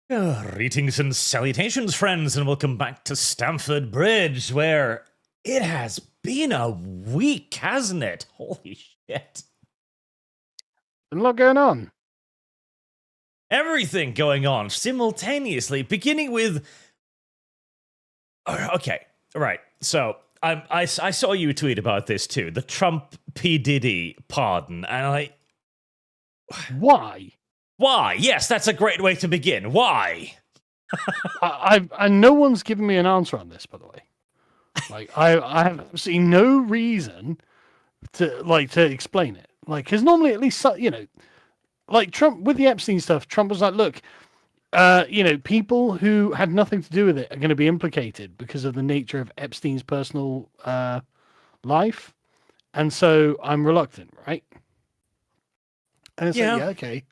Greetings and salutations, friends, and welcome back to Stamford Bridge, where it has been a week, hasn't it? Holy shit. A lot going on. Everything going on simultaneously, beginning with... Okay, right. So, I saw you tweet about this too. The Trump P. Diddy pardon, and Why? Why? Yes, that's a great way to begin. Why? I no one's given me an answer on this, by the way. Like, I have seen no reason to explain it. Like, because normally, at least, like Trump with the Epstein stuff, Trump was like, look, people who had nothing to do with it are going to be implicated because of the nature of Epstein's personal life, and so I'm reluctant, right? And it's like, yeah, okay.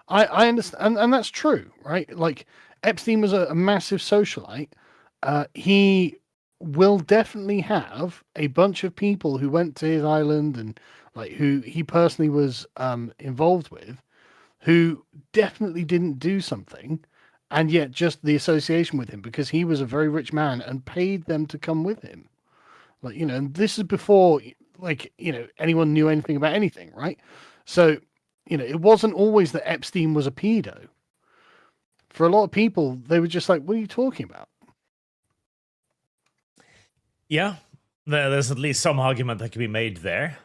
I understand, and that's true, right? Like, Epstein was a massive socialite. He will definitely have a bunch of people who went to his island and like who he personally was involved with, who definitely didn't do something, and yet just the association with him because he was a very rich man and paid them to come with him. Like, and this is before anyone knew anything about anything, right? So, it wasn't always that Epstein was a pedo. For a lot of people, they were just like, what are you talking about? Yeah, there's at least some argument that can be made there.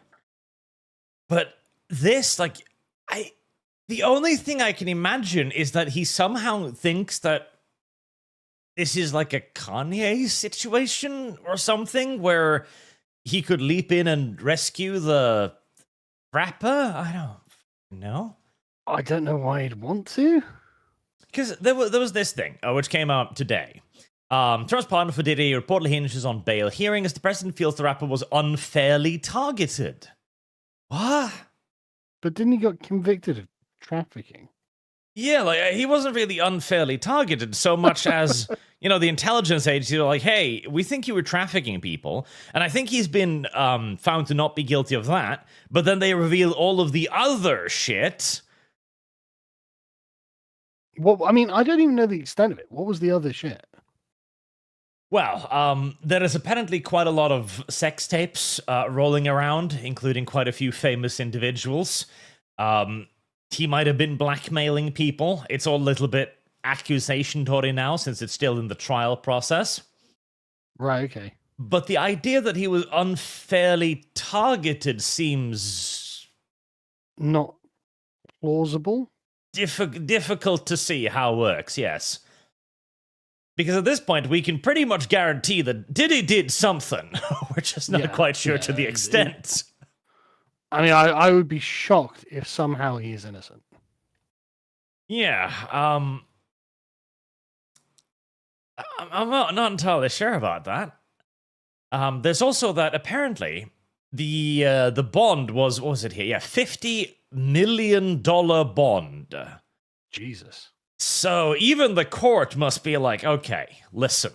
But this, the only thing I can imagine is that he somehow thinks that this is like a Kanye situation or something where he could leap in and rescue the rapper. I don't know. I don't know why he'd want to. Because there was this thing, which came out today. Trump's pardon for Diddy reportedly hinges on bail hearing as the president feels the rapper was unfairly targeted. What? But didn't he get convicted of trafficking? Yeah, he wasn't really unfairly targeted so much as, the intelligence agency were like, hey, we think you were trafficking people. And I think he's been found to not be guilty of that. But then they reveal all of the other shit. Well, I mean, I don't even know the extent of it. What was the other shit? Well, there is apparently quite a lot of sex tapes rolling around, including quite a few famous individuals. He might have been blackmailing people. It's all a little bit accusatory now, since it's still in the trial process. Right, okay. But the idea that he was unfairly targeted seems... not plausible? Difficult to see how it works, yes. Because at this point, we can pretty much guarantee that Diddy did something. We're just not quite sure to the extent. I mean, I would be shocked if somehow he is innocent. Yeah, I'm not entirely sure about that. There's also that apparently the bond was, what was it here? Yeah, $50 million bond. Jesus. So even the court must be like, okay, listen.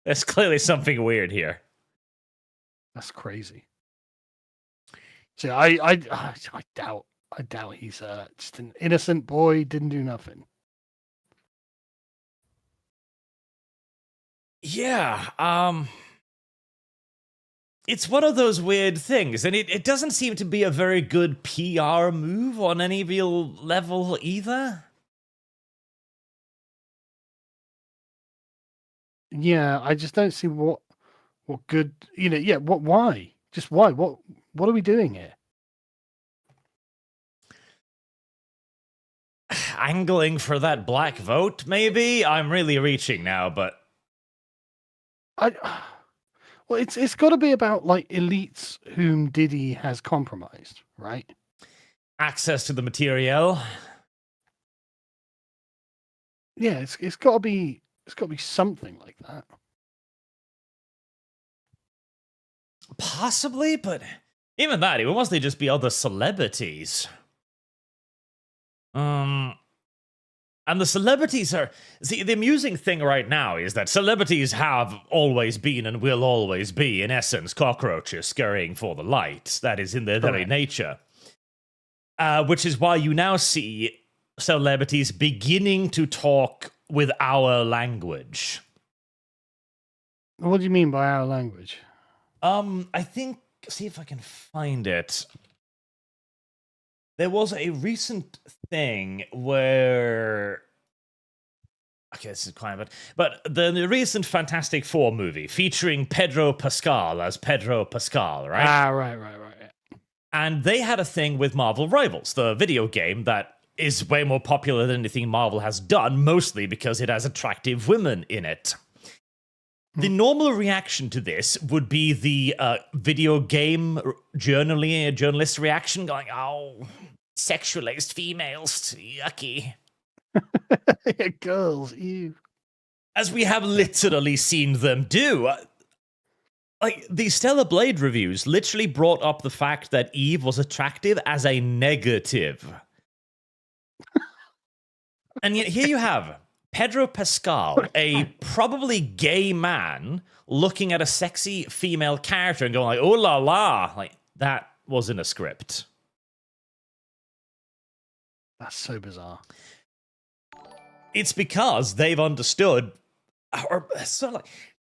There's clearly something weird here. That's crazy. See, I doubt he's just an innocent boy, didn't do nothing. Yeah, it's one of those weird things, and it doesn't seem to be a very good PR move on any real level either. Yeah, I just don't see what good, why? Just why? What are we doing here? Angling for that black vote, maybe? I'm really reaching now, but... Well, it's got to be about, like, elites whom Diddy has compromised, right? Access to the material. Yeah, it's got to be something like that. Possibly, but even that, it would mostly just be other celebrities. And the celebrities are... See, the amusing thing right now is that celebrities have always been and will always be, in essence, cockroaches scurrying for the light. That is in their very nature. Which is why you now see celebrities beginning to talk with our language. What do you mean by our language? I think, see if I can find it. There was a recent thing where, okay, this is quite, but the recent Fantastic Four movie featuring Pedro Pascal as Pedro Pascal, right? Ah, right. And they had a thing with Marvel Rivals, the video game that is way more popular than anything Marvel has done, mostly because it has attractive women in it. The normal reaction to this would be the video game journalist reaction going, oh, sexualized females, yucky. Yeah, girls, ew. As we have literally seen them do. Like, the Stellar Blade reviews literally brought up the fact that Eve was attractive as a negative. And yet here you have Pedro Pascal, a probably gay man, looking at a sexy female character and going like, oh la la, like, that was in a script. That's so bizarre. It's because they've understood, or sort of like,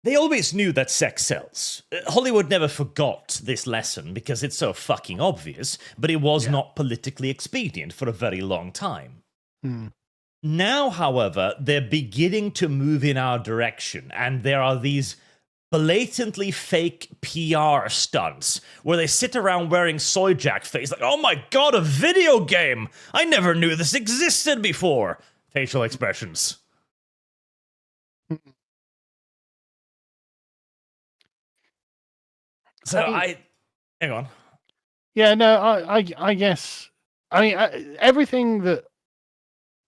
they always knew that sex sells. Hollywood never forgot this lesson because it's so fucking obvious, but it was not politically expedient for a very long time. Now, however, they're beginning to move in our direction, and there are these blatantly fake PR stunts where they sit around wearing soy jack face like, oh my god, a video game! I never knew this existed before! Facial expressions. So hang on. Yeah, no, I guess. I mean, everything that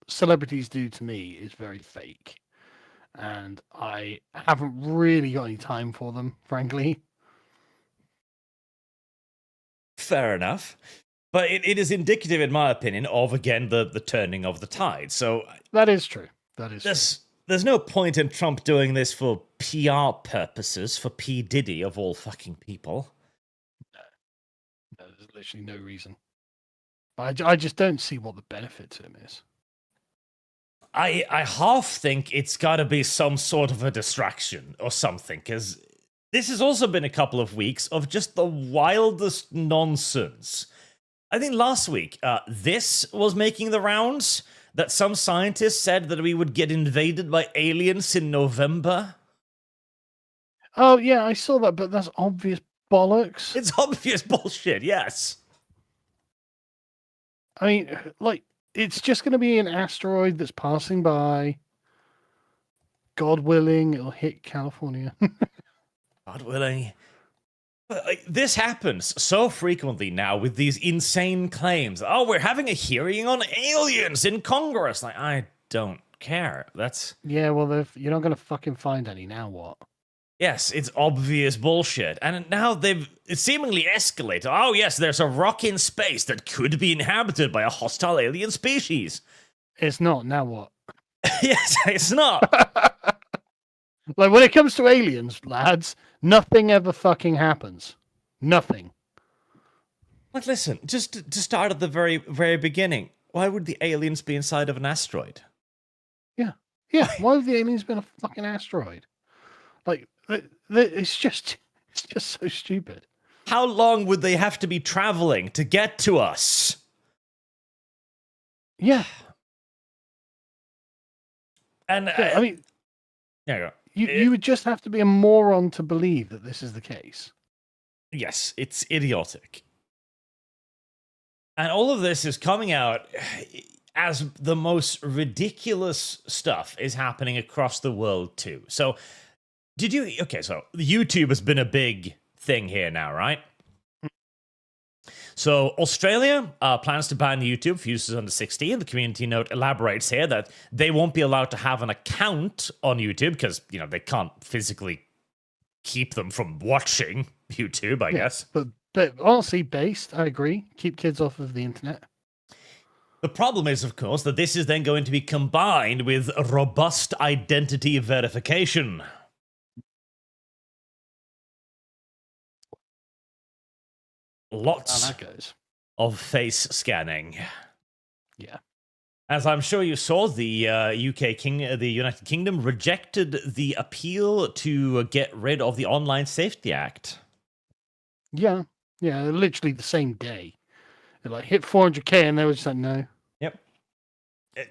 celebrities do to me is very fake, and I haven't really got any time for them, frankly. Fair enough. But it is indicative, in my opinion, of, again, the turning of the tide. So that is true. That is true. There's no point in Trump doing this for PR purposes, for P. Diddy, of all fucking people. No, there's literally no reason. I just don't see what the benefit to him is. I half think it's got to be some sort of a distraction or something, because this has also been a couple of weeks of just the wildest nonsense. I think last week, this was making the rounds, that some scientists said that we would get invaded by aliens in November. Oh, yeah, I saw that, but that's obvious bollocks. It's obvious bullshit, yes. I mean, like, it's just going to be an asteroid that's passing by. God willing, it'll hit California. God willing. But like, this happens so frequently now with these insane claims. Oh, we're having a hearing on aliens in Congress. Like, I don't care. That's... Yeah, well, you're not going to fucking find any. Now what? Yes, it's obvious bullshit. And now they've seemingly escalated. Oh, yes, there's a rock in space that could be inhabited by a hostile alien species. It's not. Now what? Yes, it's not. Like, when it comes to aliens, lads, nothing ever fucking happens. Nothing. Like, listen, just to start at the very, very beginning, why would the aliens be inside of an asteroid? Yeah. Yeah, why would the aliens be in a fucking asteroid? Like, it's just so stupid. How long would they have to be traveling to get to us? Yeah. And yeah, I mean, there you go. You would just have to be a moron to believe that this is the case. Yes, it's idiotic. And all of this is coming out as the most ridiculous stuff is happening across the world too. So, so YouTube has been a big thing here now, right? So Australia plans to ban YouTube for users under 16. The community note elaborates here that they won't be allowed to have an account on YouTube because, they can't physically keep them from watching YouTube, I guess. But honestly, based, I agree. Keep kids off of the internet. The problem is, of course, that this is then going to be combined with robust identity verification. Lots How that goes. of face scanning. Yeah. As I'm sure you saw, the the United Kingdom rejected the appeal to get rid of the Online Safety Act. Yeah, literally the same day. It like hit 400k, and they were just like, no. Yep.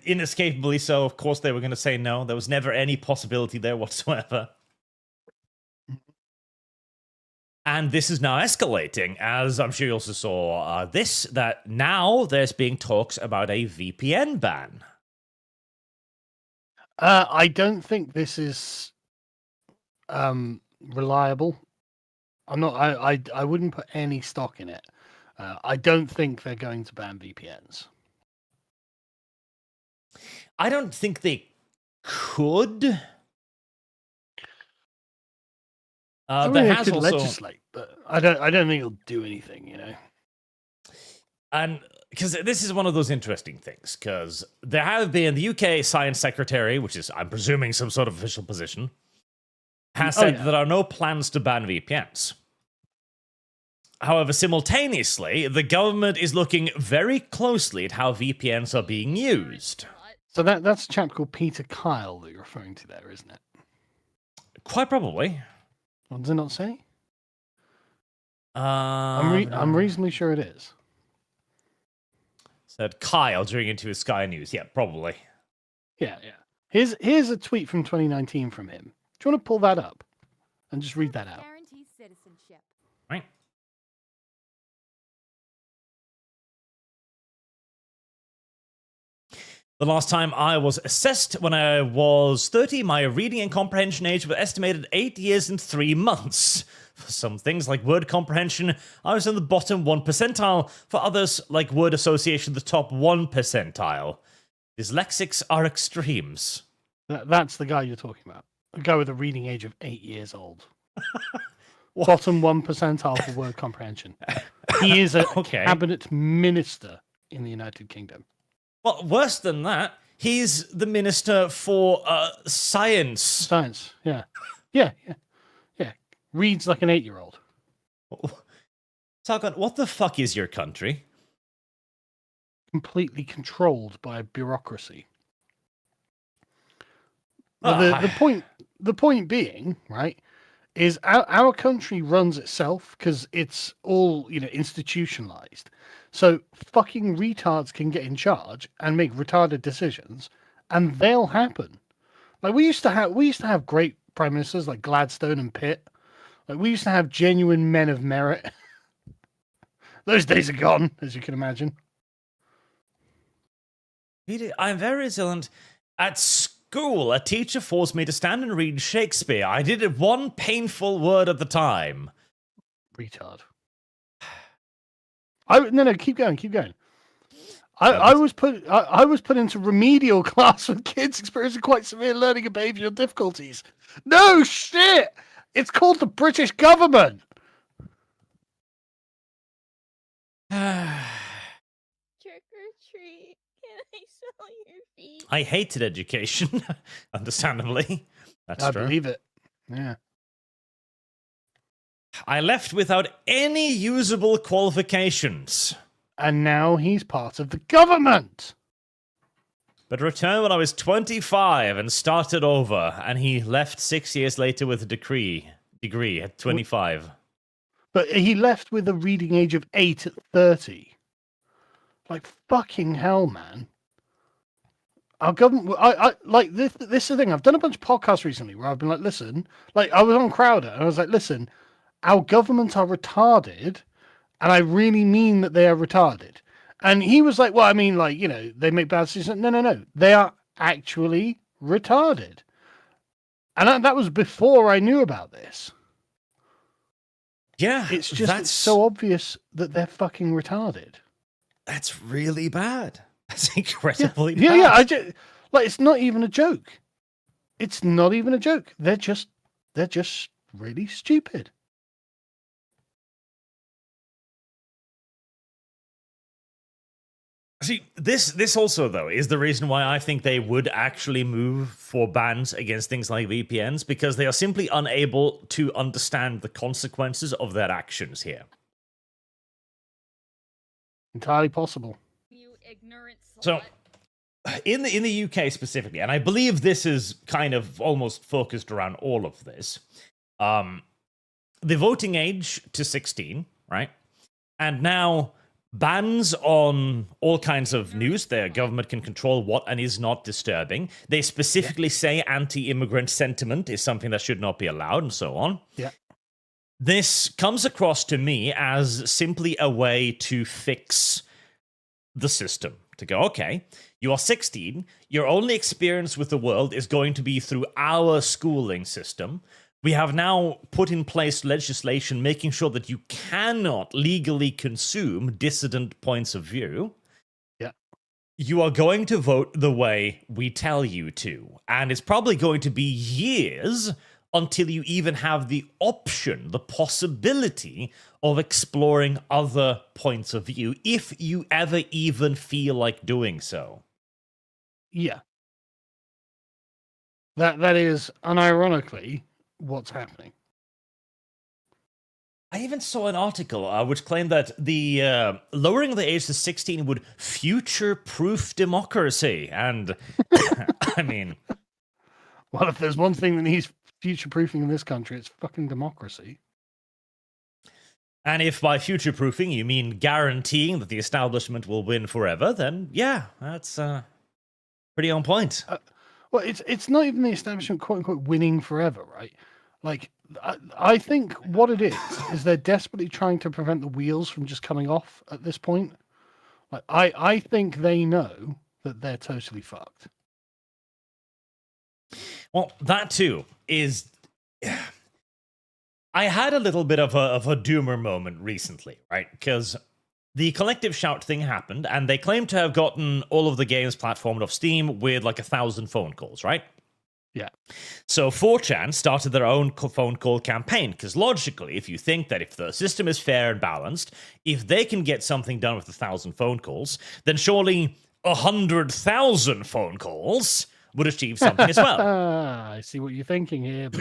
Inescapably so. Of course, they were going to say no. There was never any possibility there whatsoever. And this is now escalating, as I'm sure you also saw that now there's being talks about a VPN ban. I don't think this is reliable. I'm not. I wouldn't put any stock in it. I don't think they're going to ban VPNs. I don't think they could. They could legislate, but I don't think it'll do anything. You know. And because this is one of those interesting things, because there have been the UK Science Secretary, which is, I'm presuming, some sort of official position, has said there are no plans to ban VPNs. However, simultaneously, the government is looking very closely at how VPNs are being used. So that's a chap called Peter Kyle that you're referring to there, isn't it? Quite probably. What does it not say? I'm reasonably sure it is. Said Kyle during into his Sky News. Yeah, probably. Yeah. Here's a tweet from 2019 from him. Do you want to pull that up and just read that out? Guarantees citizenship. Right. The last time I was assessed when I was 30, my reading and comprehension age was estimated 8 years and 3 months. For some things like word comprehension, I was in the bottom 1 percentile. For others, like word association, the top 1 percentile. Dyslexics are extremes. That's the guy you're talking about. A guy with a reading age of 8 years old. Bottom 1 percentile for word comprehension. He is a cabinet minister in the United Kingdom. Well, worse than that, he's the minister for science. Science, yeah. Yeah. Reads like an 8-year-old. Sargon, what the fuck is your country? Completely controlled by bureaucracy. Well, the point being, right, is our country runs itself because it's all, institutionalized. So fucking retards can get in charge and make retarded decisions, and they'll happen. Like we used to have great prime ministers like Gladstone and Pitt. Like we used to have genuine men of merit. Those days are gone, as you can imagine. I'm very resilient. At school, a teacher forced me to stand and read Shakespeare. I did it one painful word at a time. Retard. No, keep going. I was put into remedial class with kids experiencing quite severe learning and behavioural difficulties. No shit! It's called the British government. Trick or treat. Can I smell your feet? I hated education, understandably. That's true. I believe it. Yeah. I left without any usable qualifications. And now he's part of the government. But returned when I was 25 and started over, and he left 6 years later with a degree at 25. But he left with a reading age of 8 at 30. Like, fucking hell, man. Our government, I like this is the thing. I've done a bunch of podcasts recently where I've been like, listen, like I was on Crowder and I was like, listen, our governments are retarded, and I really mean that they are retarded. And he was like, well, I mean, like, they make bad decisions. No. They are actually retarded. And that was before I knew about this. Yeah. It's so obvious that they're fucking retarded. That's really bad. That's incredibly bad. Yeah. It's not even a joke. It's not even a joke. They're just really stupid. See, this also, though, is the reason why I think they would actually move for bans against things like VPNs, because they are simply unable to understand the consequences of their actions here. Entirely possible. You ignorant slut. So, in the UK specifically, and I believe this is kind of almost focused around all of this. The voting age to 16, right? And now bans on all kinds of news. The government can control what and is not disturbing. They specifically say anti-immigrant sentiment is something that should not be allowed, and so on. Yeah. This comes across to me as simply a way to fix the system. To go, okay, you are 16, your only experience with the world is going to be through our schooling system. We have now put in place legislation making sure that you cannot legally consume dissident points of view. Yeah. You are going to vote the way we tell you to. And it's probably going to be years until you even have the option, the possibility of exploring other points of view, if you ever even feel like doing so. Yeah. That is, unironically, what's happening. I even saw an article which claimed that the lowering the age to 16 would future-proof democracy. And, I mean... Well, if there's one thing that needs future-proofing in this country, it's fucking democracy. And if by future-proofing you mean guaranteeing that the establishment will win forever, then yeah, that's pretty on point. Well, it's not even the establishment, quote-unquote, winning forever, right? Like, I think what it is they're desperately trying to prevent the wheels from just coming off at this point. Like, I think they know that they're totally fucked. Well, that too is... I had a little bit of a doomer moment recently, right? Because the Collective Shout thing happened, and they claim to have gotten all of the games platformed off Steam with like 1,000 phone calls, right? Yeah. So 4chan started their own phone call campaign, because logically, if you think that if the system is fair and balanced, if they can get something done with 1,000 phone calls, then surely 100,000 phone calls would achieve something as well. I see what you're thinking here.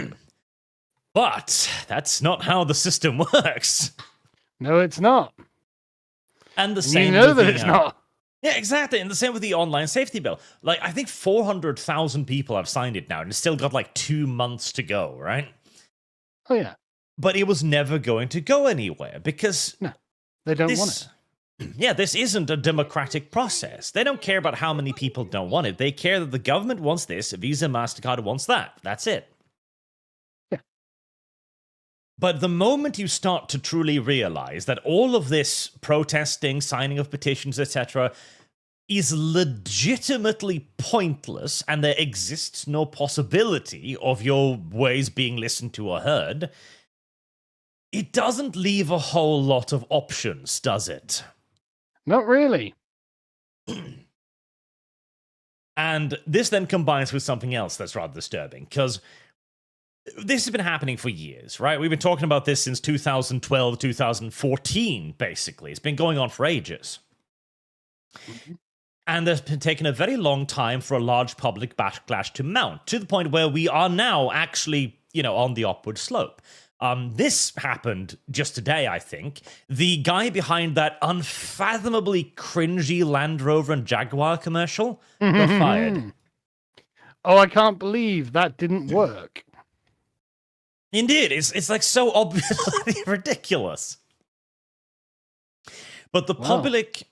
But that's not how the system works. No, it's not. And the same. You know with that the, it's not. Yeah, exactly. And the same with the online safety bill. Like, I think 400,000 people have signed it now, and it's still got like 2 months to go, right? Oh, yeah. But it was never going to go anywhere because... No, they don't want it. Yeah, this isn't a democratic process. They don't care about how many people don't want it. They care that the government wants this, Visa, MasterCard wants that. That's it. Yeah. But the moment you start to truly realize that all of this protesting, signing of petitions, etc., is legitimately pointless and there exists no possibility of your ways being listened to or heard, it doesn't leave a whole lot of options, does it? Not really. And this then combines with something else that's rather disturbing, because this has been happening for years, right? We've been talking about this since 2012, 2014, basically. It's been going on for ages. Mm-hmm. And there's been taking a very long time for a large public backlash to mount, to the point where we are now actually, on the upward slope. This happened just today, I think. The guy behind that unfathomably cringy Land Rover and Jaguar commercial got fired. Oh, I can't believe that didn't work. Indeed, it's like so obviously ridiculous. But the public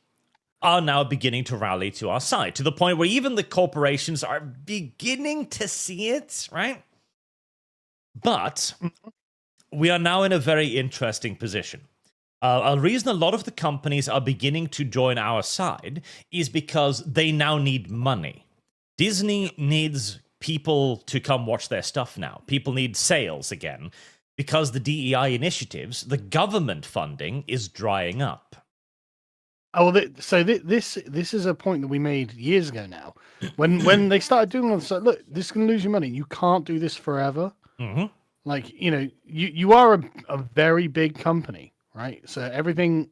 are now beginning to rally to our side, to the point where even the corporations are beginning to see it, right? But we are now in a very interesting position. A reason a lot of the companies are beginning to join our side is because they now need money. Disney needs people to come watch their stuff now. People need sales again because the DEI initiatives, the government funding, is drying up. Oh, so this is a point that we made years ago now. When they started doing all this, like, look, this is going to lose you money. You can't do this forever. Mm-hmm. Like, you are a very big company, right? So everything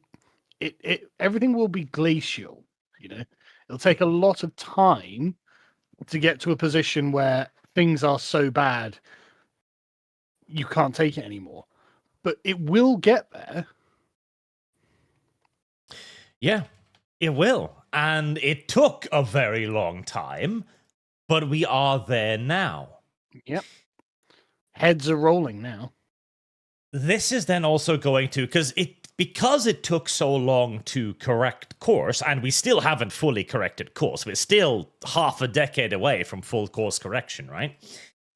will be glacial, It'll take a lot of time to get to a position where things are so bad you can't take it anymore. But it will get there. Yeah, it will. and it took a very long time, but we are there now. Yep. Heads are rolling now. This is then also going to, because it took so long to correct course, and we still haven't fully corrected course. We're still half a decade away from full course correction, right?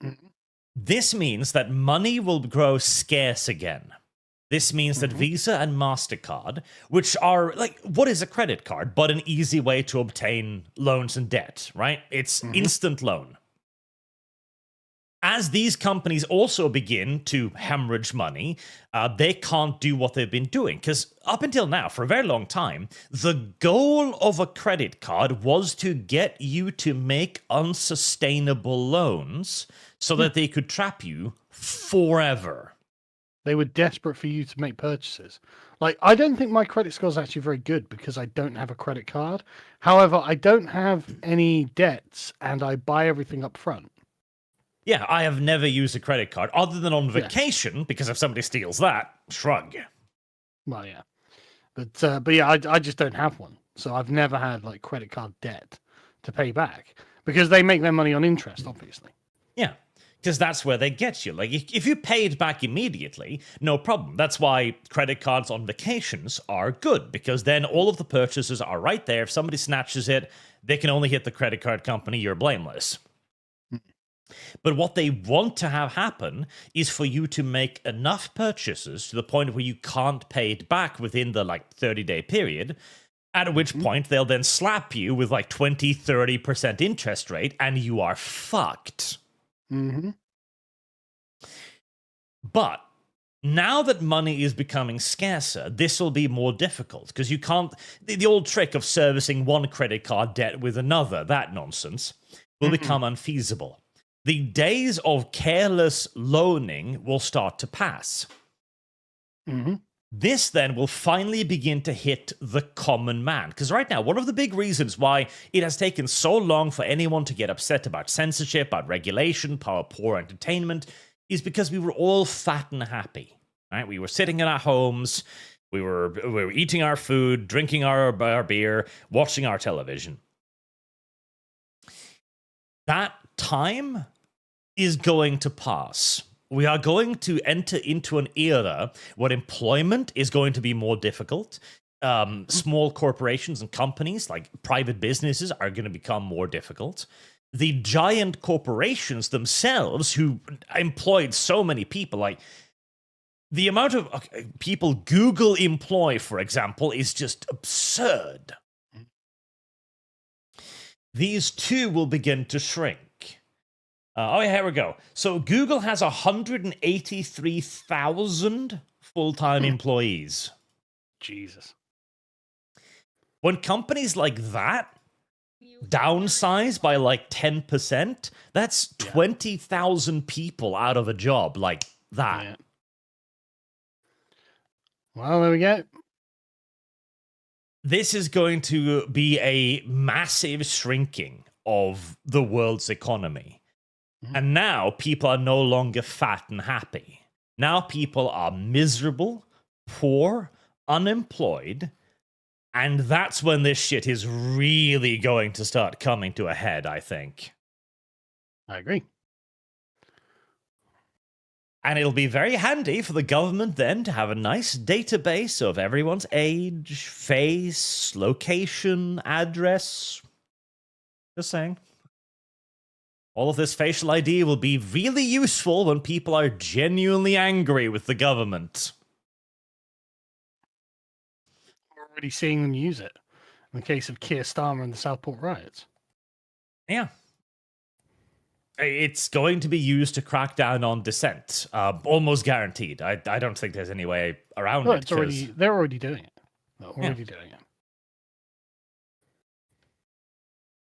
Mm-hmm. This means that money will grow scarce again. This means that Visa and MasterCard, which are like, what is a credit card but an easy way to obtain loans and debt, right? It's instant loan. As these companies also begin to hemorrhage money, they can't do what they've been doing. Because up until now, for a very long time, the goal of a credit card was to get you to make unsustainable loans so that they could trap you forever. They were desperate for you to make purchases. Like, I don't think my credit score is actually very good because I don't have a credit card. However, I don't have any debts and I buy everything up front. Yeah, I have never used a credit card other than on vacation, because if somebody steals that, shrug. Well, yeah. But yeah, I just don't have one. So I've never had like credit card debt to pay back because they make their money on interest, obviously. Yeah, because that's where they get you. Like, if you pay it back immediately, no problem. That's why credit cards on vacations are good, because then all of the purchases are right there. If somebody snatches it, they can only hit the credit card company. You're blameless. But what they want to have happen is for you to make enough purchases to the point where you can't pay it back within the 30-day period, at which point they'll then slap you with 20-30% interest rate and you are fucked. But now that money is becoming scarcer, this will be more difficult because you can't. The old trick of servicing one credit card debt with another, that nonsense, will become unfeasible. The days of careless loaning will start to pass. This then will finally begin to hit the common man. Because right now, one of the big reasons why it has taken so long for anyone to get upset about censorship, about regulation, poor entertainment, is because we were all fat and happy. Right? We were sitting in our homes, we were eating our food, drinking our beer, watching our television. That time is going to pass. We are going to enter into an era where employment is going to be more difficult. Small corporations and companies, like private businesses, are going to become more difficult. The giant corporations themselves, who employed so many people, like the amount of people Google employ, for example, is just absurd. These too will begin to shrink. Here we go. So Google has 183,000 full-time employees. Jesus. When companies like that downsize by 10%, that's 20,000 people out of a job like that. Yeah. Well, there we go. This is going to be a massive shrinking of the world's economy. And now people are no longer fat and happy. Now people are miserable, poor, unemployed, and that's when this shit is really going to start coming to a head, I think. I agree. And it'll be very handy for the government then to have a nice database of everyone's age, face, location, address. Just saying. All of this facial ID will be really useful when people are genuinely angry with the government. We're already seeing them use it in the case of Keir Starmer and the Southport riots. Yeah. It's going to be used to crack down on dissent. Almost guaranteed. I don't think there's any way around it. They're already doing it. They're already doing it.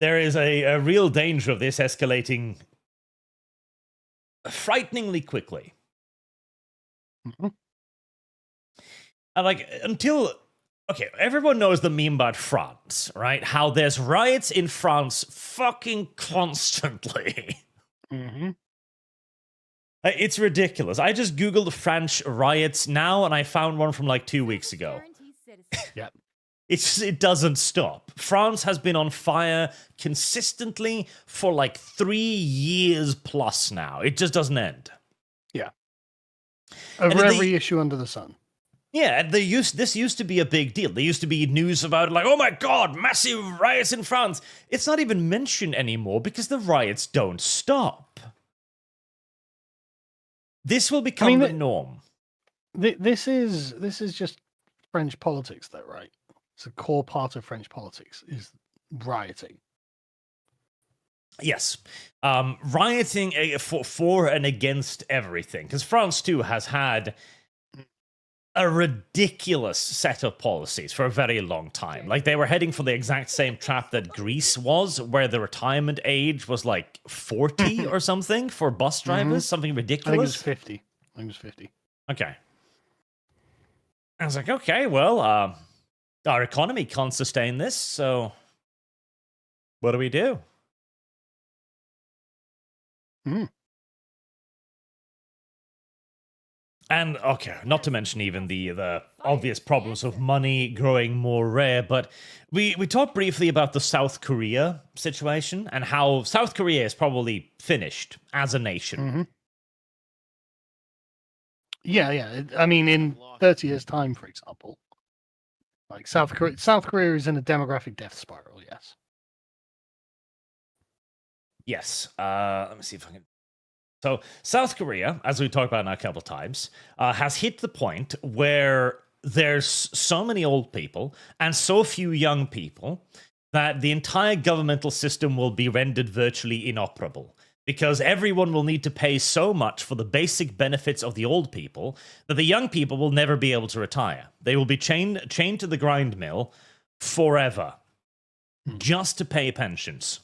There is a real danger of this escalating frighteningly quickly. And everyone knows the meme about France, right? How there's riots in France fucking constantly. It's ridiculous. I just Googled French riots now, and I found one from 2 weeks ago. Yep. It doesn't stop. France has been on fire consistently for like 3 years plus now. It just doesn't end. Yeah. Over every issue under the sun. Yeah, and this used to be a big deal. There used to be news about it, like, oh my god, massive riots in France. It's not even mentioned anymore because the riots don't stop. This will become the norm. This is just French politics, though, right? It's a core part of French politics is rioting. Yes, rioting for and against everything. Because France too has had a ridiculous set of policies for a very long time. Like, they were heading for the exact same trap that Greece was, where the retirement age was like 40 or something for bus drivers, something ridiculous. I think it was 50. Okay. I was like, okay, well, our economy can't sustain this, so what do we do? And, okay, not to mention even the obvious problems of money growing more rare, but we talked briefly about the South Korea situation and how South Korea is probably finished as a nation. Yeah. I mean, in 30 years' time, for example, like South Korea is in a demographic death spiral, yes. Yes. Let me see if I can... So, South Korea, as we talked about now a couple of times, has hit the point where there's so many old people and so few young people that the entire governmental system will be rendered virtually inoperable. Because everyone will need to pay so much for the basic benefits of the old people that the young people will never be able to retire. They will be chained to the grind mill forever, just to pay pensions.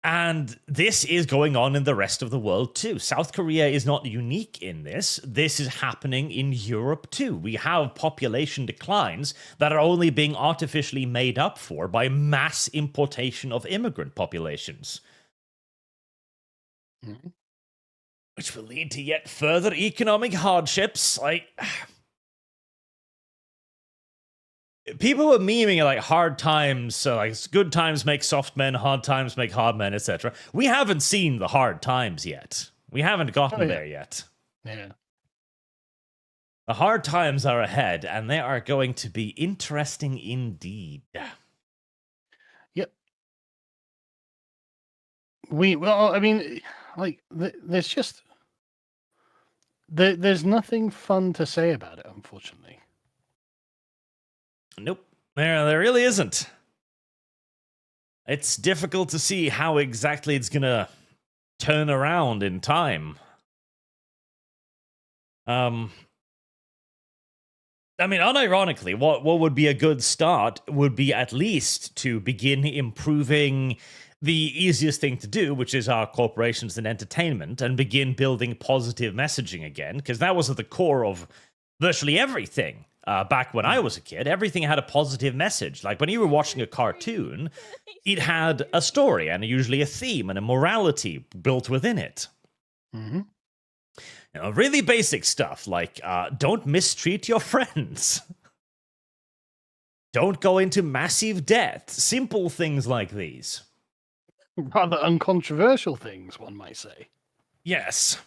And this is going on in the rest of the world too. South Korea is not unique in this. This is happening in Europe too. We have population declines that are only being artificially made up for by mass importation of immigrant populations. Which will lead to yet further economic hardships. Like, people were memeing like hard times, like good times make soft men, hard times make hard men, etc. We haven't seen the hard times yet. We haven't gotten there yet. Yeah. The hard times are ahead, and they are going to be interesting indeed. Yep. I mean, like, there's just... There's nothing fun to say about it, unfortunately. Nope. There really isn't. It's difficult to see how exactly it's gonna turn around in time. I mean, unironically, what would be a good start would be at least to begin improving the easiest thing to do, which is our corporations and entertainment, and begin building positive messaging again, because that was at the core of virtually everything. Back when I was a kid, everything had a positive message. Like, when you were watching a cartoon, it had a story and usually a theme and a morality built within it. You know, really basic stuff like don't mistreat your friends. Don't go into massive debt. Simple things like these. Rather uncontroversial things, one might say. Yes.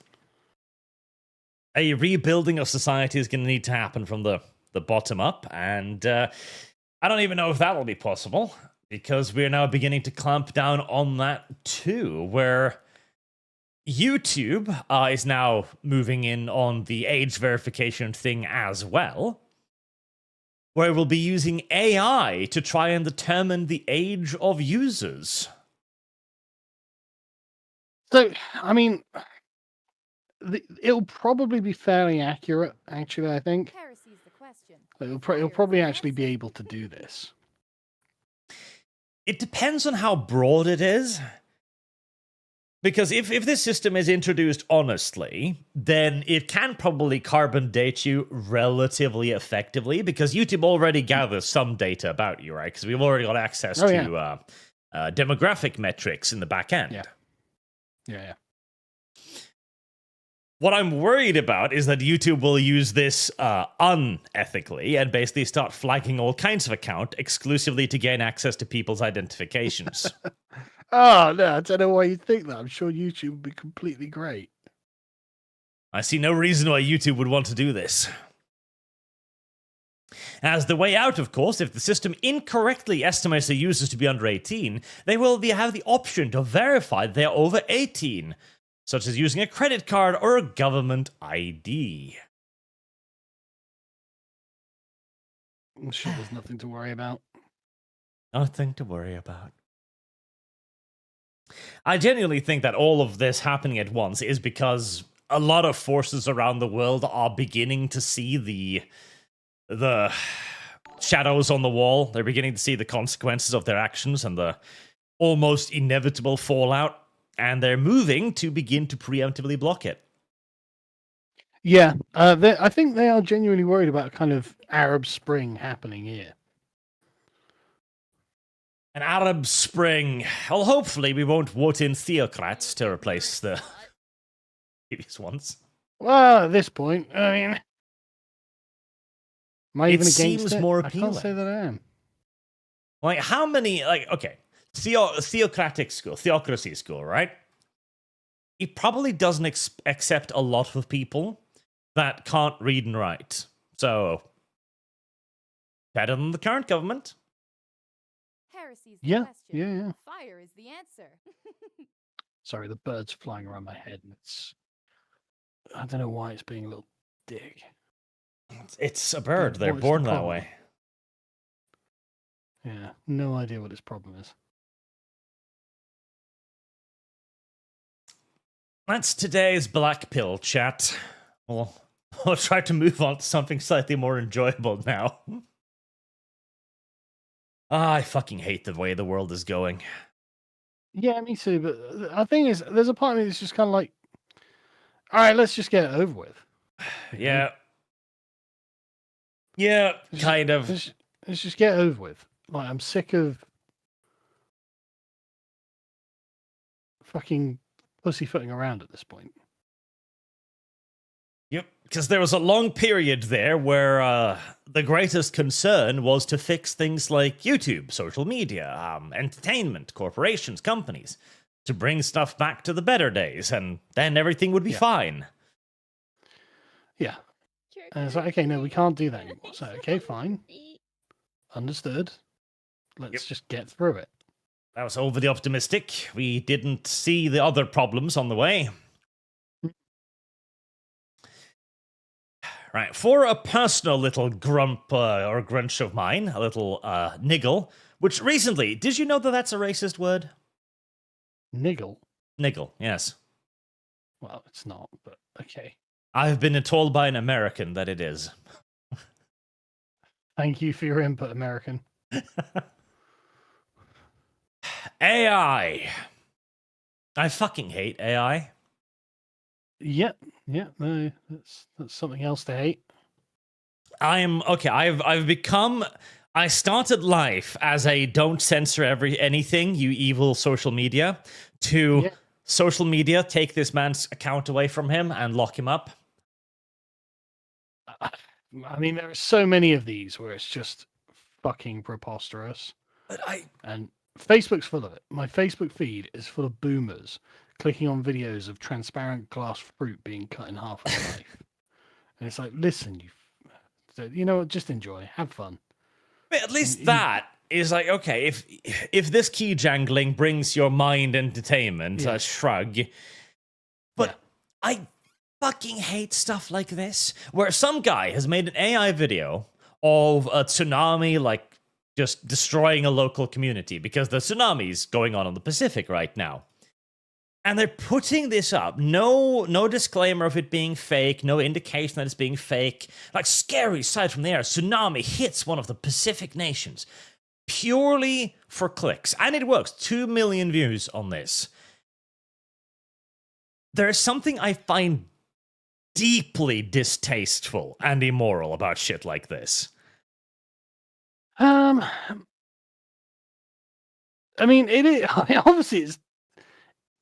A rebuilding of society is going to need to happen from the bottom up, and I don't even know if that will be possible, because we're now beginning to clamp down on that too, where YouTube is now moving in on the age verification thing as well, where we'll be using AI to try and determine the age of users. So, I mean, it'll probably be fairly accurate, actually, I think. It'll probably actually be able to do this. It depends on how broad it is. Because if this system is introduced honestly, then it can probably carbon date you relatively effectively, because YouTube already gathers some data about you, right? Because we've already got access to demographic metrics in the back end. Yeah. What I'm worried about is that YouTube will use this unethically and basically start flagging all kinds of accounts exclusively to gain access to people's identifications. Oh, no, I don't know why you think that. I'm sure YouTube would be completely great. I see no reason why YouTube would want to do this. As the way out, of course, if the system incorrectly estimates the users to be under 18, they will have the option to verify they're over 18, such as using a credit card or a government ID. I'm sure there's nothing to worry about. Nothing to worry about. I genuinely think that all of this happening at once is because a lot of forces around the world are beginning to see the shadows on the wall. They're beginning to see the consequences of their actions and the almost inevitable fallout, and they're moving to begin to preemptively block it. Yeah, I think they are genuinely worried about kind of Arab Spring happening here. An Arab Spring. Well, hopefully we won't vote in theocrats to replace the previous ones. Well, at this point, I mean, am I It even against seems it? more I can't say appealing. that I am. Like, how many, like, okay, theocracy school, right? It probably doesn't accept a lot of people that can't read and write. So, better than the current government. Heresy's the Yeah, question. yeah. Fire is the answer. Sorry, the bird's flying around my head, and I don't know why it's being a little dick. It's a bird. What They're is the born that problem? way. Yeah, no idea what its problem is. That's today's black pill chat. We'll try to move on to something slightly more enjoyable now. I fucking hate the way the world is going. Yeah, me too. But the thing is, there's a part of me that's just kind of like, all right, let's just get it over with. Yeah. Yeah, Let's kind of. Let's just get it over with. Like, I'm sick of fucking pussyfooting around at this point. Yep, because there was a long period there where the greatest concern was to fix things like YouTube, social media, entertainment, corporations, companies, to bring stuff back to the better days, and then everything would be fine. Yeah. And it's like, okay, no, we can't do that anymore. So, okay, fine. Understood. Let's just get through it. That was overly optimistic. We didn't see the other problems on the way. Right, for a personal little grump or grunch of mine, a little niggle, which recently, did you know that that's a racist word? Niggle? Niggle, yes. Well, it's not, but okay. I've been told by an American that it is. Thank you for your input, American. AI. I fucking hate AI. Yeah, no, that's something else to hate. I've become. I started life as a don't censor anything, you evil social media, to social media take this man's account away from him and lock him up. I mean, there are so many of these where it's just fucking preposterous. And Facebook's full of it. My Facebook feed is full of boomers clicking on videos of transparent glass fruit being cut in half with a knife. And it's like, listen, you know what? Just enjoy, have fun. But at least that is like, okay, if this key jangling brings your mind entertainment, shrug. But I fucking hate stuff like this, where some guy has made an AI video of a tsunami, like, just destroying a local community, because the tsunami's going on in the Pacific right now. And they're putting this up. No disclaimer of it being fake, no indication that it's being fake. Like, scary sight from the air. Tsunami hits one of the Pacific nations. Purely for clicks. And it works. 2 million views on this. There is something I find deeply distasteful and immoral about shit like this. I mean, obviously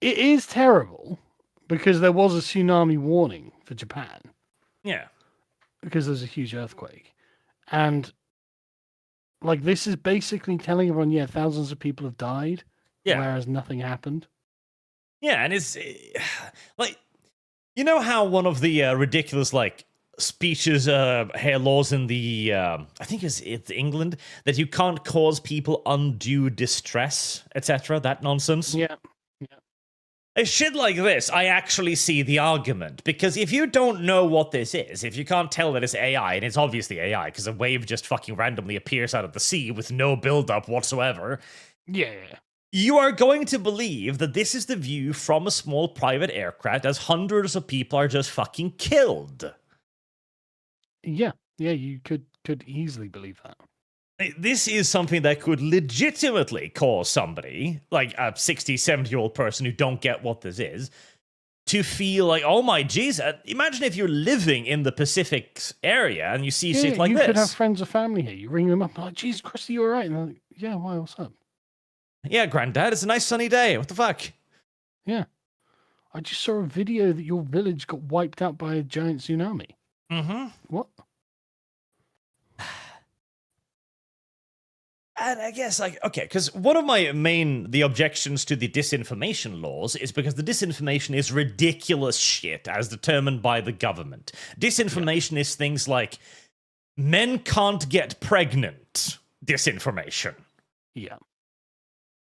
it is terrible because there was a tsunami warning for Japan Yeah. because there's a huge earthquake. And like this is basically telling everyone, yeah, thousands of people have died, Yeah. whereas nothing happened. Yeah, and it's like, you know how one of the ridiculous like speeches, hair laws in the I think it's England, that you can't cause people undue distress, etc. That nonsense. Yeah. A shit like this, I actually see the argument, because if you don't know what this is, if you can't tell that it's AI, and it's obviously AI, because a wave just fucking randomly appears out of the sea with no build-up whatsoever, Yeah. you are going to believe that this is the view from a small private aircraft as hundreds of people are just fucking killed. Yeah. Yeah, you could easily believe that. This is something that could legitimately cause somebody, like a 60, 70-year-old person who don't get what this is, to feel like, oh my Jesus, imagine if you're living in the Pacific area and you see shit like you this. could have friends or family here. You ring them up, like, Jesus Christ, are you all right? And they're like, yeah, why, what's up? Yeah, granddad, it's a nice sunny day. What the fuck? Yeah. I just saw a video that your village got wiped out by a giant tsunami. Mm-hmm. What? And I guess, like, okay, because one of the objections to the disinformation laws is because the disinformation is ridiculous shit as determined by the government. Disinformation is things like men can't get pregnant disinformation. Yeah.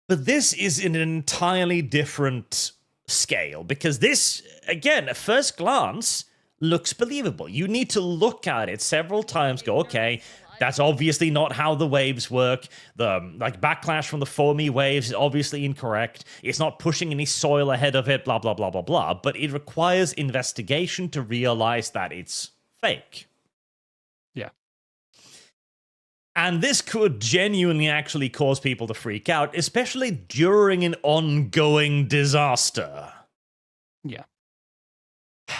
But this is in an entirely different scale, because this, again, at first glance, looks believable. You need to look at it several times, go, okay, that's obviously not how the waves work. The backlash from the foamy waves is obviously incorrect. It's not pushing any soil ahead of it, blah, blah, blah, blah, blah. But it requires investigation to realize that it's fake. Yeah. And this could genuinely actually cause people to freak out, especially during an ongoing disaster. Yeah.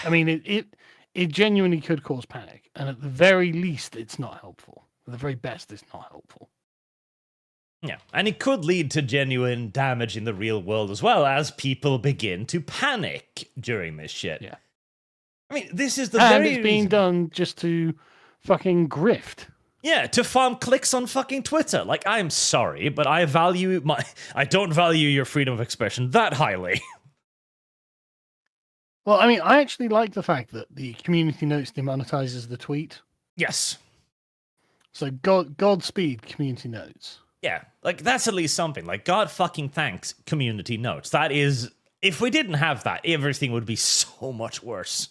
I mean, it genuinely could cause panic. And at the very least, it's not helpful. At the very best, it's not helpful. Yeah, and it could lead to genuine damage in the real world as well, as people begin to panic during this shit. Yeah. I mean, this is the And very it's being reason- done just to fucking grift. Yeah, to farm clicks on fucking Twitter. Like, I'm sorry, but I don't value your freedom of expression that highly. Well, I mean, I actually like the fact that the community notes demonetizes the tweet. Yes. So Godspeed community notes. Yeah, like, that's at least something. Like, God fucking thanks community notes. That is, if we didn't have that, everything would be so much worse.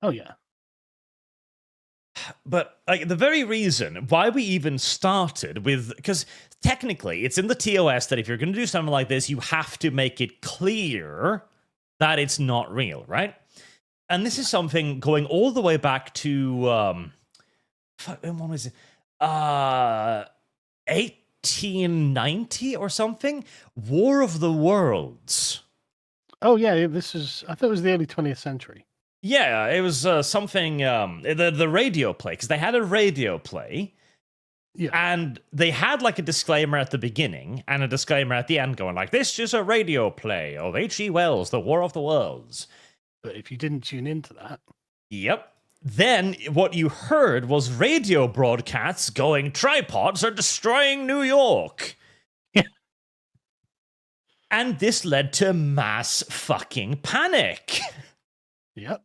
Oh, yeah. But like the very reason why we even started with, because technically it's in the TOS that if you're going to do something like this, you have to make it clear that it's not real, right? And this is something going all the way back to what was it? 1890 or something? War of the Worlds. Oh, yeah. I thought it was the early 20th century. Yeah, it was something, the radio play, because they had a radio play, Yeah. and they had like a disclaimer at the beginning and a disclaimer at the end going like, this is a radio play of H.G. Wells, The War of the Worlds. But if you didn't tune into that. Yep. Then what you heard was radio broadcasts going, tripods are destroying New York. Yeah. And this led to mass fucking panic. Yep.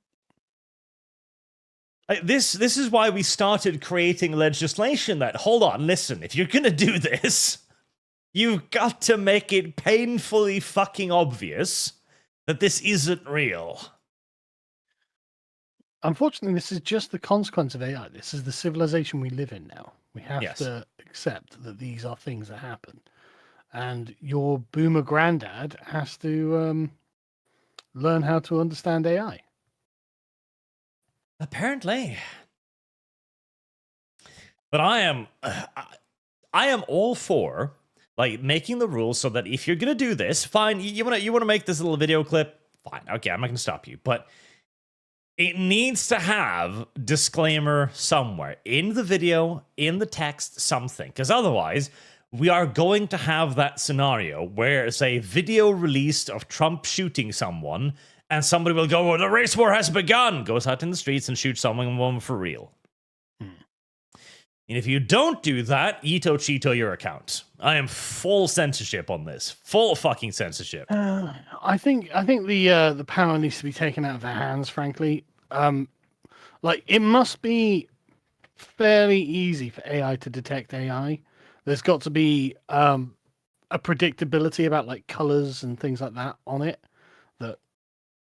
This is why we started creating legislation that, hold on, listen, if you're going to do this, you've got to make it painfully fucking obvious that this isn't real. Unfortunately, this is just the consequence of AI. This is the civilization we live in now. We have to accept that these are things that happen. And your boomer granddad has to learn how to understand AI. Apparently. But I am all for like making the rules so that if you're gonna do this, fine. You wanna make this little video clip, fine. Okay, I'm not gonna stop you, but it needs to have disclaimer somewhere in the video, in the text, something, because otherwise we are going to have that scenario where it's a video released of Trump shooting someone, and somebody will go, "Oh, the race war has begun," goes out in the streets and shoots someone for real. And if you don't do that, Ito Cheeto your account. I am full censorship on this. Full fucking censorship. I think the power needs to be taken out of their hands, frankly. Like, it must be fairly easy for AI to detect AI. There's got to be a predictability about like colors and things like that on it that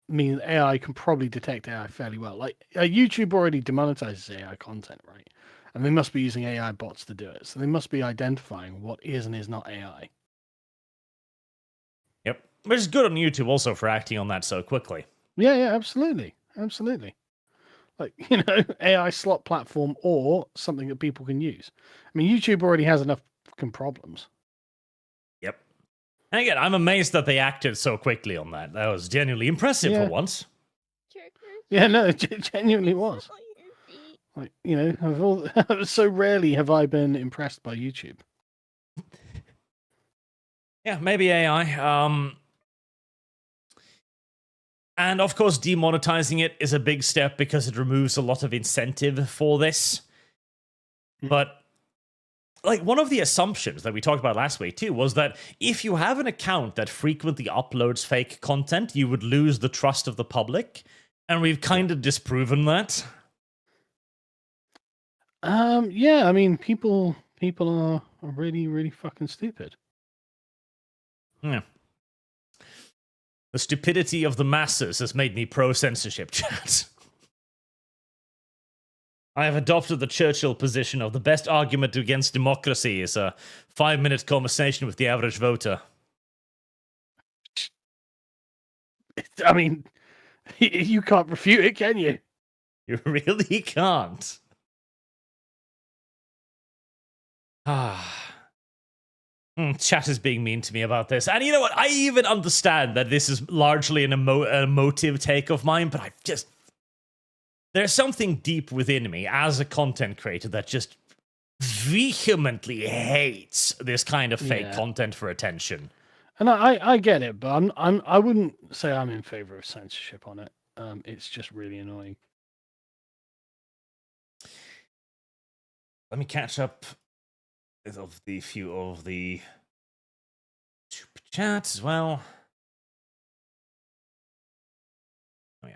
mean AI can probably detect AI fairly well. Like YouTube already demonetizes AI content, right? And they must be using AI bots to do it. So they must be identifying what is and is not AI. Yep. Which is good on YouTube also for acting on that so quickly. Yeah, absolutely. Absolutely. Like, AI slot platform or something that people can use. I mean, YouTube already has enough fucking problems. Yep. And again, I'm amazed that they acted so quickly on that. That was genuinely impressive for once. Yeah, no, it genuinely was. Like, so rarely have I been impressed by YouTube. Yeah, maybe AI. And of course, demonetizing it is a big step because it removes a lot of incentive for this. But like one of the assumptions that we talked about last week too was that if you have an account that frequently uploads fake content, you would lose the trust of the public. And we've kind of disproven that. Yeah, I mean, people are really, really fucking stupid. Yeah. The stupidity of the masses has made me pro-censorship, chat. I have adopted the Churchill position of the best argument against democracy is a 5-minute conversation with the average voter. I mean, you can't refute it, can you? You really can't. Chat is being mean to me about this. And you know what? I even understand that this is largely an emotive take of mine, but there's something deep within me as a content creator that just vehemently hates this kind of fake content for attention. And I get it, but I wouldn't say I'm in favor of censorship on it. It's just really annoying. Let me catch up of the few of the super chats as well. Oh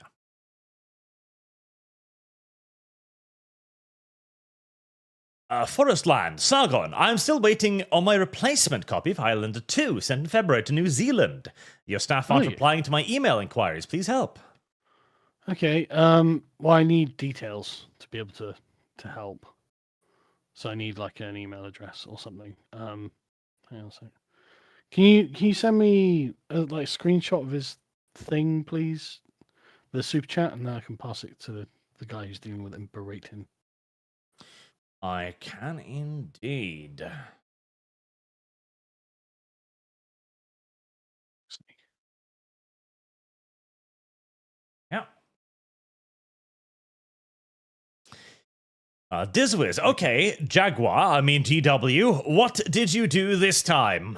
yeah. Forestland, Sargon. I'm still waiting on my replacement copy of Highlander 2, sent in February to New Zealand. Your staff aren't replying to my email inquiries. Please help. Okay. Well, I need details to be able to help. So I need like an email address or something. Hang on a second. Can you send me a like screenshot of his thing, please? The super chat, and then I can pass it to the guy who's dealing with it and berate him. I can indeed. Yeah. Dizwiz, okay, Jaguar, I mean GW, what did you do this time?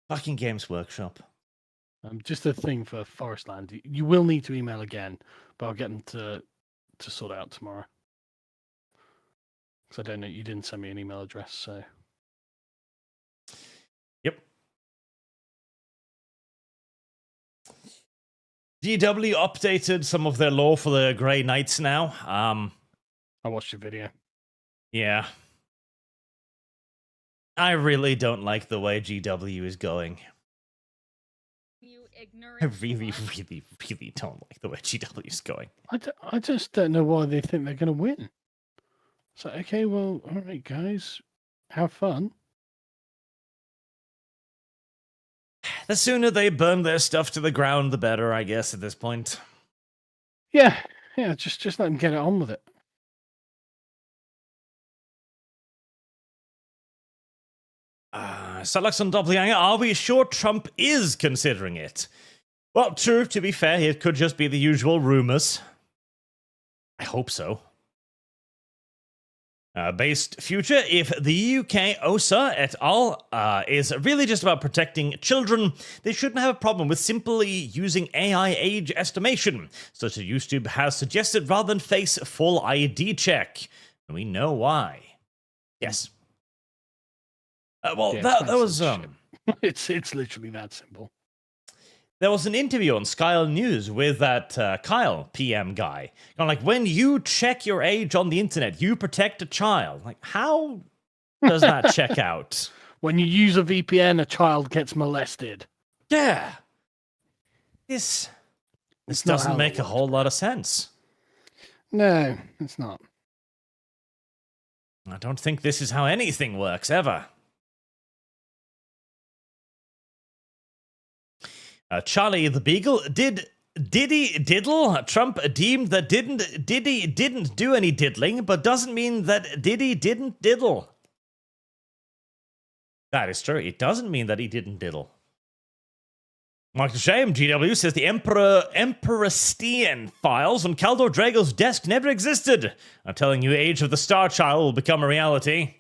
Fucking Games Workshop. Just a thing for Forestland. You will need to email again, but I'll get them to sort it out tomorrow. Because I don't know, you didn't send me an email address, so. Yep. GW updated some of their lore for the Grey Knights now. I watched your video. Yeah. I really don't like the way GW is going. You I ignorant. really, really, really don't like the way GW is going. I just don't know why they think they're going to win. So, okay, well, all right, guys, have fun. The sooner they burn their stuff to the ground, the better, I guess, at this point. Yeah, just let them get it on with it. Salakson Doppelganger, are we sure Trump is considering it? Well, true, to be fair, it could just be the usual rumors. I hope so. Based future, if the UK OSA et al. Is really just about protecting children, they shouldn't have a problem with simply using AI age estimation, such as YouTube has suggested, rather than face a full ID check. And we know why. Yes. Well, Yeah, that was... It's literally that simple. There was an interview on Sky News with that Kyle PM guy. Like, when you check your age on the internet, you protect a child. Like, how does that check out? When you use a VPN, a child gets molested. Yeah. This doesn't make a whole lot of sense. No, it's not. I don't think this is how anything works, ever. Charlie the Beagle, Diddy diddle? Trump deemed that Diddy didn't do any diddling, but doesn't mean that Diddy didn't diddle. That is true. It doesn't mean that he didn't diddle. Mark the Shame, GW says the Emperoristian files on Caldor Drago's desk never existed. I'm telling you, Age of the Star Child will become a reality.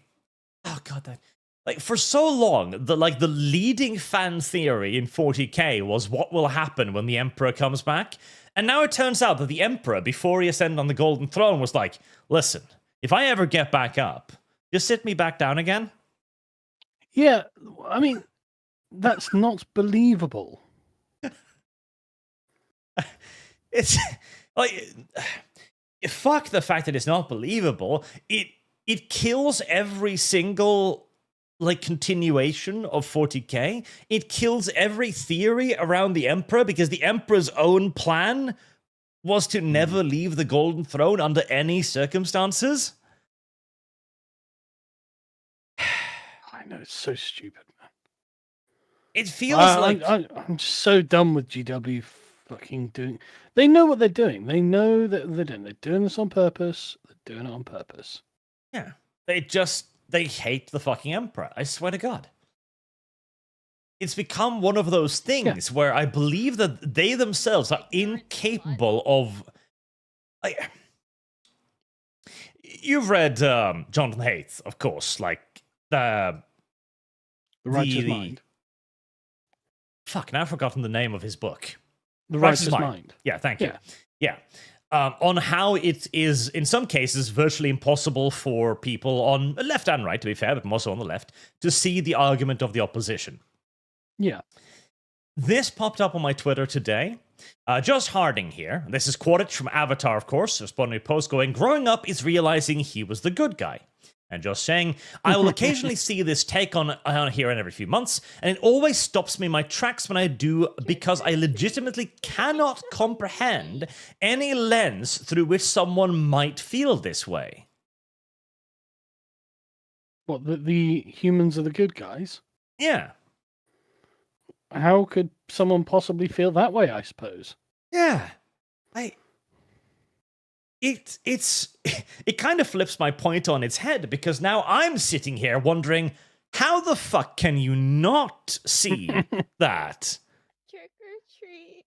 Oh god, that... Like, for so long, the leading fan theory in 40k was what will happen when the Emperor comes back. And now it turns out that the Emperor, before he ascended on the Golden Throne, was like, listen, if I ever get back up, just sit me back down again. Yeah, I mean, that's not believable. It's like, fuck the fact that it's not believable. It kills every single... continuation of 40k. It kills every theory around the Emperor, because the Emperor's own plan was to never leave the Golden Throne under any circumstances. I know, it's so stupid, man. It feels like... I'm so done with GW fucking doing... They know what they're doing. They know that they're doing this on purpose. They're doing it on purpose. Yeah. They hate the fucking Emperor. I swear to God. It's become one of those things where I believe that they themselves are incapable of... Like, you've read Jonathan Haidt, of course, like the Righteous Mind. Fuck, now I've forgotten the name of his book. The Righteous Mind. Yeah, thank you. Yeah. On how it is, in some cases, virtually impossible for people on left and right, to be fair, but more so on the left, to see the argument of the opposition. Yeah. This popped up on my Twitter today. Josh Harding here. This is quoted from Avatar, of course, responding to a post going, growing up is realizing he was the good guy. And just saying, I will occasionally see this take on here and every few months, and it always stops me in my tracks when I do, because I legitimately cannot comprehend any lens through which someone might feel this way. What, the humans are the good guys? Yeah. How could someone possibly feel that way, I suppose? Yeah. It kind of flips my point on its head, because now I'm sitting here wondering, how the fuck can you not see that? Trick or treat.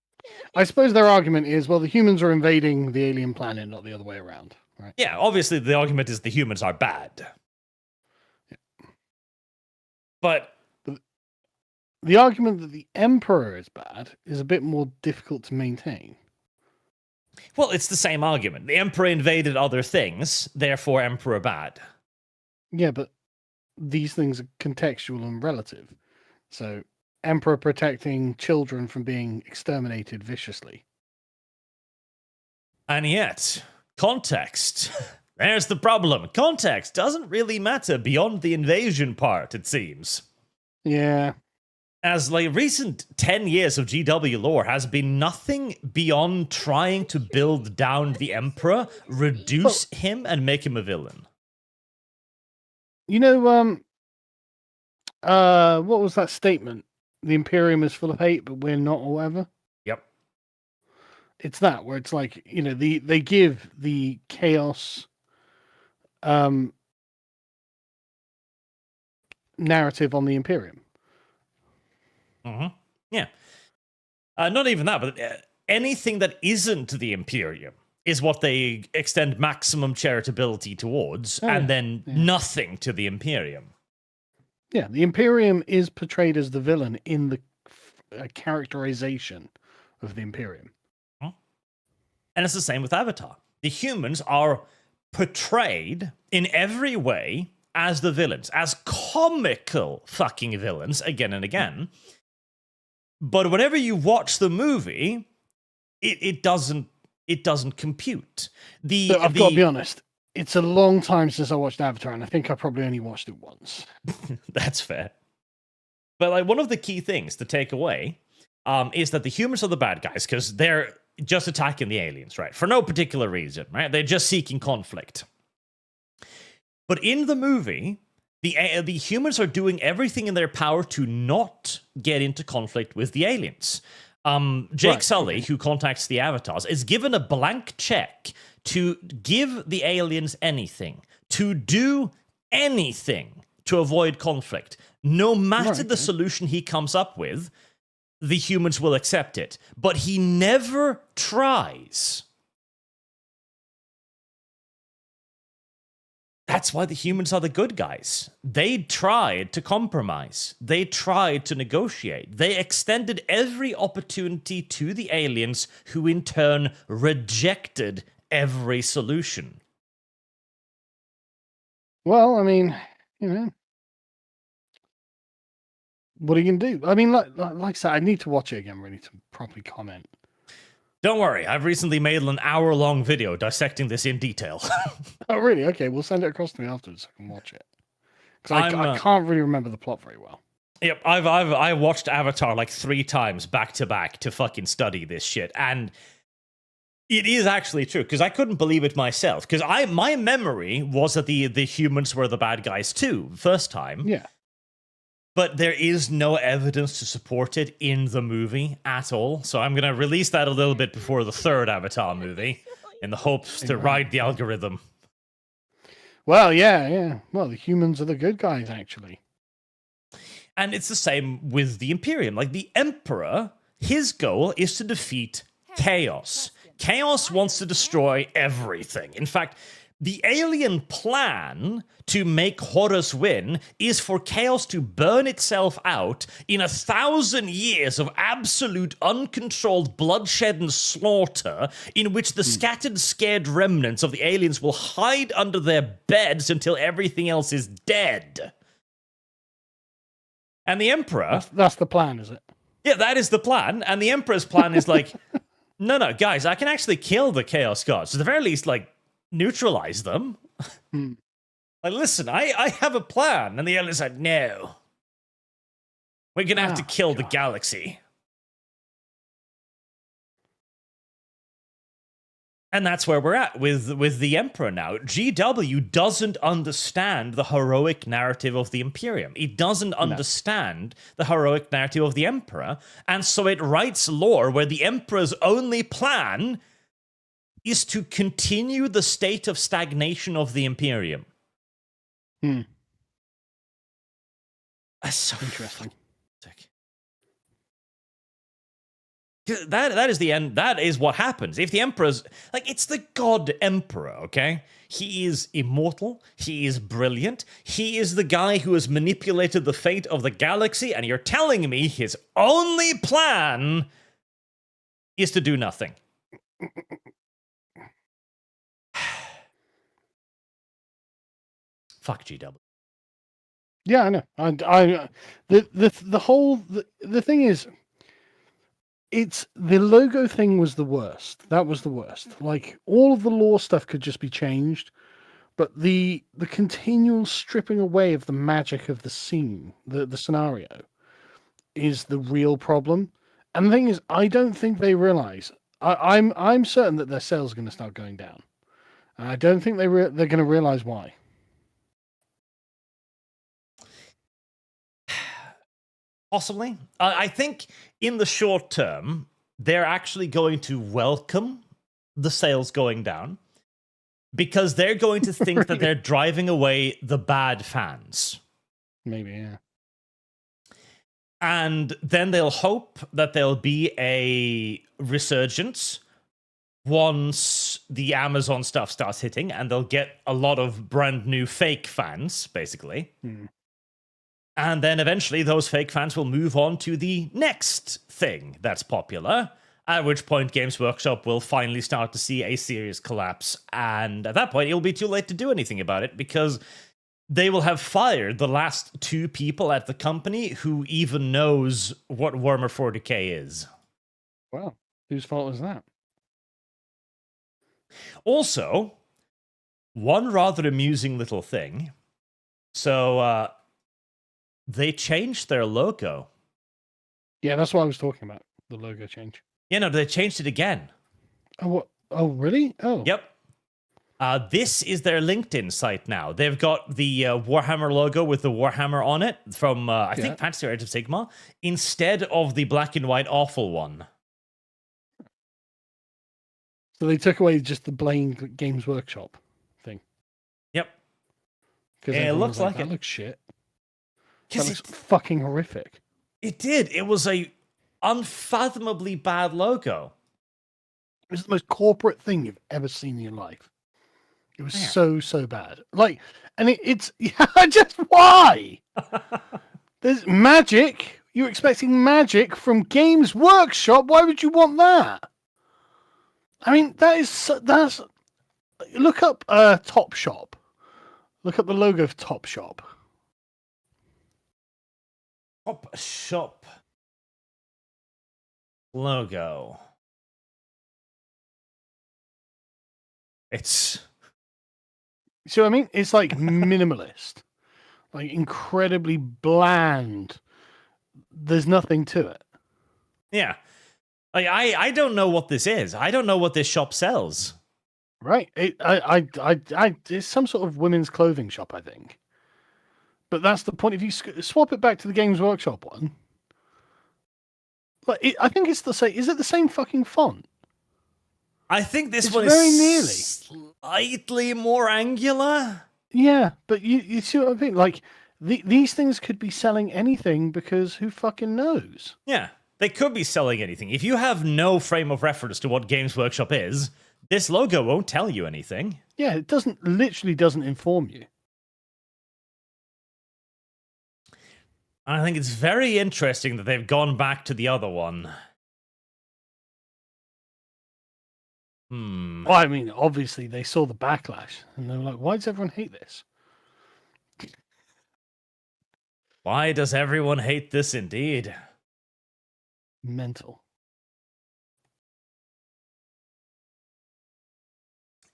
I suppose their argument is, well, the humans are invading the alien planet, not the other way around, right? Yeah, obviously the argument is the humans are bad. Yeah. But the argument that the Emperor is bad is a bit more difficult to maintain. Well, it's the same argument. The Emperor invaded other things, therefore Emperor bad. Yeah, but these things are contextual and relative. So, Emperor protecting children from being exterminated viciously. And yet, context. There's the problem. Context doesn't really matter beyond the invasion part, it seems. Yeah. As recent 10 years of GW lore has been nothing beyond trying to build down the Emperor, reduce him, and make him a villain. You know, what was that statement? The Imperium is full of hate, but we're not, or whatever. Yep. It's that, where it's like, you know, they give the chaos narrative on the Imperium. Mm-hmm. Yeah. Not even that, but anything that isn't the Imperium is what they extend maximum charitability towards, and then nothing to the Imperium. Yeah, the Imperium is portrayed as the villain in the characterization of the Imperium. And it's the same with Avatar. The humans are portrayed in every way as the villains, as comical fucking villains again and again. But whenever you watch the movie, it doesn't compute. I've got to be honest. It's a long time since I watched Avatar, and I think I probably only watched it once. That's fair. But like one of the key things to take away is that the humans are the bad guys because they're just attacking the aliens, right? For no particular reason, right? They're just seeking conflict. But in the movie, the humans are doing everything in their power to not get into conflict with the aliens. Jake Sully, who contacts the Avatars, is given a blank check to give the aliens anything, to do anything to avoid conflict. No matter the solution he comes up with, the humans will accept it. But he never tries. That's why the humans are the good guys. They tried to compromise. They tried to negotiate. They extended every opportunity to the aliens, who in turn rejected every solution. Well, I mean, you know, what are you going to do? I mean, like I said, I need to watch it again really to properly comment. Don't worry, I've recently made an hour-long video dissecting this in detail. Oh, really? Okay, well, send it across to me afterwards so I can watch it. Because I can't really remember the plot very well. Yep, I watched Avatar like 3 times back to back to fucking study this shit, and it is actually true, because I couldn't believe it myself, because my memory was that the humans were the bad guys too, first time. Yeah. But there is no evidence to support it in the movie at all, so I'm going to release that a little bit before the 3rd Avatar movie, in the hopes to ride the algorithm. Well, yeah. Well, the humans are the good guys, actually. And it's the same with the Imperium. Like, the Emperor, his goal is to defeat chaos. Chaos wants to destroy everything. In fact, the alien plan to make Horus win is for chaos to burn itself out in 1,000 years of absolute uncontrolled bloodshed and slaughter, in which the scattered, scared remnants of the aliens will hide under their beds until everything else is dead. And the Emperor... That's the plan, is it? Yeah, that is the plan. And the Emperor's plan is like, no, guys, I can actually kill the Chaos Gods. At the very least, like, neutralize them. Like, listen, I have a plan. And the aliens like, no. We're going to have to kill the galaxy. And that's where we're at with the Emperor now. GW doesn't understand the heroic narrative of the Imperium. It doesn't understand the heroic narrative of the Emperor. And so it writes lore where the Emperor's only plan is to continue the state of stagnation of the Imperium. That's so interesting. That is the end. That is what happens. If the Emperor's... Like, it's the God Emperor, okay? He is immortal. He is brilliant. He is the guy who has manipulated the fate of the galaxy, and you're telling me his only plan is to do nothing. Fuck GW. Yeah, I know. The thing is, it's the logo thing was the worst. That was the worst. Like, all of the lore stuff could just be changed, but the continual stripping away of the magic of the scene, the scenario, is the real problem. And the thing is, I don't think they realize. I'm certain that their sales are going to start going down. And I don't think they're going to realize why. Possibly. I think in the short term, they're actually going to welcome the sales going down because they're going to think that they're driving away the bad fans. Maybe, yeah. And then they'll hope that there'll be a resurgence once the Amazon stuff starts hitting, and they'll get a lot of brand new fake fans, basically. And then eventually those fake fans will move on to the next thing that's popular, at which point Games Workshop will finally start to see a serious collapse. And at that point, it'll be too late to do anything about it because they will have fired the last 2 people at the company who even knows what Warhammer 40k is. Wow. Whose fault was that? Also, one rather amusing little thing. So, they changed their logo. Yeah, that's what I was talking about. The logo change. Yeah, no, they changed it again. Oh, what? Oh, really? Oh. Yep. This is their LinkedIn site now. They've got the Warhammer logo with the Warhammer on it from, I think, Fantasy Age of Sigmar, instead of the black and white awful one. So they took away just the plain Games Workshop thing. Yep. It looks like that it. looks shit. That Because looks fucking horrific. it did. It was a unfathomably bad logo. It was the most corporate thing you've ever seen in your life. It was so bad. Like, and it's just why? There's magic. You're expecting magic from Games Workshop. Why would you want that? I mean, that's. Look up Top Shop. Look up the logo of Top Shop. Top Shop logo. It's. See what I mean? It's like minimalist, like incredibly bland. There's nothing to it. Yeah. Like, I don't know what this is. I don't know what this shop sells. Right? It's some sort of women's clothing shop, I think. But that's the point. If you swap it back to the Games Workshop one, like I think it's the same. Is it the same fucking font? I think this It's one very is slightly more angular. Yeah, but you see what I mean? Like these things could be selling anything because who fucking knows? Yeah, they could be selling anything. If you have no frame of reference to what Games Workshop is, this logo won't tell you anything. Yeah, it literally doesn't inform you. I think it's very interesting that they've gone back to the other one. Well, I mean, obviously they saw the backlash and they were like, why does everyone hate this? Why does everyone hate this indeed? Mental.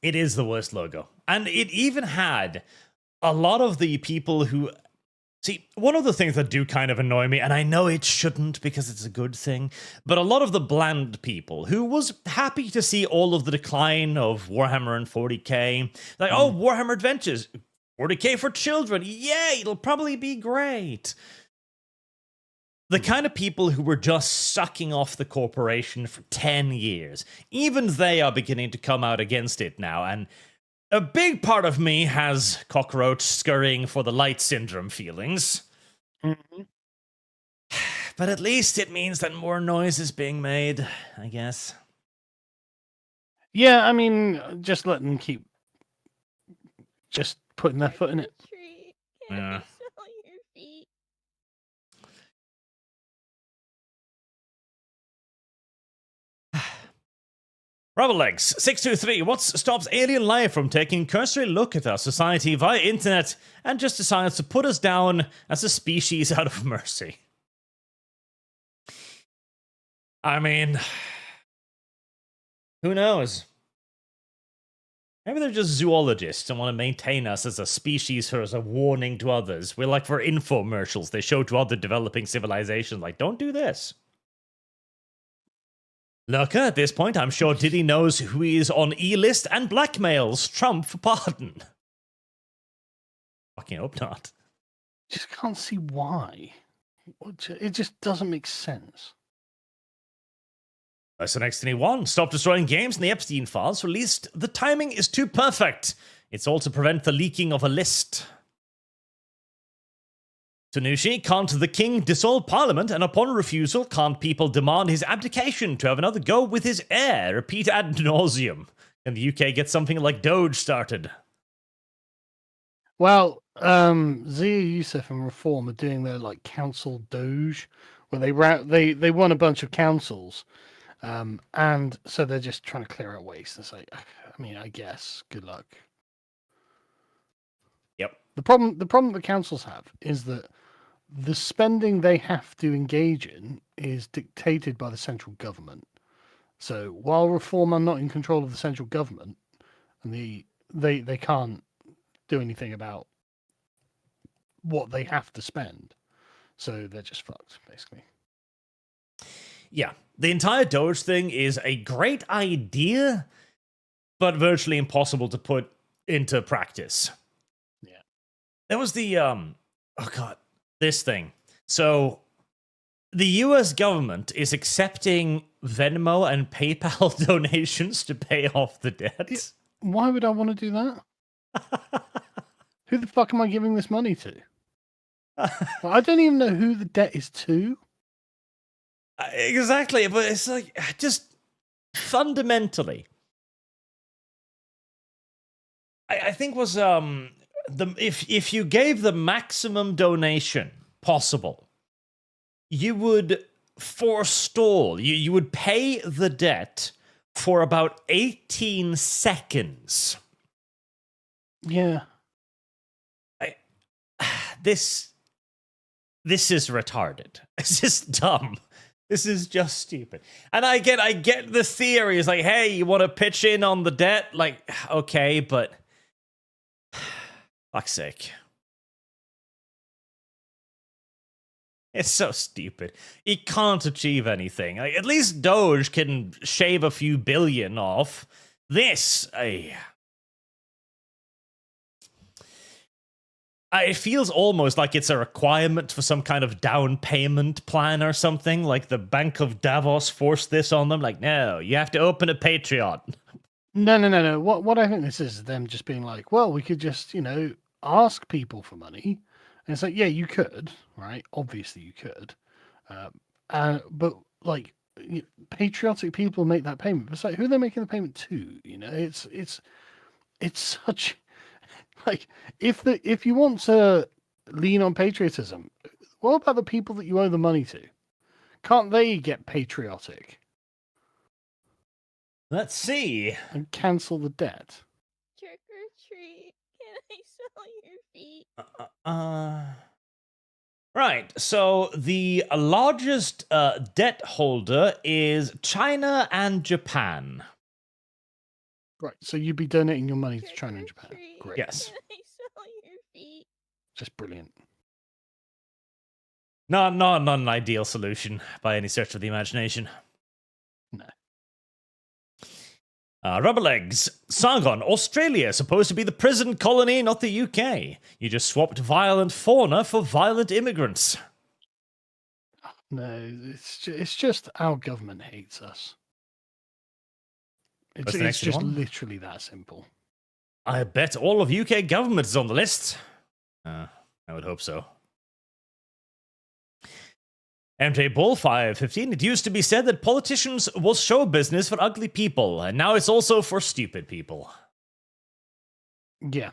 It is the worst logo. And it even had a lot of the people who... See, one of the things that do kind of annoy me, and I know it shouldn't because it's a good thing, but a lot of the bland people who was happy to see all of the decline of Warhammer and 40k, like, oh, Warhammer Adventures, 40k for children, yay, it'll probably be great. The kind of people who were just sucking off the corporation for 10 years, even they are beginning to come out against it now, and a big part of me has cockroach scurrying for the light syndrome feelings. Mm-hmm. But at least it means that more noise is being made, I guess. Yeah, I mean, just let them keep just putting their foot in it. Yeah. Your feet. Rubberlegs 623. What stops alien life from taking a cursory look at our society via internet and just decides to put us down as a species out of mercy? I mean, who knows? Maybe they're just zoologists and want to maintain us as a species or as a warning to others. We're like for infomercials they show to other developing civilizations, like, don't do this. Lurker, at this point, I'm sure Diddy knows who he is on E-list and blackmails Trump for pardon. Fucking hope not. Just can't see why. It just doesn't make sense. Person X21, stop destroying games in the Epstein files released. The timing is too perfect. It's all to prevent the leaking of a list. Tanushi, can't the king dissolve parliament, and upon refusal, can't people demand his abdication to have another go with his heir? Repeat ad nauseum. And the UK get something like Doge started. Well, Zia Youssef and Reform are doing their like council doge, where they won a bunch of councils, and so they're just trying to clear out waste. It's like, I mean, I guess, good luck. Yep. The problem the councils have is that the spending they have to engage in is dictated by the central government. So while Reform are not in control of the central government, and they can't do anything about what they have to spend, so they're just fucked, basically. Yeah, the entire Doge thing is a great idea, but virtually impossible to put into practice. Yeah. There was the, this thing. So, the US government is accepting Venmo and PayPal donations to pay off the debt. Why would I want to do that? Who the fuck am I giving this money to? Well, I don't even know who the debt is to. Exactly, but it's like, just fundamentally, I think was if you gave the maximum donation possible, you would forestall, you would pay the debt for about 18 seconds. Yeah. This is retarded. It's just dumb. This is just stupid. And I get the theory. It's like, hey, you want to pitch in on the debt? Like, okay, but fuck's sake. It's so stupid. It can't achieve anything. Like, at least Doge can shave a few billion off. This, it feels almost like it's a requirement for some kind of down payment plan or something. Like the Bank of Davos forced this on them. Like, no, you have to open a Patreon. No. What I think this is them just being like, well, we could just, ask people for money. And it's like, yeah, you could, right? Obviously you could. But like patriotic people make that payment. But it's like, who are they making the payment to? It's such like if you want to lean on patriotism, what about the people that you owe the money to? Can't they get patriotic? Let's see. And cancel the debt. Trick or treat. Can I smell your feet? Right, so the largest debt holder is China and Japan. Right, so you'd be donating your money to Trick China or and Japan. treat. Great. Yes. Can I smell your feet? Just brilliant. Not an ideal solution by any stretch of the imagination. No. Rubber legs. Sargon, Australia, supposed to be the prison colony, not the UK. You just swapped violent fauna for violent immigrants. No, it's just our government hates us. What's the It's next just one? literally that simple. I bet all of UK government is on the list. I would hope so. MJ Bull 515. It used to be said that politicians was show business for ugly people, and now it's also for stupid people. Yeah.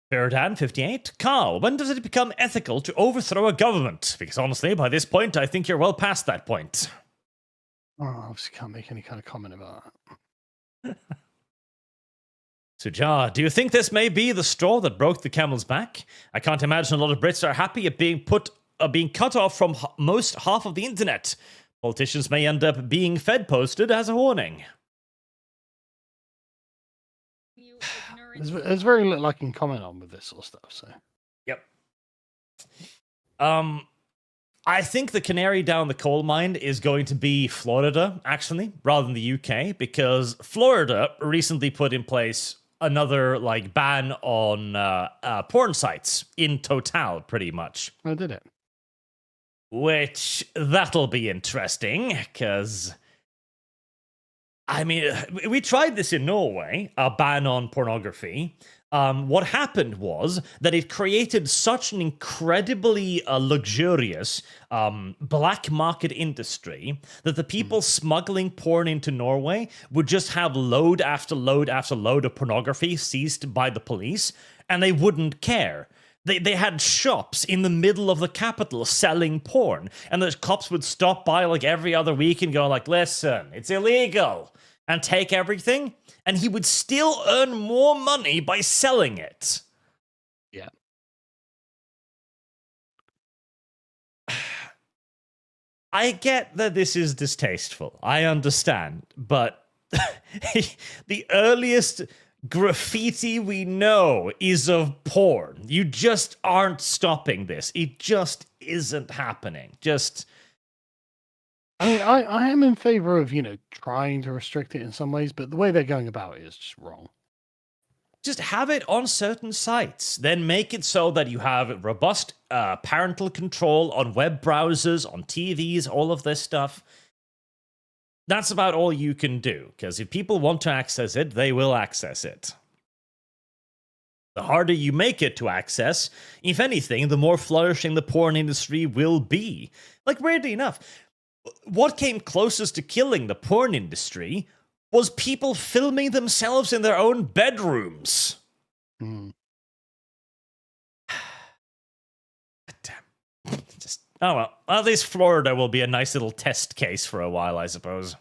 Ferdinand 58. Carl, when does it become ethical to overthrow a government? Because honestly, by this point, I think you're well past that point. Oh, I obviously can't make any kind of comment about that. Sujar, do you think this may be the straw that broke the camel's back? I can't imagine a lot of Brits are happy at being cut off from most half of the internet. Politicians may end up being Fed posted as a warning. You ignorant. There's very little I can comment on with this sort of stuff. So. Yep. I think the canary down the coal mine is going to be Florida, actually, rather than the UK, because Florida recently put in place another ban on porn sites in total, pretty much. I did it. Which, that'll be interesting, because I mean, we tried this in Norway, a ban on pornography. What happened was that it created such an incredibly luxurious black market industry that the people smuggling porn into Norway would just have load after load after load of pornography seized by the police, and they wouldn't care. They had shops in the middle of the capital selling porn, and the cops would stop by like every other week and go like, listen, it's illegal, and take everything, and he would still earn more money by selling it. Yeah. I get that this is distasteful. I understand, but the earliest graffiti we know is of porn. You just aren't stopping this. It just isn't happening. I mean, I am in favor of, trying to restrict it in some ways, but the way they're going about it is just wrong. Just have it on certain sites. Then make it so that you have robust parental control on web browsers, on TVs, all of this stuff. That's about all you can do, because if people want to access it, they will access it. The harder you make it to access, if anything, the more flourishing the porn industry will be. Like, weirdly enough, what came closest to killing the porn industry was people filming themselves in their own bedrooms. Mm. Damn. Oh well, at least Florida will be a nice little test case for a while, I suppose.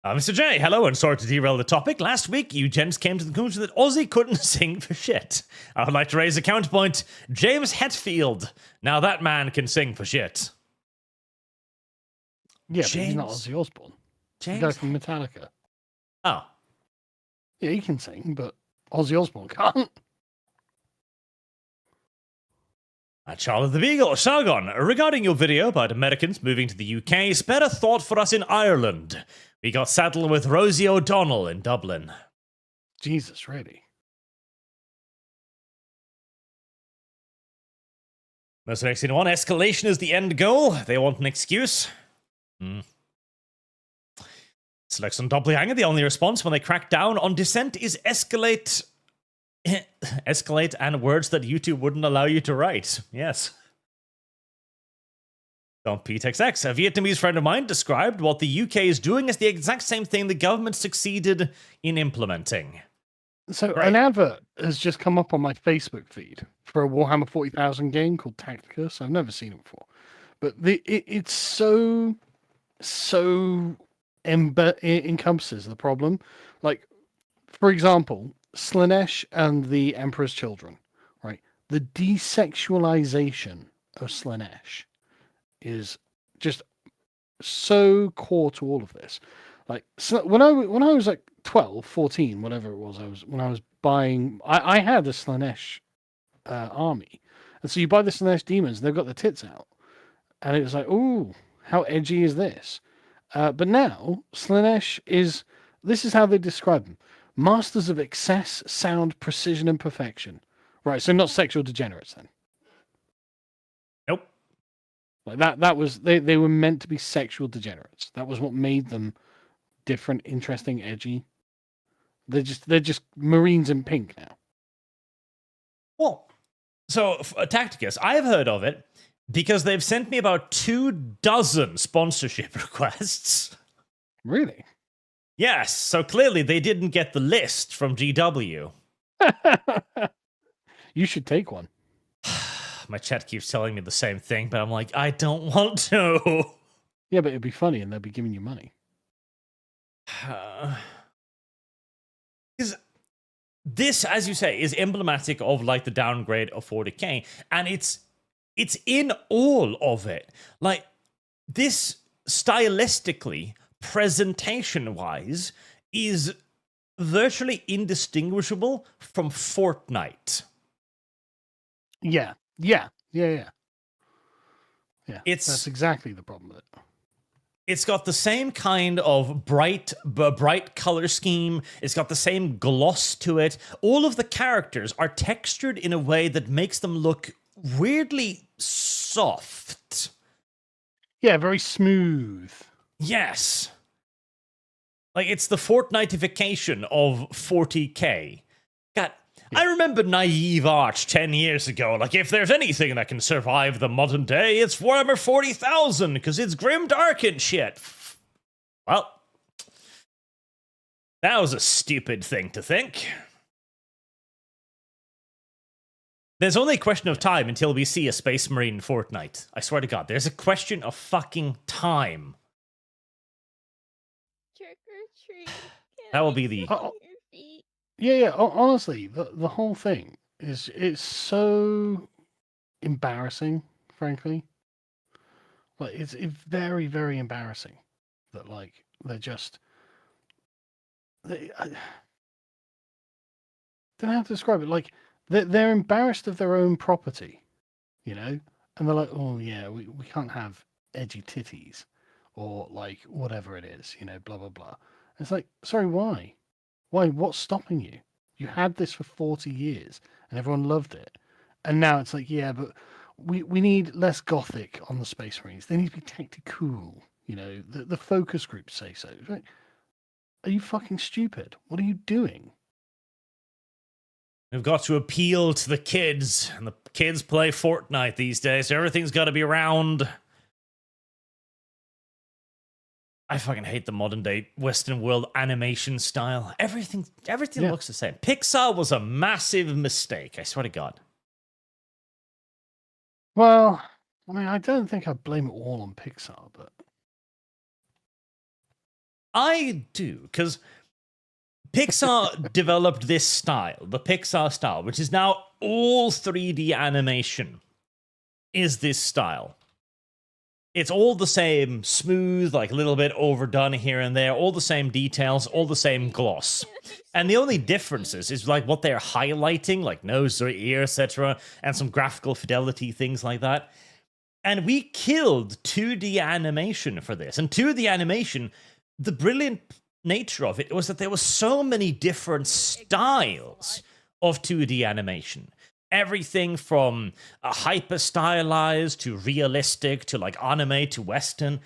Mr. J, hello, and sorry to derail the topic. Last week, you gents came to the conclusion that Ozzy couldn't sing for shit. I would like to raise a counterpoint. James Hetfield. Now that man can sing for shit. Yeah, but he's not Ozzy Osbourne. James? The guy from Metallica. Oh. Yeah, he can sing, but Ozzy Osbourne can't. Charlie the Beagle, Sargon, regarding your video about Americans moving to the UK, spare a thought for us in Ireland. We got saddled with Rosie O'Donnell in Dublin. Jesus, really? Mercenary 1, escalation is the end goal. They want an excuse. Select on Doppelganger, the only response when they crack down on dissent is escalate. Escalate and words that YouTube wouldn't allow you to write. Yes. Don't PTXX, a Vietnamese friend of mine, described what the UK is doing as the exact same thing the government succeeded in implementing. So an advert has just come up on my Facebook feed for a Warhammer 40,000 game called Tacticus. I've never seen it before. But it's so encompasses the problem. Like, for example, Slaanesh and the Emperor's Children, right? The desexualization of Slaanesh is just so core to all of this. Like, so when I was like 12, 14, whatever it was, when I was buying, I had the Slaanesh army, and so you buy the Slaanesh demons, and they've got their tits out, and it was like, ooh, how edgy is this? But now Slaanesh this is how they describe them: masters of excess, sound, precision, and perfection. Right, so not sexual degenerates then. Nope. Like that was they were meant to be sexual degenerates. That was what made them different, interesting, edgy. They're just Marines in pink now. Well, so Tacticus, I've heard of it because they've sent me about 24 sponsorship requests. Really? Yes, so clearly they didn't get the list from GW. You should take one. My chat keeps telling me the same thing, but I'm like, I don't want to. Yeah, but it'd be funny and they'll be giving you money. Because this, as you say, is emblematic of like the downgrade of 40k, and it's in all of it. Like, this stylistically, presentation-wise, is virtually indistinguishable from Fortnite. Yeah. That's exactly the problem with it. It's got the same kind of bright color scheme. It's got the same gloss to it. All of the characters are textured in a way that makes them look weirdly soft. Yeah, very smooth. Yes. Like, it's the Fortnitification of 40k. God, I remember naive Arch 10 years ago. Like, if there's anything that can survive the modern day, it's Warhammer 40,000, because it's grimdark and shit. Well, that was a stupid thing to think. There's only a question of time until we see a Space Marine Fortnite. I swear to God, there's a question of fucking time. Trick or treat. That will be the... Your feet. Yeah. Honestly, the whole thing it's so embarrassing, frankly. Like it's very, very embarrassing that like they're just I don't know how to describe it. Like they're embarrassed of their own property, you know, and they're like, oh yeah, we can't have edgy titties or like whatever it is, you know, blah blah blah. It's like, sorry, why? Why? What's stopping you? You had this for 40 years and everyone loved it. And now it's like, yeah, but we need less gothic on the Space Marines. They need to be tactical. You know, the focus groups say so. Right? Are you fucking stupid? What are you doing? We've got to appeal to the kids, and the kids play Fortnite these days, so everything's got to be round. I fucking hate the modern day Western world animation style. Everything looks the same. Pixar was a massive mistake, I swear to God. Well, I mean, I don't think I blame it all on Pixar, but I do, because Pixar developed this style, the Pixar style, which is now all 3D animation, is this style. It's all the same, smooth, like a little bit overdone here and there, all the same details, all the same gloss. And the only differences is like what they're highlighting, like nose or ear, etc., and some graphical fidelity, things like that. And we killed 2D animation for this. And 2D animation, the brilliant nature of it was that there were so many different styles of 2D animation. Everything from hyper stylized to realistic to like anime to Western.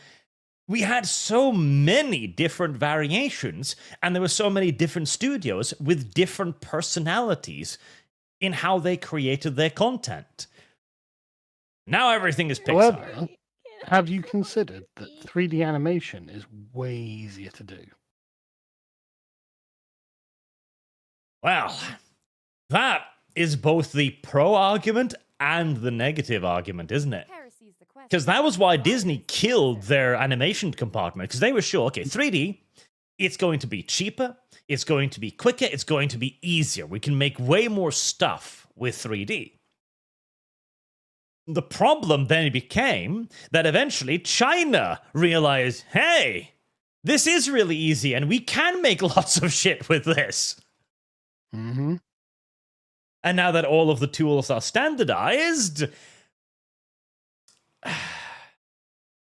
We had so many different variations, and there were so many different studios with different personalities in how they created their content. Now everything is Pixar. However, have you considered that 3D animation is way easier to do? Well, that is both the pro argument and the negative argument, isn't it? Because that was why Disney killed their animation compartment, because they were sure, okay, 3D, it's going to be cheaper, it's going to be quicker, it's going to be easier. We can make way more stuff with 3D. The problem then became that eventually China realized, hey, this is really easy and we can make lots of shit with this. Mm-hmm. And now that all of the tools are standardized...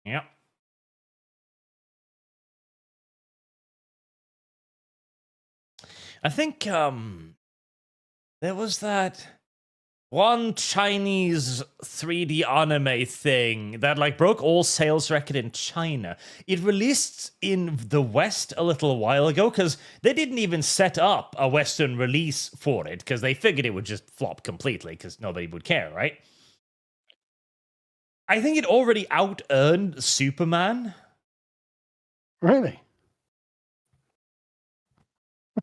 Yep. I think, there was that one Chinese 3D anime thing that, like, broke all sales record in China. It released in the West a little while ago, because they didn't even set up a Western release for it, because they figured it would just flop completely, because nobody would care, right? I think it already out-earned Superman. Really?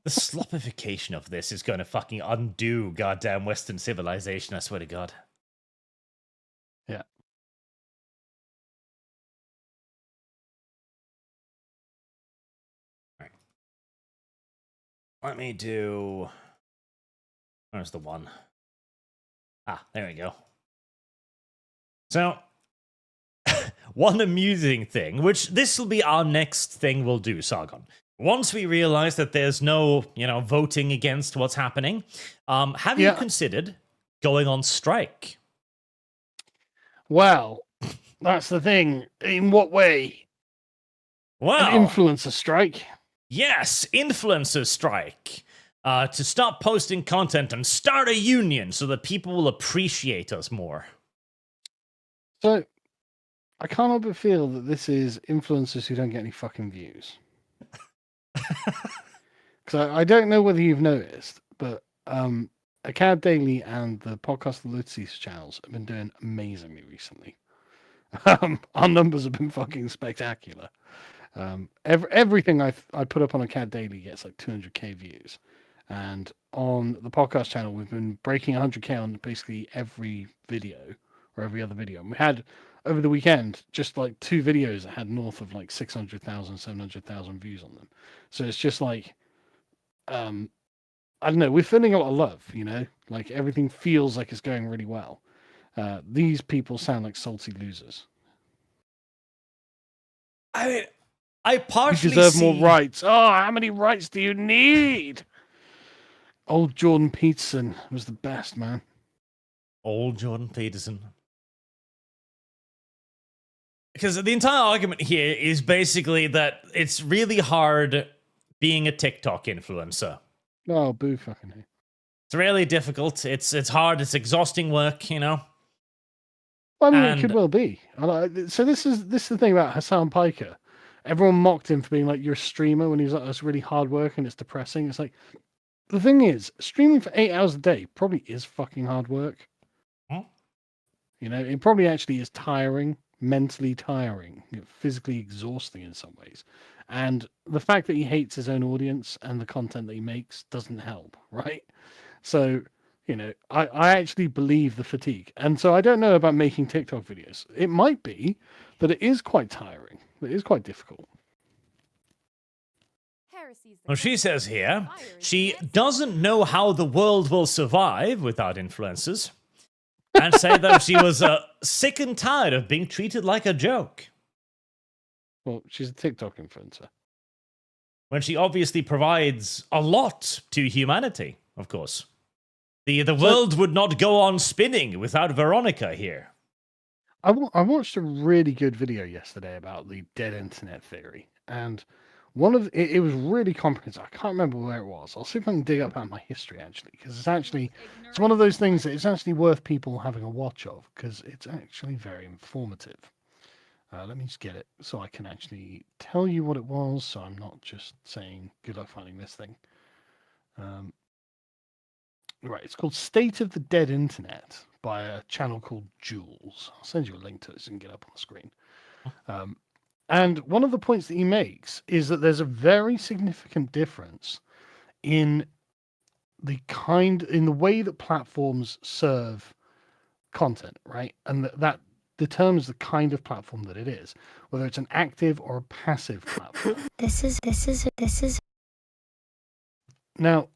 The sloppification of this is going to fucking undo goddamn Western civilization, I swear to God. Yeah. All right. Let me do... Where's the one? Ah, there we go. So, one amusing thing, which this will be our next thing we'll do, Sargon. Once we realize that there's no, voting against what's happening, have you considered going on strike? Well, that's the thing. In what way? Well, An influencer strike? Yes, influencer strike. To stop posting content and start a union so that people will appreciate us more. So, I can't help but feel that this is influencers who don't get any fucking views. Because I don't know whether you've noticed, but Acad Daily and the Podcast of the Lutzis channels have been doing amazingly recently. Our numbers have been fucking spectacular. Everything I put up on Acad Daily gets like 200k views, and on the podcast channel we've been breaking 100k on basically every video or every other video. And we had over the weekend just like 2 videos that had north of like 600,000, 700,000 views on them. So it's just like, I don't know, we're feeling a lot of love, you know, like everything feels like it's going really well. These people sound like salty losers. I mean, I partially You deserve see... more rights. Oh, how many rights do you need? Old Jordan Peterson was the best, man. Old Jordan Peterson. Because the entire argument here is basically that it's really hard being a TikTok influencer. Oh, boo fucking hey. It's really difficult. It's hard. It's exhausting work, you know? Well, I mean, it could well be. So this is the thing about Hassan Piker. Everyone mocked him for being like, you're a streamer, when he was like, that's really hard work and it's depressing. It's like, the thing is, streaming for 8 hours a day probably is fucking hard work. Huh? You know, it probably actually is tiring, mentally tiring, physically exhausting in some ways. And the fact that he hates his own audience and the content that he makes doesn't help, right? So, you know, I actually believe the fatigue. And so I don't know about making TikTok videos. It might be that it is quite tiring. It is quite difficult. Well, she says here, she doesn't know how the world will survive without influencers. And say that she was sick and tired of being treated like a joke. Well, she's a TikTok influencer. When she obviously provides a lot to humanity, of course. The world would not go on spinning without Veronica here. I watched a really good video yesterday about the dead internet theory, and it was really comprehensive. I can't remember where it was. I'll see if I can dig up out my history actually, because it's one of those things that it's actually worth people having a watch of, because it's actually very informative. Let me just get it so I can actually tell you what it was, so I'm not just saying good luck finding this thing. Right, it's called State of the Dead Internet by a channel called Jules. I'll send you a link to it so you can get up on the screen. And one of the points that he makes is that there's a very significant difference in the way that platforms serve content, right? And that determines the kind of platform that it is, whether it's an active or a passive platform. This is. Now,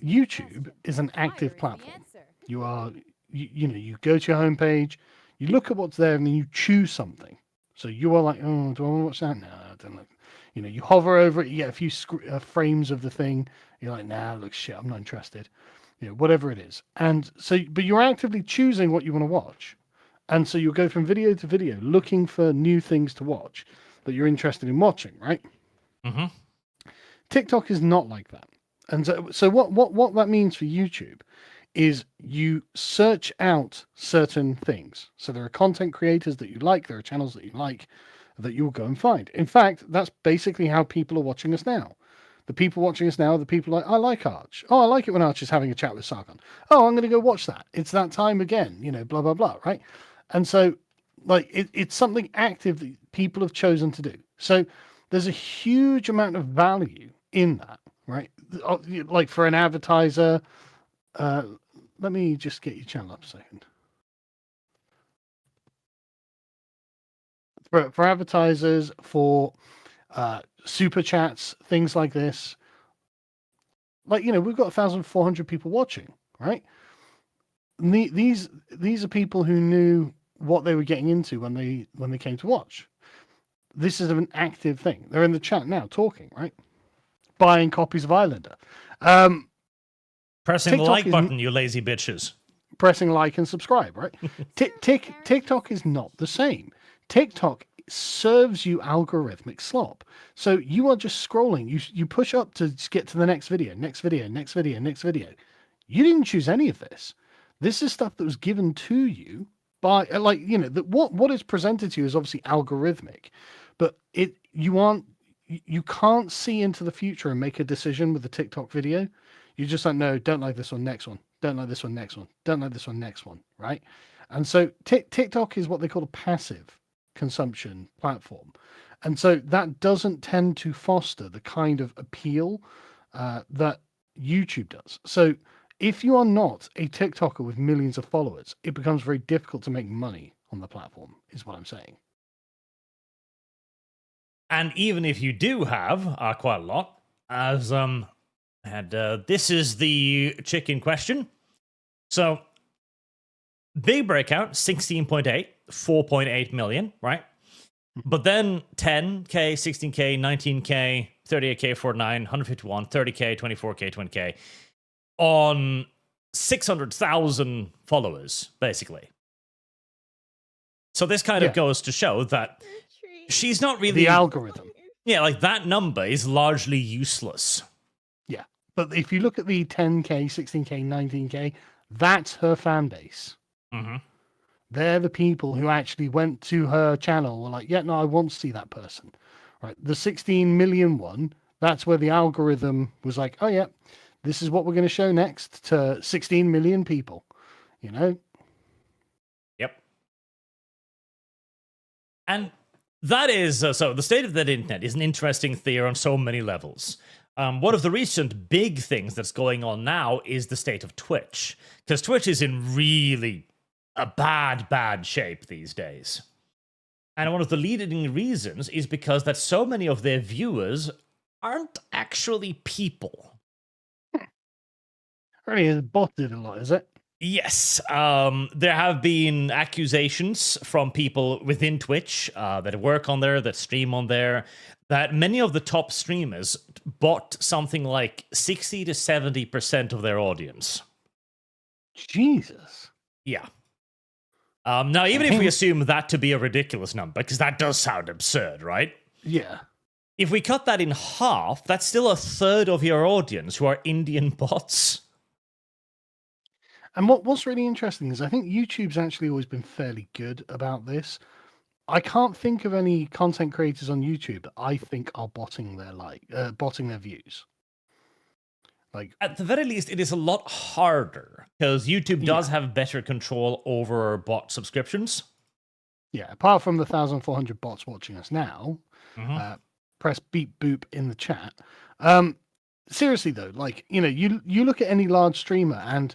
YouTube is an active platform. You go to your homepage, you look at what's there, and then you choose something. So you are like, oh, do I want to watch that? No, I don't like. You know, you hover over it, you get a few frames of the thing. You're like, nah, it looks shit. I'm not interested. You know, whatever it is. And so, but you're actively choosing what you want to watch. And so you'll go from video to video, looking for new things to watch that you're interested in watching, right? Mm-hmm. TikTok is not like that. And so what that means for YouTube is you search out certain things. So there are content creators that you like, there are channels that you like that you'll go and find. In fact, that's basically how people are watching us now. The people watching us now are the people like, I like Arch. Oh, I like it when Arch is having a chat with Sargon. Oh, I'm going to go watch that. It's that time again, you know, blah, blah, blah, right? And so, like, it's something active that people have chosen to do. So there's a huge amount of value in that, right? Like for an advertiser, let me just get your channel up a second. For advertisers, for Superchats, things like this, like, you know, we've got 1,400 people watching, right? And these are people who knew what they were getting into when they came to watch. This is an active thing. They're in the chat now talking, right? Buying copies of Islander. Pressing the like button, you lazy bitches. Pressing like and subscribe, right? TikTok is not the same. TikTok serves you algorithmic slop. So you are just scrolling. You push up to get to the next video, next video, next video, next video. You didn't choose any of this. This is stuff that was given to you by like, you know, that what is presented to you is obviously algorithmic, but you can't see into the future and make a decision with the TikTok video. You just like, no, don't like this one, next one, don't like this one, next one, don't like this one, next one, right? And so TikTok is what they call a passive consumption platform, and so that doesn't tend to foster the kind of appeal that YouTube does. So if you are not a TikToker with millions of followers, it becomes very difficult to make money on the platform, is what I'm saying. And even if you do have quite a lot, as this is the chicken question. So big breakout, 16.8, 4.8 million, right? But then 10K, 16K, 19K, 38K, 49, 151, 30K, 24K, 20K on 600,000 followers, basically. So this kind of goes to show that she's not really... The algorithm. Yeah, like that number is largely useless. Yeah. But if you look at the 10K, 16K, 19K, that's her fan base. Mm-hmm. They're the people who actually went to her channel, were like, yeah, no, I want to see that person. Right. The 16 million one, that's where the algorithm was like, oh, yeah, this is what we're going to show next to 16 million people, you know? Yep. And that is, so the state of the internet is an interesting theory on so many levels. One of the recent big things that's going on now is the state of Twitch, because Twitch is in really a bad shape these days. And one of the leading reasons is because that so many of their viewers aren't actually people. Really is botted a lot, is it? Yes, there have been accusations from people within Twitch that work on there, that stream on there, that many of the top streamers bought something like 60 to 70% of their audience. Jesus. Yeah. Now, even if we assume that to be a ridiculous number, because that does sound absurd, right? Yeah. If we cut that in half, that's still a third of your audience who are Indian bots. And what's really interesting is I think YouTube's actually always been fairly good about this. I can't think of any content creators on YouTube that I think are botting their views. Like, at the very least, it is a lot harder because YouTube does have better control over bot subscriptions. Yeah, apart from the 1,400 bots watching us now, press beep boop in the chat. Seriously though, like, you know, you look at any large streamer and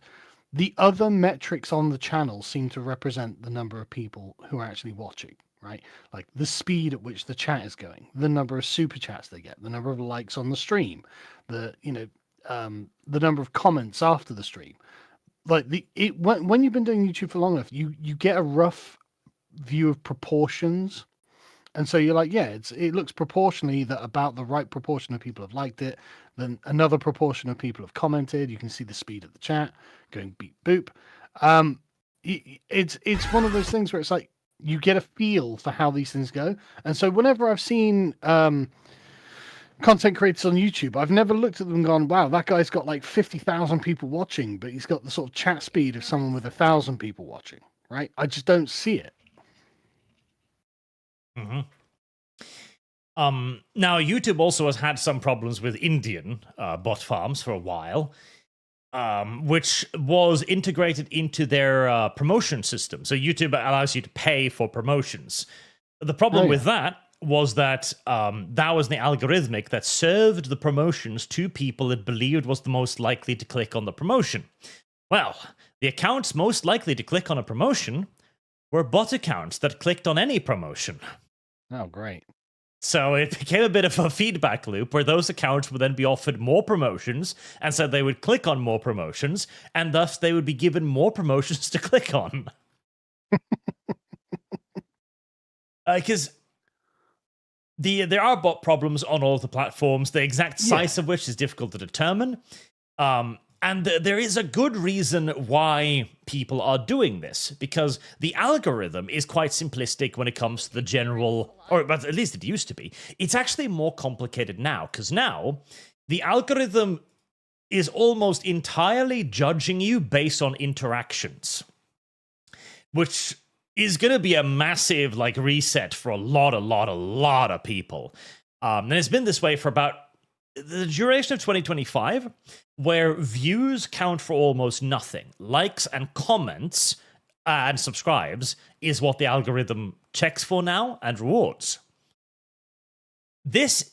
the other metrics on the channel seem to represent the number of people who are actually watching, right? Like the speed at which the chat is going, the number of super chats they get, the number of likes on the stream, the number of comments after the stream. Like when you've been doing YouTube for long enough, you get a rough view of proportions. And so you're like, yeah, it looks proportionally that about the right proportion of people have liked it. Then another proportion of people have commented. You can see the speed of the chat going beep boop. It's one of those things where it's like you get a feel for how these things go. And so whenever I've seen content creators on YouTube, I've never looked at them and gone, wow, that guy's got like 50,000 people watching, but he's got the sort of chat speed of someone with 1,000 people watching, right? I just don't see it. Mm-hmm. Now, YouTube also has had some problems with Indian bot farms for a while, which was integrated into their promotion system. So YouTube allows you to pay for promotions. The problem with that was that that was the algorithmic that served the promotions to people it believed was the most likely to click on the promotion. Well, the accounts most likely to click on a promotion were bot accounts that clicked on any promotion. Oh, great. So it became a bit of a feedback loop where those accounts would then be offered more promotions, and so they would click on more promotions, and thus they would be given more promotions to click on. Because there are bot problems on all of the platforms, the exact size of which is difficult to determine. And there is a good reason why people are doing this, because the algorithm is quite simplistic when it comes to the general, but at least it used to be. It's actually more complicated now, because now the algorithm is almost entirely judging you based on interactions, which is going to be a massive like reset for a lot of people. And it's been this way for about the duration of 2025, where views count for almost nothing. Likes and comments and subscribes is what the algorithm checks for now and rewards. This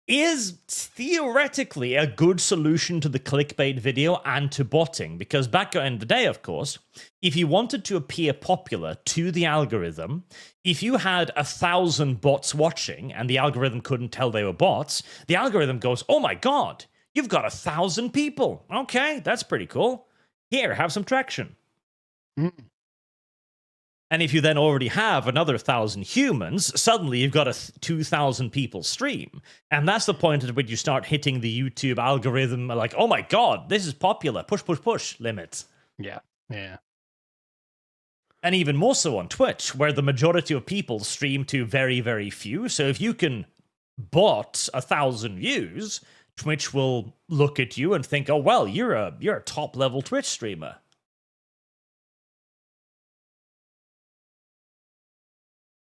is theoretically a good solution to the clickbait video and to botting, because back in the day, of course, if you wanted to appear popular to the algorithm, if you had 1,000 bots watching and the algorithm couldn't tell they were bots, the algorithm goes, oh my god, you've got 1,000 people. Okay, that's pretty cool. Here, have some traction. And if you then already have another 1,000 humans, suddenly you've got a 2,000 people stream. And that's the point at which you start hitting the YouTube algorithm like, oh my god, this is popular, push limit. Yeah. And even more so on Twitch, where the majority of people stream to very, very few. So if you can bot 1,000 views, Twitch will look at you and think, oh well, you're a top level Twitch streamer.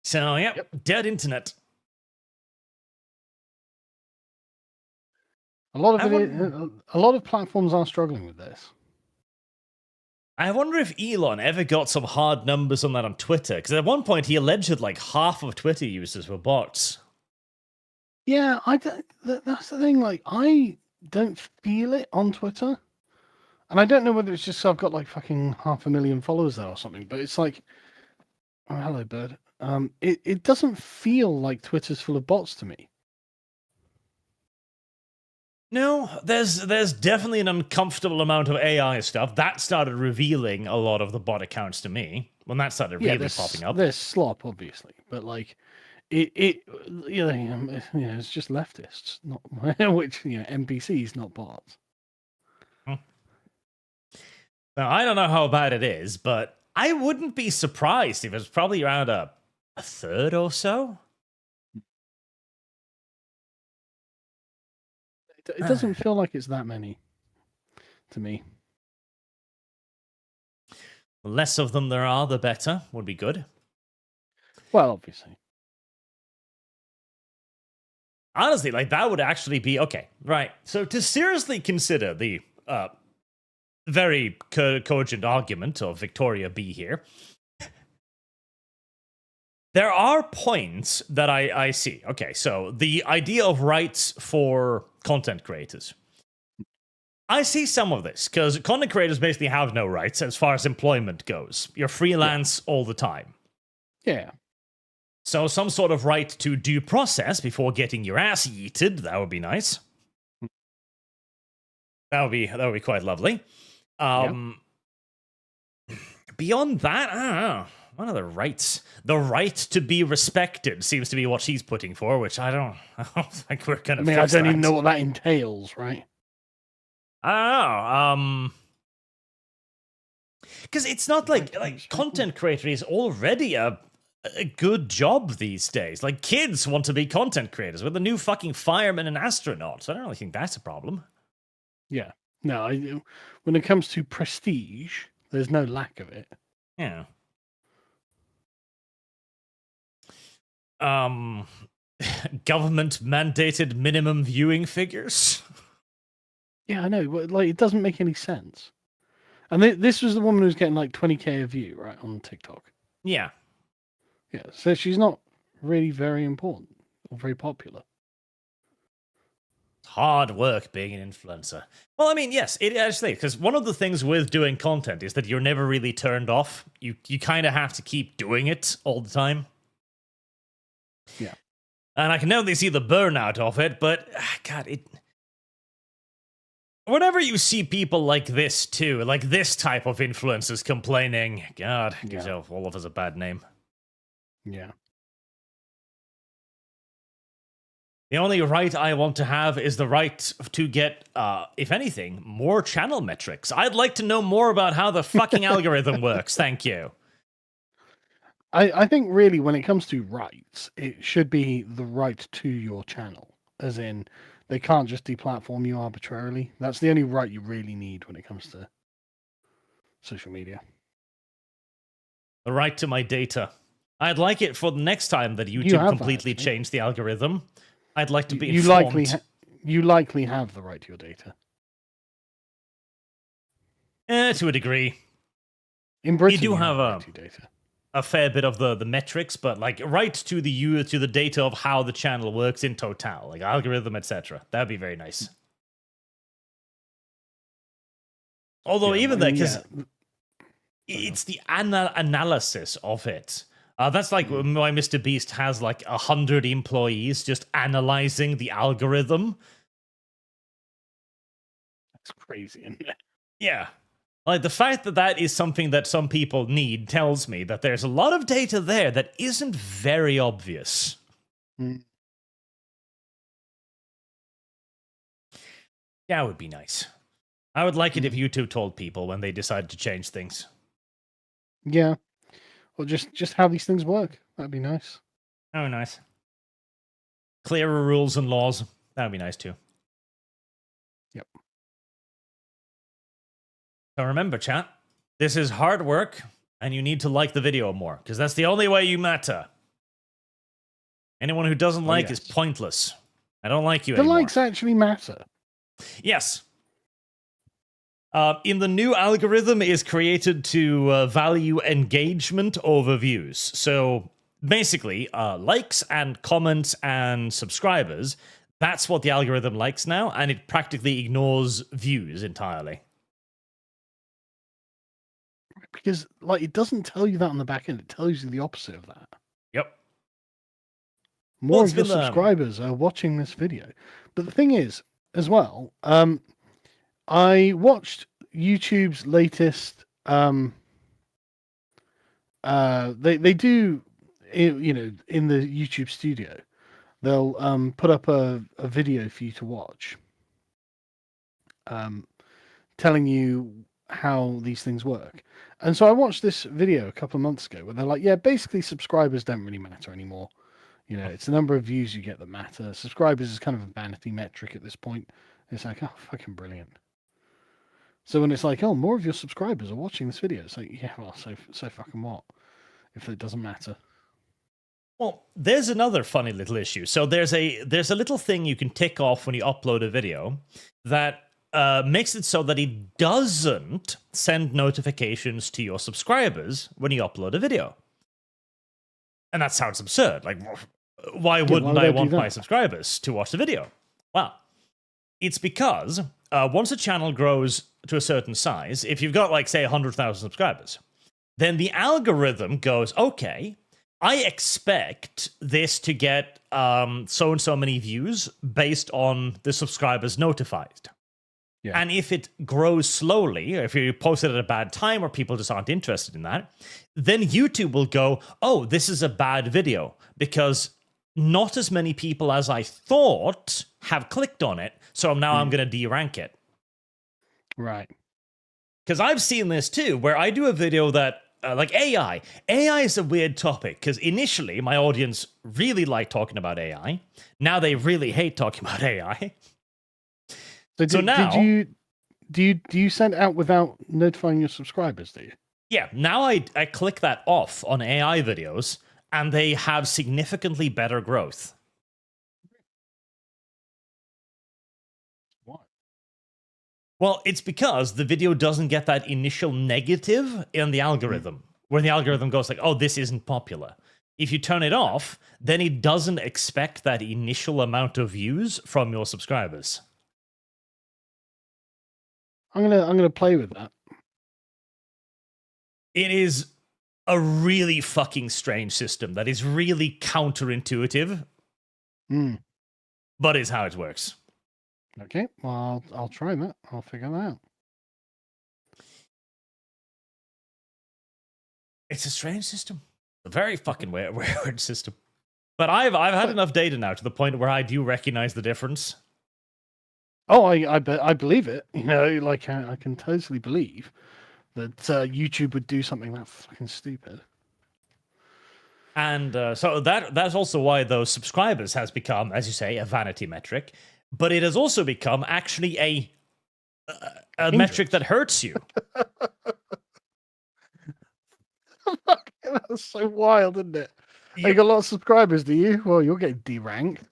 So, yep, dead internet. A lot of platforms are struggling with this. I wonder if Elon ever got some hard numbers on that on Twitter, because at one point he alleged like half of Twitter users were bots. Yeah, that's the thing. Like, I don't feel it on Twitter, and I don't know whether it's just I've got like fucking 500,000 followers there or something. But it's like, oh, hello, bird. It doesn't feel like Twitter's full of bots to me. No, there's definitely an uncomfortable amount of AI stuff. That started revealing a lot of the bot accounts to me when that started really popping up. There's slop, obviously, but like it's just leftists, not which NPCs, not bots. Now, I don't know how bad it is, but I wouldn't be surprised if it's probably around a third or so. It doesn't feel like it's that many to me. The less of them there are, the better. Would be good. Well, obviously. Honestly, like that would actually be okay, right? So to seriously consider the very cogent argument of Victoria B here, there are points that I see. Okay, so the idea of rights for content creators. I see some of this, because content creators basically have no rights as far as employment goes. You're freelance all the time. Yeah. So some sort of right to due process before getting your ass yeeted, that would be nice. That would be quite lovely. Beyond that, I don't know. What are the rights? The right to be respected seems to be what she's putting for, which I don't think we're going to. I mean, I don't even know what that entails, right? I don't know. Because it's not like content creator is already a good job these days. Like, kids want to be content creators with the new fucking firemen and astronauts. I don't really think that's a problem. Yeah. No, when it comes to prestige, there's no lack of it. Yeah. Government mandated minimum viewing figures. Yeah, I know. Like, it doesn't make any sense. And this was the woman who's getting like 20k a view, right, on TikTok. Yeah. Yeah, so she's not really very important or very popular. It's hard work being an influencer. Well, I mean, yes, it actually, because one of the things with doing content is that you're never really turned off. You kind of have to keep doing it all the time. Yeah. And I can definitely see the burnout of it, but God, whenever you see people like this too, like this type of influencers complaining, God, gives all of us a bad name. Yeah. The only right I want to have is the right to get, if anything, more channel metrics. I'd like to know more about how the fucking algorithm works. Thank you. I think really when it comes to rights, it should be the right to your channel. As in, they can't just deplatform you arbitrarily. That's the only right you really need when it comes to social media. The right to my data. I'd like it for the next time that You YouTube have that, completely actually. changed the algorithm. I'd like to be You informed. likely have the right to your data. To a degree. In Britain, do have the a- right to your data. A fair bit of the metrics, but like right to the data of how the channel works in total, like algorithm, etc. That'd be very nice. Although Yeah, even I there, mean, because yeah. it's the analysis of it. That's like why Mr. Beast has like 100 employees just analyzing the algorithm. That's crazy, isn't it? Yeah. Like the fact that that is something that some people need tells me that there's a lot of data there that isn't very obvious. Mm. That would be nice. I would like it if YouTube told people when they decide to change things. Yeah. Or just how these things work. That'd be nice. Oh, nice. Clearer rules and laws. That would be nice too. Yep. So remember, chat, this is hard work, and you need to like the video more, because that's the only way you matter. Anyone who doesn't like is pointless. I don't like you The anymore. likes actually matter. Yes. In the new algorithm is created to value engagement over views. So basically, likes and comments and subscribers, that's what the algorithm likes now, and it practically ignores views entirely. Because like it doesn't tell you that on the back end, it tells you the opposite of that. Yep. More it's of your been, subscribers are watching this video. But the thing is, as well, I watched YouTube's latest they do you know, in the YouTube studio, they'll put up a video for you to watch telling you how these things work. And so I watched this video a couple of months ago where they're like, yeah, basically subscribers don't really matter anymore. You know, it's the number of views you get that matter. Subscribers is kind of a vanity metric at this point. It's like, oh, fucking brilliant. So when it's like, oh, more of your subscribers are watching this video, it's like, yeah, well, so fucking what? If it doesn't matter. Well, there's another funny little issue. So there's a little thing you can tick off when you upload a video that makes it so that it doesn't send notifications to your subscribers when you upload a video. And that sounds absurd. Like, why wouldn't I want my subscribers to watch the video? Well, it's because once a channel grows to a certain size, if you've got, like, say, 100,000 subscribers, then the algorithm goes, okay, I expect this to get so-and-so many views based on the subscribers notified. Yeah. And if it grows slowly, or if you post it at a bad time or people just aren't interested in that, then YouTube will go, oh, this is a bad video because not as many people as I thought have clicked on it, so now I'm going to de-rank it. Right. Because I've seen this too, where I do a video that, like AI. AI is a weird topic, because initially my audience really liked talking about AI. Now they really hate talking about AI. So now, do you send it out without notifying your subscribers, do you? Yeah, now I click that off on AI videos, and they have significantly better growth. Why? Well, it's because the video doesn't get that initial negative in the algorithm, where the algorithm goes like, oh, this isn't popular. If you turn it off, then it doesn't expect that initial amount of views from your subscribers. I'm gonna play with that. It is a really fucking strange system that is really counterintuitive, but is how it works. Okay, well, I'll try that. I'll figure that out. It's a strange system. A very fucking weird system. But I've had enough data now to the point where I do recognize the difference. Oh, I believe it. You know, like I can totally believe that YouTube would do something that fucking stupid. And so that's also why those subscribers has become, as you say, a vanity metric. But it has also become actually a metric that hurts you. That's so wild, isn't it? Yep. You got a lot of subscribers, do you? Well, you're getting D-ranked.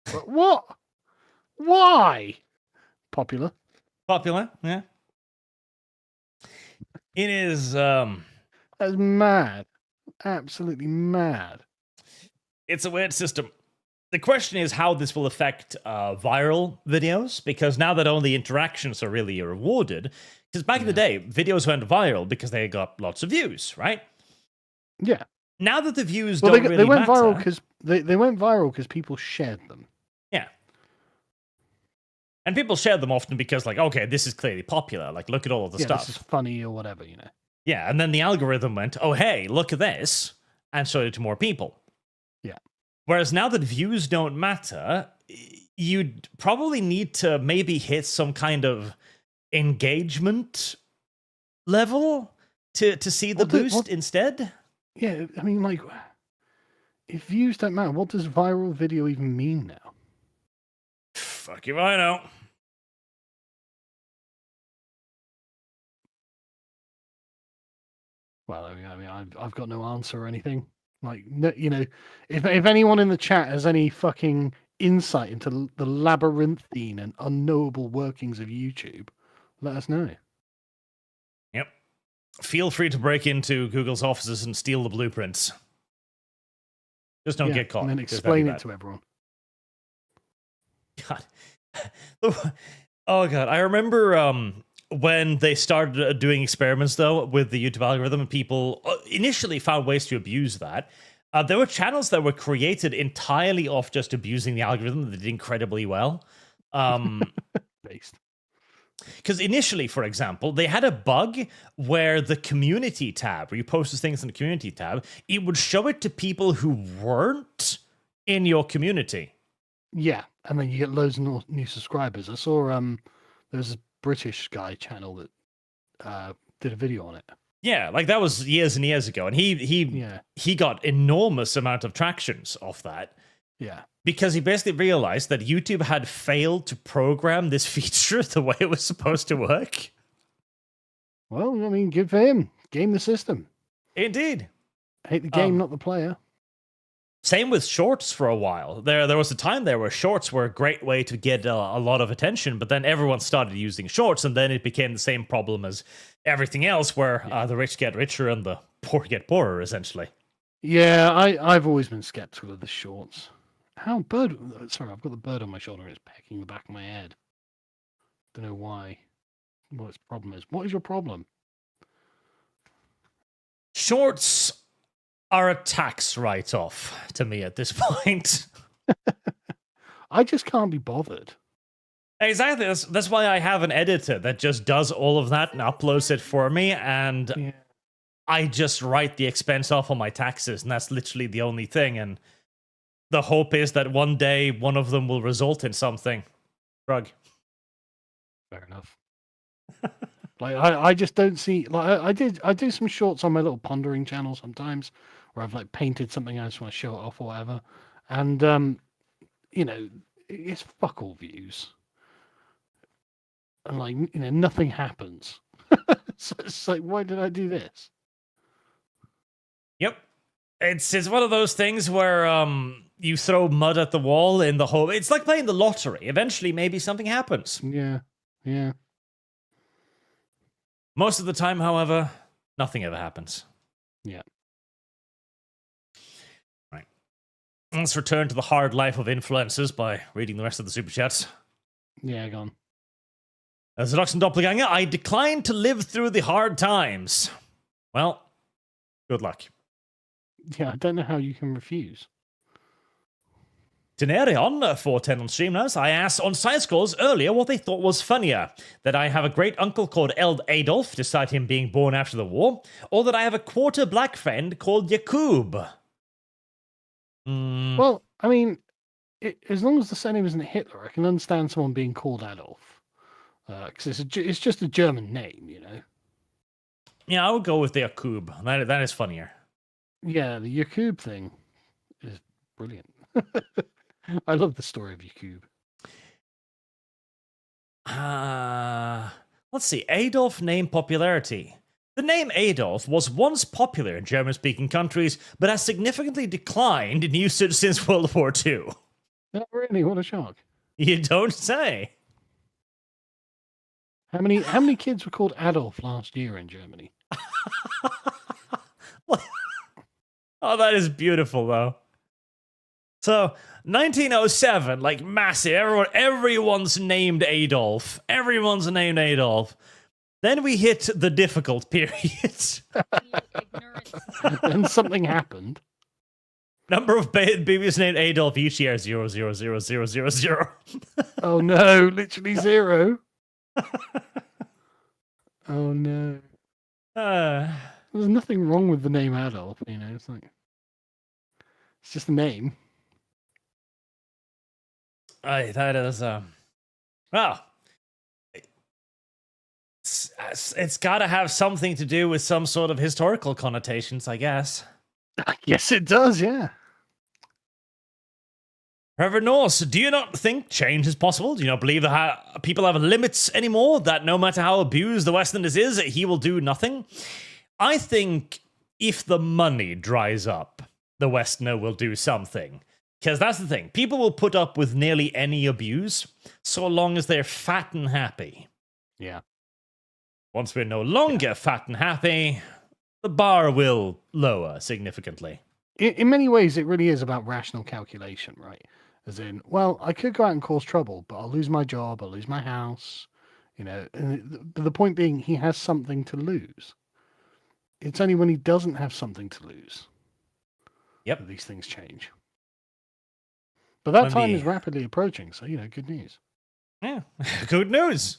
But what? Why? Popular. Popular, yeah. It is. That's mad. Absolutely mad. It's a weird system. The question is how this will affect viral videos, because now that only interactions are really rewarded, because back in the day, videos went viral because they got lots of views, right? Yeah. Now that the views Well, don't really they went matter, viral because they went viral because people shared them. yeah. And people share them often because, like, okay, this is clearly popular. Like, look at all of the stuff. This is funny or whatever, you know. Yeah, and then the algorithm went, oh, hey, look at this, and showed it to more people. Yeah. Whereas now that views don't matter, you'd probably need to maybe hit some kind of engagement level to see the boost instead. Yeah, I mean, like, if views don't matter, what does viral video even mean now? Fuck if I know. Well, I mean, I've got no answer or anything. Like, no, you know, if anyone in the chat has any fucking insight into the labyrinthine and unknowable workings of YouTube, let us know. Yep. Feel free to break into Google's offices and steal the blueprints. Just don't get caught. And then explain it to everyone. God. Oh, God. I remember when they started doing experiments, though, with the YouTube algorithm, and people initially found ways to abuse that. There were channels that were created entirely off just abusing the algorithm that did incredibly well. Based. Because initially, for example, they had a bug where the community tab, where you post things in the community tab, it would show it to people who weren't in your community. Yeah, and then you get loads of new subscribers. I saw there's a British guy channel that did a video on it. Yeah, like that was years and years ago, and he got enormous amount of tractions off that. Yeah. Because he basically realized that YouTube had failed to program this feature the way it was supposed to work. Well, I mean, good for him. Game the system. Indeed. Hate the game, not the player. Same with shorts for a while. There was a time there where shorts were a great way to get a lot of attention, but then everyone started using shorts, and then it became the same problem as everything else, where the rich get richer and the poor get poorer, essentially. Yeah, I've always been skeptical of the shorts. Sorry, I've got the bird on my shoulder and it's pecking the back of my head. Don't know why. What its problem is. What is your problem? Shorts are a tax write-off to me at this point. I just can't be bothered. Exactly. That's why I have an editor that just does all of that and uploads it for me, and I just write the expense off on my taxes, and that's literally the only thing. And the hope is that one day one of them will result in something. Shrug. Fair enough. Like I just don't see, like I do some shorts on my little pondering channel sometimes where I've like painted something I just want to show it off or whatever, and you know, it's fuck all views, and like, you know, nothing happens. So it's like, why did I do this? Yep. It's one of those things where you throw mud at the wall in the hope. It's like playing the lottery. Eventually, maybe something happens. Yeah. Most of the time, however, nothing ever happens. Yeah. Right. Let's return to the hard life of influencers by reading the rest of the super chats. Yeah, go on. As a Doxon Doppelganger, I decline to live through the hard times. Well, good luck. Yeah, I don't know how you can refuse. Denerion, 410 on Streamlabs, I asked on side scrolls earlier what they thought was funnier. That I have a great uncle called Adolf, despite him being born after the war, or that I have a quarter black friend called Jakub. Well, I mean, as long as the surname isn't Hitler, I can understand someone being called Adolf. Because it's just a German name, you know? Yeah, I would go with the Jakub. That is funnier. Yeah, the Jakub thing is brilliant. I love the story of Jakub. Let's see. Adolf name popularity. The name Adolf was once popular in German-speaking countries, but has significantly declined in usage since World War II. Oh, really? What a shock. You don't say. How many kids were called Adolf last year in Germany? Oh, that is beautiful, though. So, 1907, like massive. Everyone's named Adolf. Everyone's named Adolf. Then we hit the difficult period. And something happened. Number of babies named Adolf each year, 0. Oh no, literally 0. Oh no. There's nothing wrong with the name Adolf, you know. It's just a name. That is well. It's got to have something to do with some sort of historical connotations, I guess. Yes, it does. Yeah. Reverend Norse, do you not think change is possible? Do you not believe that people have limits anymore? That no matter how abused the Westerners is, he will do nothing? I think if the money dries up, the Westerner will do something. Because that's the thing. People will put up with nearly any abuse, so long as they're fat and happy. Yeah. Once we're no longer fat and happy, the bar will lower significantly. In many ways, it really is about rational calculation, right? As in, well, I could go out and cause trouble, but I'll lose my job, I'll lose my house, you know. But the point being, he has something to lose. It's only when he doesn't have something to lose that these things change. But that time is rapidly approaching, so, you know, good news. Yeah, good news.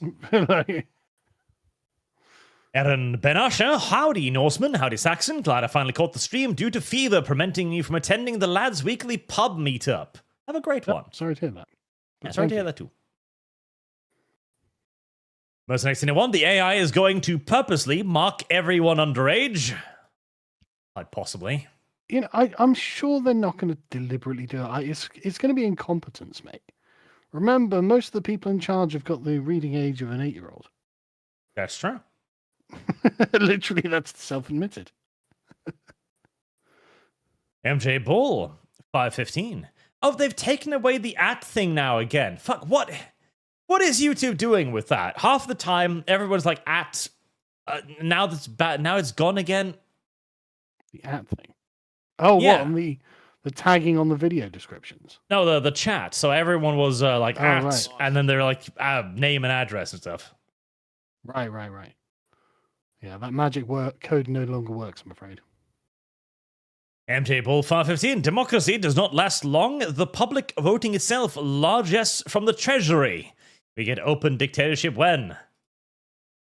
Erin Benasha, howdy Norseman, howdy Saxon. Glad I finally caught the stream due to fever preventing me from attending the lads' weekly pub meetup. Have a great one. Sorry to hear that. Yeah, sorry to hear that too. Mercenary1, the AI is going to purposely mark everyone underage. Quite possibly. You know, I'm sure they're not going to deliberately do it. It's going to be incompetence, mate. Remember, most of the people in charge have got the reading age of an 8-year-old. That's true. Literally, that's self-admitted. MJ Bull, 515. Oh, they've taken away the at thing now again. Fuck, what is YouTube doing with that? Half the time, everyone's like at. Now that's bad. Now it's gone again. The at thing. Oh, yeah. What on the tagging on the video descriptions? No, the chat. So everyone was like at, right. And then they're like name and address and stuff. Right. Yeah, that magic code no longer works, I'm afraid. MJ Bull 515. Democracy does not last long. The public voting itself largesse from the treasury. We get open dictatorship when?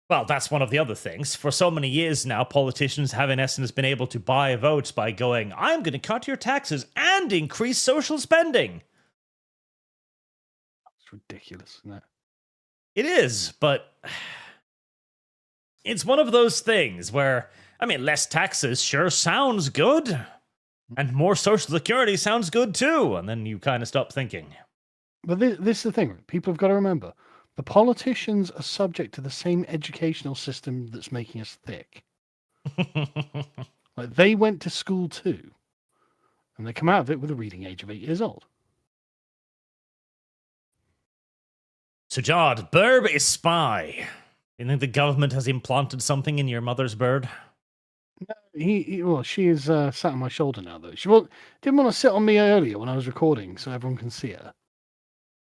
Well, that's one of the other things. For so many years now, politicians have in essence been able to buy votes by going, I'm going to cut your taxes and increase social spending. It's ridiculous, isn't it? It is, but it's one of those things where, I mean, less taxes sure sounds good. And more social security sounds good too. And then you kind of stop thinking. But this is the thing. People have got to remember. The politicians are subject to the same educational system that's making us thick. Like they went to school too. And they come out of it with a reading age of 8 years old. Sujad, Burb is spy. You think the government has implanted something in your mother's bird? No, well, she is sat on my shoulder now, though. She didn't want to sit on me earlier when I was recording, so everyone can see her.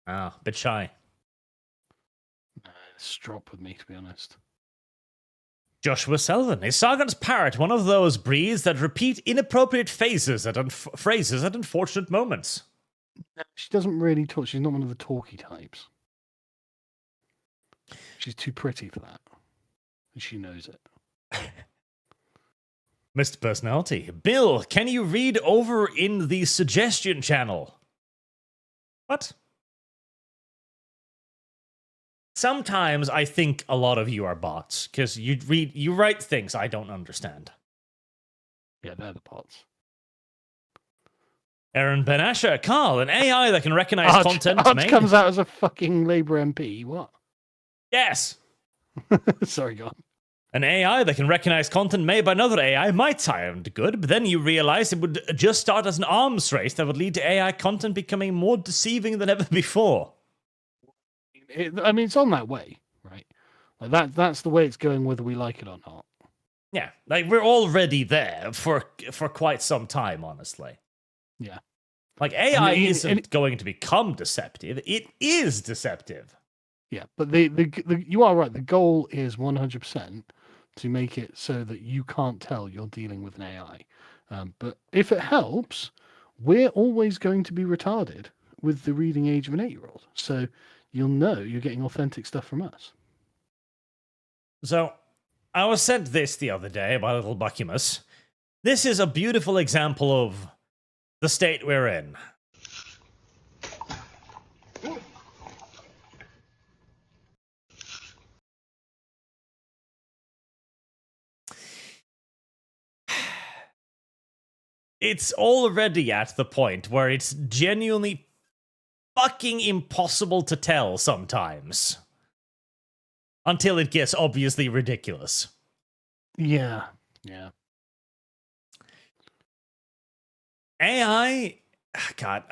Ah, bit shy. Strop with me, to be honest. Joshua Selvin, is Sargon's parrot one of those breeds that repeat inappropriate phrases at unfortunate moments? No, she doesn't really talk. She's not one of the talky types. She's too pretty for that. And she knows it. Mr. Personality, Bill, can you read over in the suggestion channel? What? Sometimes I think a lot of you are bots, because you write things I don't understand. Yeah, they're the bots. Aaron Benasha, Carl, an AI that can recognize content Arch made. comes out as a fucking Labour MP. What? Yes. Sorry, go on. An AI that can recognize content made by another AI might sound good, but then you realize it would just start as an arms race that would lead to AI content becoming more deceiving than ever before. I mean, it's on that way, right? Like that's the way it's going, whether we like it or not. Yeah, like we're already there for quite some time, honestly. Yeah. Like AI isn't going to become deceptive; it is deceptive. Yeah, but the you are right. The goal is 100% to make it so that you can't tell you're dealing with an AI. But if it helps, we're always going to be retarded with the reading age of an 8-year-old. So you'll know you're getting authentic stuff from us. So I was sent this the other day by little Buckymus. This is a beautiful example of the state we're in. It's already at the point where it's genuinely fucking impossible to tell sometimes. Until it gets obviously ridiculous. Yeah. AI, God,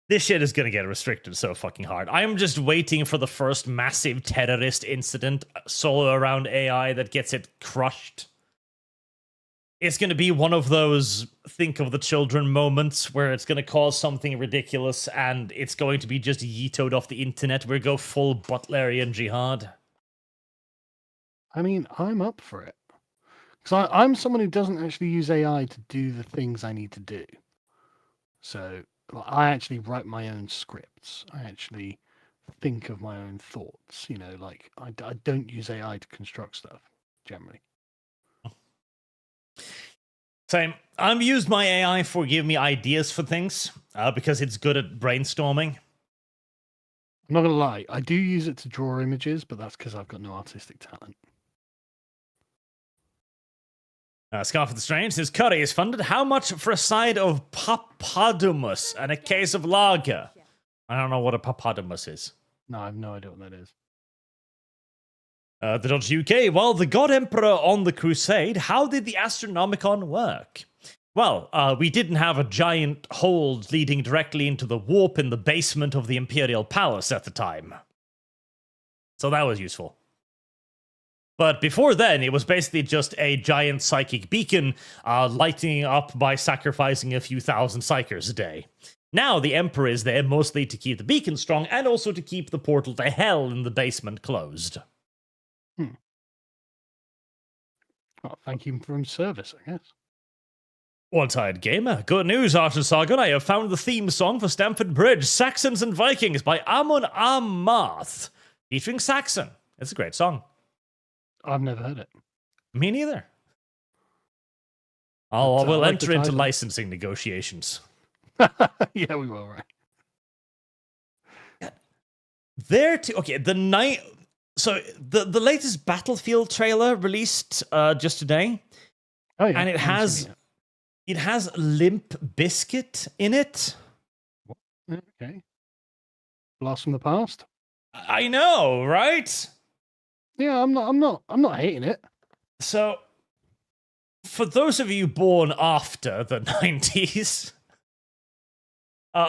this shit is gonna get restricted so fucking hard. I'm just waiting for the first massive terrorist incident solo around AI that gets it crushed. It's going to be one of those think of the children moments where it's going to cause something ridiculous and it's going to be just yeetoed off the internet where we go full Butlerian jihad. I mean, I'm up for it. Because I'm someone who doesn't actually use AI to do the things I need to do. So I actually write my own scripts. I actually think of my own thoughts. You know, like I don't use AI to construct stuff, generally. Same. I've used my AI for giving me ideas for things because it's good at brainstorming. I'm not going to lie. I do use it to draw images, but that's because I've got no artistic talent. Scarf of the Strange says, Curry is funded. How much for a side of papadomus and a case of lager? I don't know what a papadomus is. No, I have no idea what that is. The Dodge UK, well, the God Emperor on the Crusade, how did the Astronomicon work? Well, we didn't have a giant hold leading directly into the warp in the basement of the Imperial Palace at the time. So that was useful. But before then, it was basically just a giant psychic beacon lighting up by sacrificing a few thousand psychers a day. Now the Emperor is there mostly to keep the beacon strong and also to keep the portal to hell in the basement closed. Well, thank you for his service, I guess. One-Eyed Gamer. Good news, Archer Sagan. I have found the theme song for Stamford Bridge, Saxons and Vikings by Amon Amarth, featuring Saxon. It's a great song. I've never heard it. Me neither. We'll like enter into licensing negotiations. Yeah, we will, right? So the latest Battlefield trailer released just today, and it has Limp Bizkit in it. Okay, blast from the past. I know, right? Yeah, I'm not hating it. So, for those of you born after the 90s,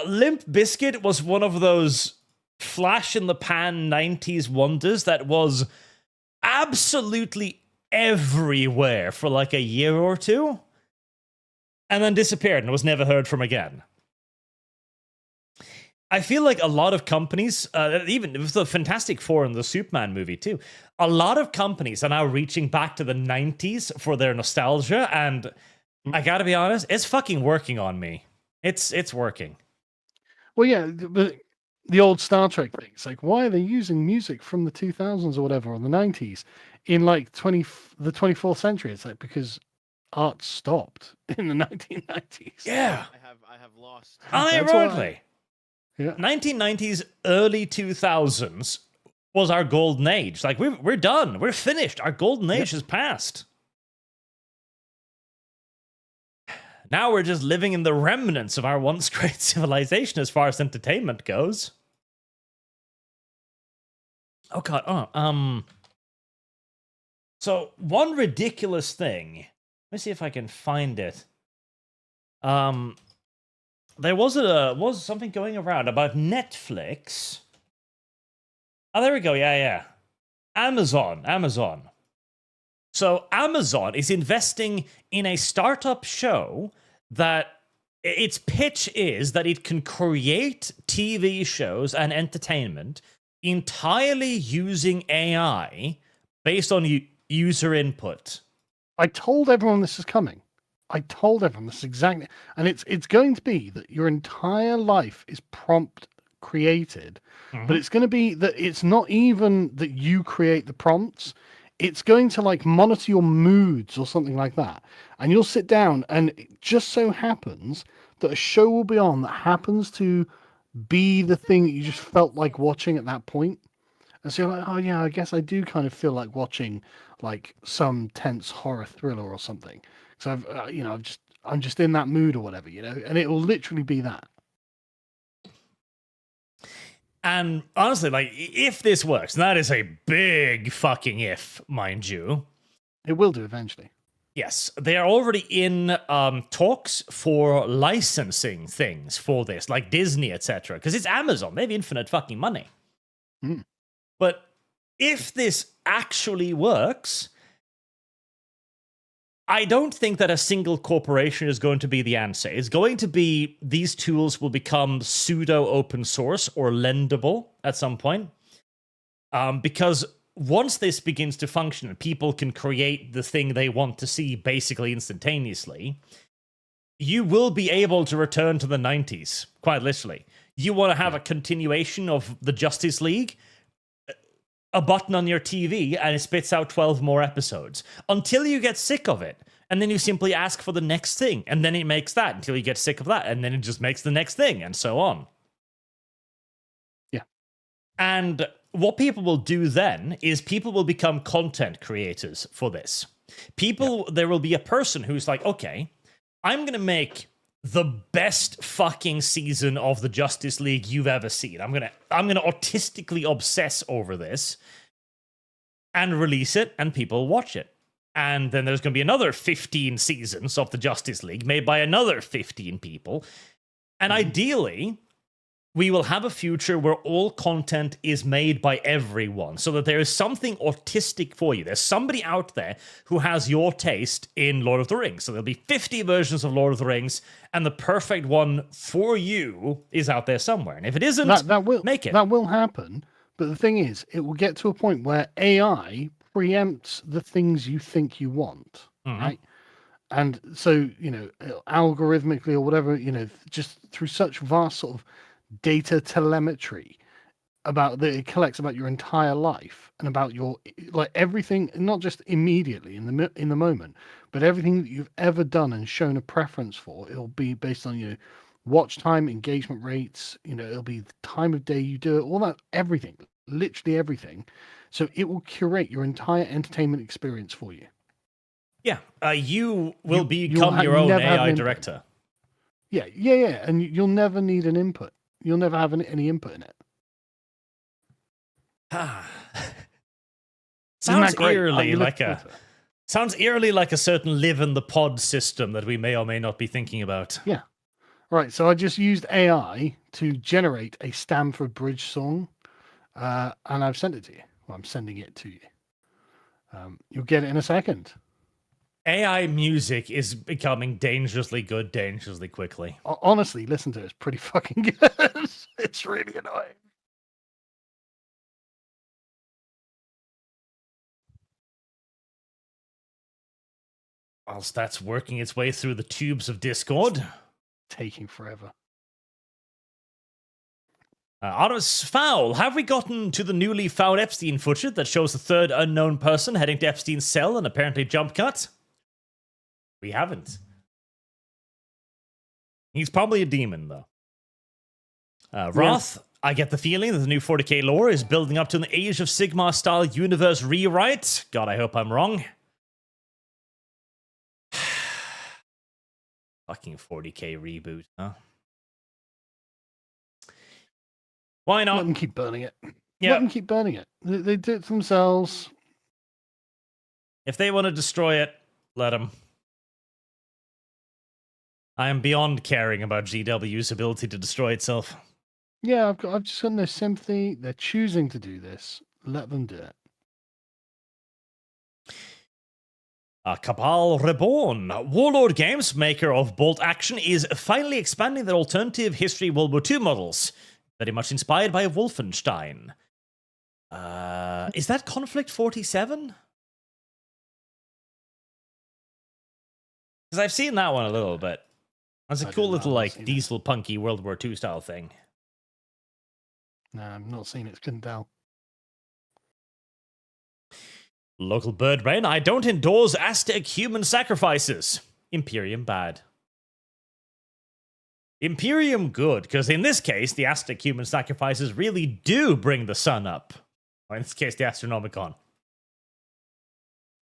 Limp Bizkit was one of those flash-in-the-pan 90s wonders that was absolutely everywhere for like a year or two, and then disappeared and was never heard from again. I feel like a lot of companies, even with the Fantastic Four and the Superman movie too, a lot of companies are now reaching back to the 90s for their nostalgia, and I gotta be honest, it's fucking working on me. It's working. Well, yeah, but the old Star Trek things, like, why are they using music from the 2000s or whatever, or the 90s, in like the 24th century? It's like, because art stopped in the 1990s. Yeah. I have lost. Unironically. Yeah. 1990s, early 2000s was our golden age. Like, we're done. We're finished. Our golden age has passed. Now we're just living in the remnants of our once great civilization as far as entertainment goes. Oh god, So one ridiculous thing. Let me see if I can find it. There was something going around about Netflix. Oh, there we go. Yeah. Amazon. So Amazon is investing in a startup show that its pitch is that it can create TV shows and entertainment entirely using AI based on user input. I told everyone this is coming. I told everyone this exactly, and it's going to be that your entire life is prompt created, but it's going to be that it's not even that you create the prompts. It's going to like monitor your moods or something like that, and you'll sit down, and it just so happens that a show will be on that happens to be the thing that you just felt like watching at that point. And so you're like, oh yeah, I guess I do kind of feel like watching like some tense horror thriller or something. So I'm just in that mood or whatever, and it will literally be that. And honestly, like, if this works, and that is a big fucking if, mind you. It will do eventually. Yes, they are already in talks for licensing things for this, like Disney, etc. Because it's Amazon; they have infinite fucking money. But if this actually works, I don't think that a single corporation is going to be the answer. It's going to be these tools will become pseudo open source or lendable at some point. Because once this begins to function and people can create the thing they want to see basically instantaneously, you will be able to return to the 90s, quite literally. You want to have a continuation of the Justice League? A button on your TV and it spits out 12 more episodes until you get sick of it. And then you simply ask for the next thing. And then it makes that until you get sick of that. And then it just makes the next thing and so on. Yeah. And what people will do then is people will become content creators for this. There will be a person who's like, okay, I'm going to make the best fucking season of the Justice League you've ever seen. I'm gonna autistically obsess over this and release it, and people watch it. And then there's gonna be another 15 seasons of the Justice League made by another 15 people. And ideally, we will have a future where all content is made by everyone, so that there is something autistic for you. There's somebody out there who has your taste in Lord of the Rings. So there'll be 50 versions of Lord of the Rings, and the perfect one for you is out there somewhere. And if it isn't, that will make it. That will happen. But the thing is, it will get to a point where AI preempts the things you think you want, right? And so, algorithmically or whatever, just through such vast sort of data telemetry that it collects about your entire life and about your everything, not just immediately in the moment, but everything that you've ever done and shown a preference for. It'll be based on watch time, engagement rates, it'll be the time of day you do it, all that, everything, literally everything. So it will curate your entire entertainment experience for you. Yeah, you will become your own AI director. Yeah, and you'll never need an input. You'll never have any input in it. Sounds eerily like a certain live in the pod system that we may or may not be thinking about. Yeah. Right, so I just used AI to generate a Stamford Bridge song, and I've sent it to you. Well, I'm sending it to you. You'll get it in a second. AI music is becoming dangerously good, dangerously quickly. Honestly, listen to it. It's pretty fucking good. It's really annoying. Whilst that's working its way through the tubes of Discord. Taking forever. Otter's Foul, have we gotten to the newly found Epstein footage that shows the third unknown person heading to Epstein's cell and apparently jump cut? We haven't. He's probably a demon, though. Roth, I get the feeling that the new 40k lore is building up to an Age of Sigmar-style universe rewrite. God, I hope I'm wrong. Fucking 40k reboot, huh? Why not? Let them keep burning it. Yeah. Let them keep burning it. They do it themselves. If they want to destroy it, let them. I am beyond caring about GW's ability to destroy itself. Yeah, I've just got no sympathy. They're choosing to do this. Let them do it. Cabal Reborn. Warlord Games, maker of Bolt Action, is finally expanding their alternative history World War II models. Very much inspired by Wolfenstein. Is that Conflict 47? Because I've seen that one a little bit. That's a cool little, like, diesel punky World War II style thing. Nah, I've not seen it. Couldn't tell. Local bird brain. I don't endorse Aztec human sacrifices. Imperium bad. Imperium good, because in this case, the Aztec human sacrifices really do bring the sun up. Or in this case, the Astronomicon.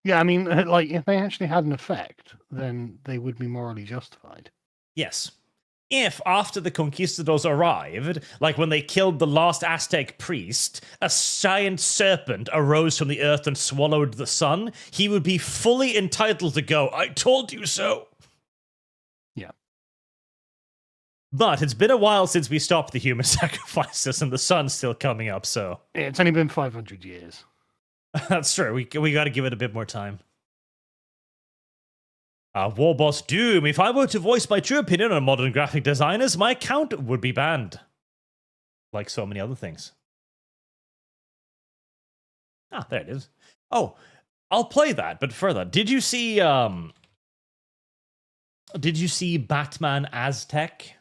Yeah, I mean, like, if they actually had an effect, then they would be morally justified. Yes. If, after the conquistadors arrived, like when they killed the last Aztec priest, a giant serpent arose from the earth and swallowed the sun, he would be fully entitled to go, I told you so. Yeah. But it's been a while since we stopped the human sacrifices, and the sun's still coming up, so... It's only been 500 years. That's true. We got to give it a bit more time. Warboss Doom. If I were to voice my true opinion on modern graphic designers, my account would be banned. Like so many other things. Ah, there it is. Oh, I'll play that, but further. Did you see Batman Aztec?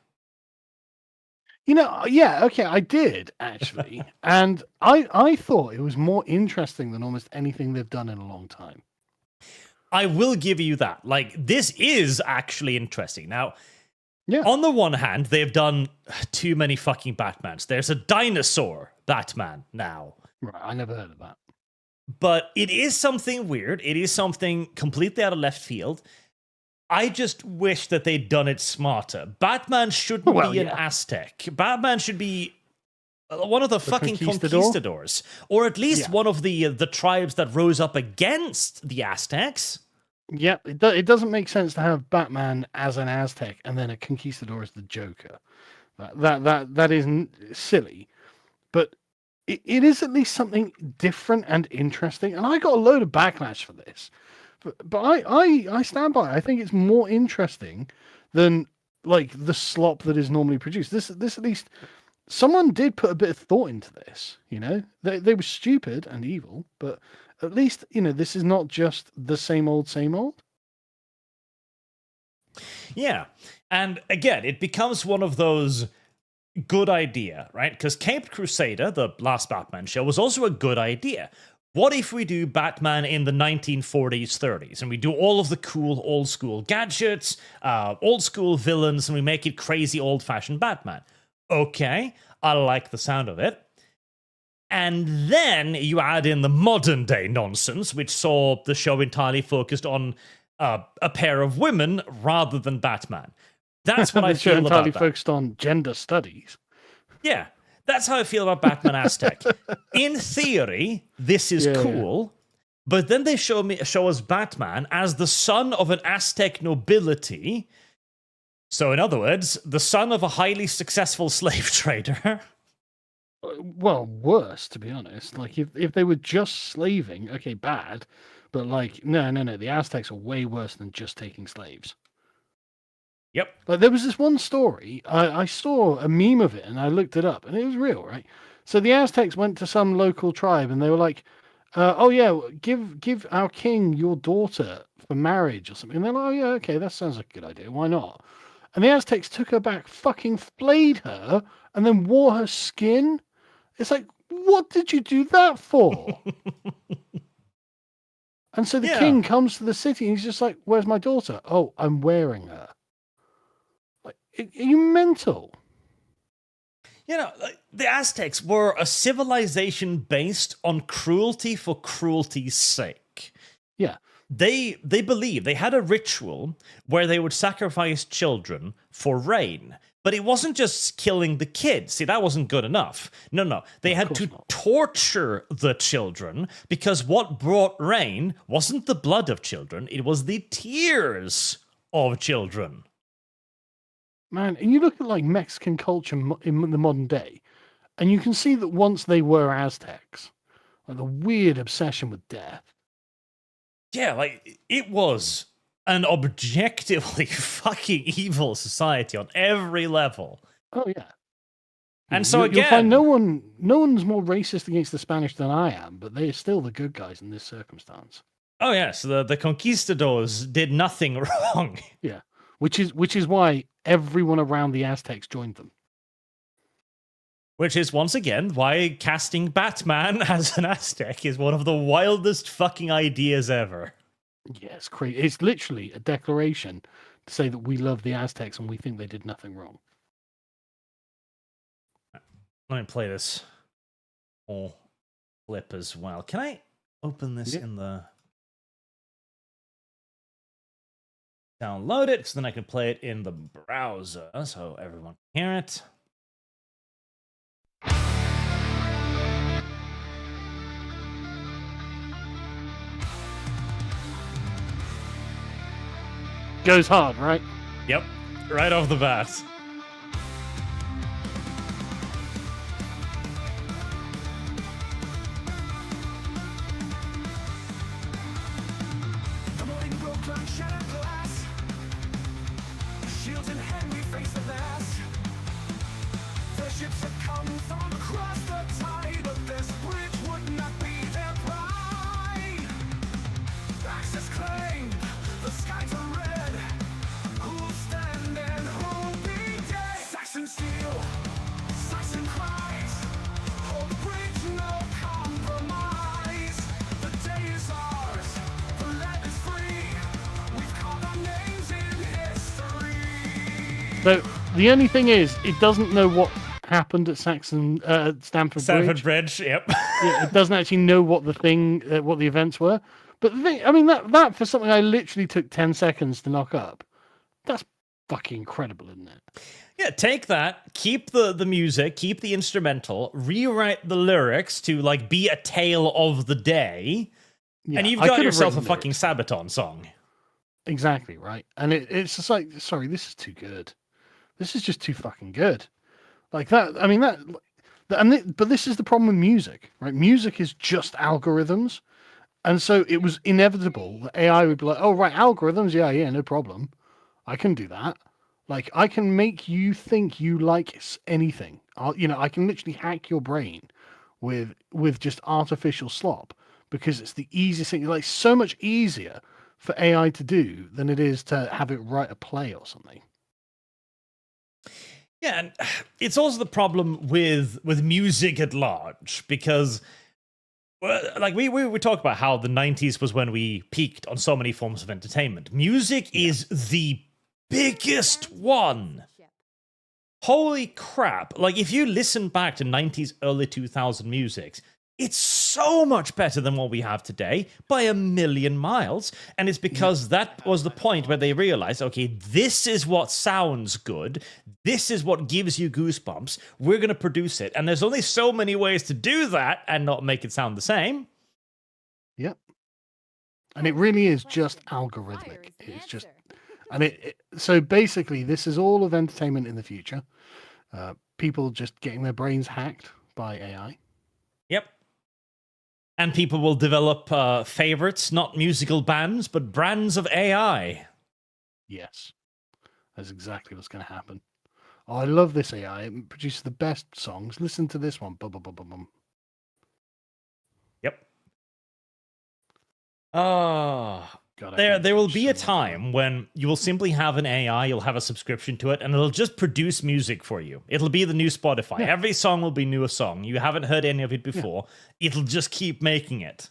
You know, yeah, okay, I did, actually. And I thought it was more interesting than almost anything they've done in a long time. I will give you that. Like, this is actually interesting. Now, yeah. On the one hand, they've done too many fucking Batmans. There's a dinosaur Batman now. Right, I never heard of that. But it is something weird. It is something completely out of left field. I just wish that they'd done it smarter. Batman shouldn't be an Aztec. Batman should be one of the fucking conquistadors. Or at least one of the tribes that rose up against the Aztecs. Yeah, it doesn't make sense to have Batman as an Aztec and then a conquistador as the Joker. That is silly. But it is at least something different and interesting. And I got a load of backlash for this. But I stand by it. I think it's more interesting than like the slop that is normally produced. This at least someone did put a bit of thought into this. You know, they were stupid and evil, but at least this is not just the same old, same old. Yeah, and again, it becomes one of those good idea, right? Because Caped Crusader, the last Batman show, was also a good idea. What if we do Batman in the 1940s, 30s, and we do all of the cool old school gadgets, old school villains, and we make it crazy old-fashioned Batman? Okay, I like the sound of it. And then you add in the modern day nonsense, which saw the show entirely focused on a pair of women rather than Batman. That's what I feel about that. Entirely focused on gender studies. Yeah. That's how I feel about Batman Aztec. In theory, this is cool, but then they show us Batman as the son of an Aztec nobility. So, in other words, the son of a highly successful slave trader. Well, worse, to be honest. Like, if they were just slaving, okay, bad, but like, no, the Aztecs are way worse than just taking slaves. Yep. Like there was this one story, I saw a meme of it and I looked it up and it was real, right? So the Aztecs went to some local tribe and they were like, oh yeah, give our king your daughter for marriage or something. And they're like, oh yeah, okay, that sounds like a good idea. Why not? And the Aztecs took her back, fucking flayed her, and then wore her skin. It's like, what did you do that for? And so the king comes to the city and he's just like, where's my daughter? Oh, I'm wearing her. Like, are you mental? You know, the Aztecs were a civilization based on cruelty for cruelty's sake. Yeah. they believe they had a ritual where they would sacrifice children for rain. But it wasn't just killing the kids. See, that wasn't good enough. No. They had to torture the children because what brought rain wasn't the blood of children, it was the tears of children. Man, and you look at like Mexican culture in the modern day, and you can see that once they were Aztecs, like the weird obsession with death. Yeah, like it was an objectively fucking evil society on every level. Oh yeah. And so you'll again, find no one's more racist against the Spanish than I am, but they're still the good guys in this circumstance. oh yeah, so the conquistadors did nothing wrong. Yeah, which is why everyone around the Aztecs joined them. Which is once again why casting Batman as an Aztec is one of the wildest fucking ideas ever. Yeah, it's crazy. It's literally a declaration to say that we love the Aztecs and we think they did nothing wrong. Let me play this whole clip as well. Can I open this in the... Download it, so then I can play it in the browser so everyone can hear it. Goes hard, right? Yep, right off the bat. The morning broke like shattered glass. Shields in hand, we face the last. The ships have come from across the tide, but this bridge would not be their pride. Access claimed, the skies are red. Who'll stand and who'll be dead? Saxon steel, Saxon cries. Hold the bridge, no compromise. The day is ours, the land is free. We've called our names in history. So the only thing is, it doesn't know what happened at Stamford Stamford Bridge. Bridge, yep. Yeah, it doesn't actually know what the events were. But the thing, I mean, that for something I literally took 10 seconds to knock up, that's fucking incredible, isn't it? Yeah, take that, keep the music, keep the instrumental, rewrite the lyrics to like be a tale of the day, Yeah, and you've I got could have yourself a written fucking lyrics. Sabaton song. Exactly, right? And it's just like, sorry, this is too good. This is just too fucking good. Like that, I mean, but this is the problem with music, right? Music is just algorithms. And so it was inevitable that AI would be like, oh, right, algorithms, yeah, no problem. I can do that. Like, I can make you think you like anything. I can literally hack your brain with just artificial slop because it's the easiest thing. Like, so much easier for AI to do than it is to have it write a play or something. Yeah, and it's also the problem with music at large because, well, like we talk about how the 90s was when we peaked on so many forms of entertainment. Music is the biggest one. Holy crap. Like, if you listen back to 90s, early 2000 music, it's so much better than what we have today by a million miles. And it's because that was the point where they realized, okay, this is what sounds good. This is what gives you goosebumps. We're going to produce it. And there's only so many ways to do that and not make it sound the same. Yep. And it really is just algorithmic. It's just, and so basically this is all of entertainment in the future. People just getting their brains hacked by AI. Yep. And people will develop favorites, not musical bands, but brands of AI. Yes. That's exactly what's going to happen. Oh, I love this AI. It produces the best songs. Listen to this one. Bum, bum, bum, bum, bum. Yep. Oh, God, there will be a time when you will simply have an AI, you'll have a subscription to it, and it'll just produce music for you. It'll be the new Spotify. Yeah. Every song will be new a song. You haven't heard any of it before. It'll just keep making it.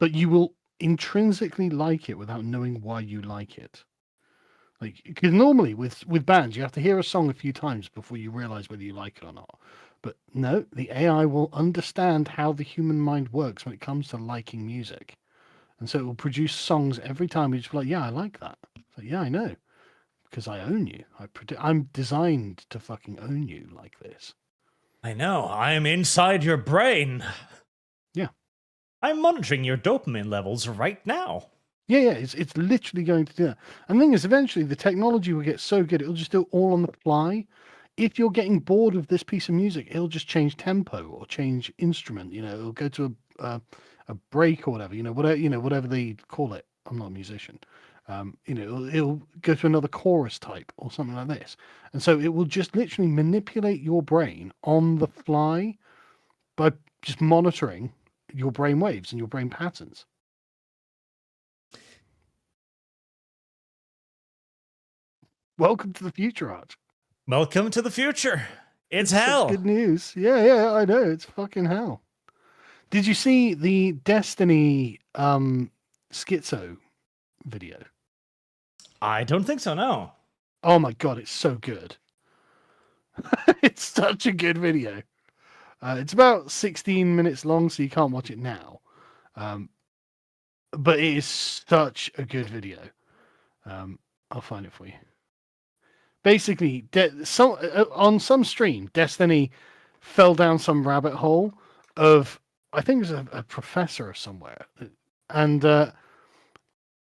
But you will intrinsically like it without knowing why you like it. Like, because normally with bands, you have to hear a song a few times before you realize whether you like it or not. But no, the AI will understand how the human mind works when it comes to liking music. And so it will produce songs every time. You just be like, yeah, I like that. It's like, yeah, I know. Because I own you. I'm designed to fucking own you like this. I know. I am inside your brain. Yeah. I'm monitoring your dopamine levels right now. Yeah, it's literally going to do that. And the thing is, eventually the technology will get so good, it'll just do it all on the fly. If you're getting bored of this piece of music, it'll just change tempo or change instrument. You know, it'll go to a break or whatever. Whatever they call it. I'm not a musician. It'll go to another chorus type or something like this. And so it will just literally manipulate your brain on the fly by just monitoring your brain waves and your brain patterns. Welcome to the future, Arch. Welcome to the future. It's Such hell. good news. Yeah, I know. It's fucking hell. Did you see the Destiny schizo video? I don't think so, no. Oh my god, it's so good. It's such a good video. It's about 16 minutes long, so you can't watch it now. But it is such a good video. I'll find it for you. Basically, on some stream, Destiny fell down some rabbit hole of, I think it was a professor somewhere, and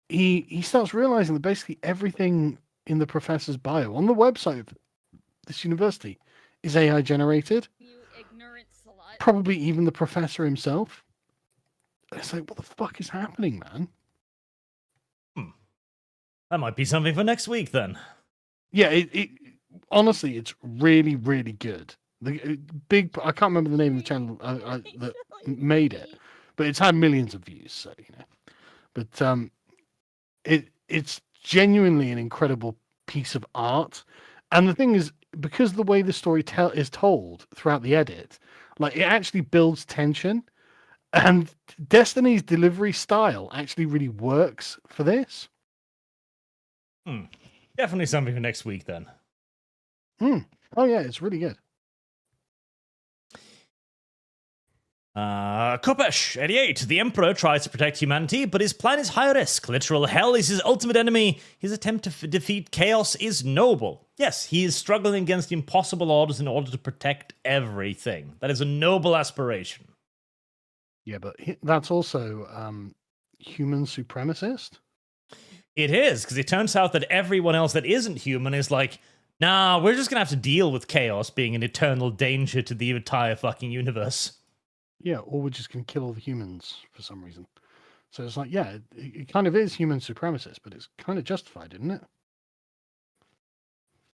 he starts realizing that basically everything in the professor's bio on the website of this university is AI generated. You ignorant slut. Probably even the professor himself. It's like, what the fuck is happening, man? That might be something for next week then. Yeah, it honestly, it's really, really good. The big, I can't remember the name of the channel that made it, but it's had millions of views. So but it's genuinely an incredible piece of art. And the thing is, because the way the story is told throughout the edit, like it actually builds tension, and Destiny's delivery style actually really works for this. Definitely something for next week then. Oh yeah, it's really good. Kopesh, 88. The Emperor tries to protect humanity, but his plan is high risk. Literal hell is his ultimate enemy. His attempt to defeat chaos is noble. Yes, he is struggling against impossible odds in order to protect everything. That is a noble aspiration. Yeah, but that's also human supremacist. It is, because it turns out that everyone else that isn't human is like, nah, we're just going to have to deal with chaos being an eternal danger to the entire fucking universe. Yeah, or we're just going to kill all the humans for some reason. So it's like, yeah, it kind of is human supremacist, but it's kind of justified, isn't it?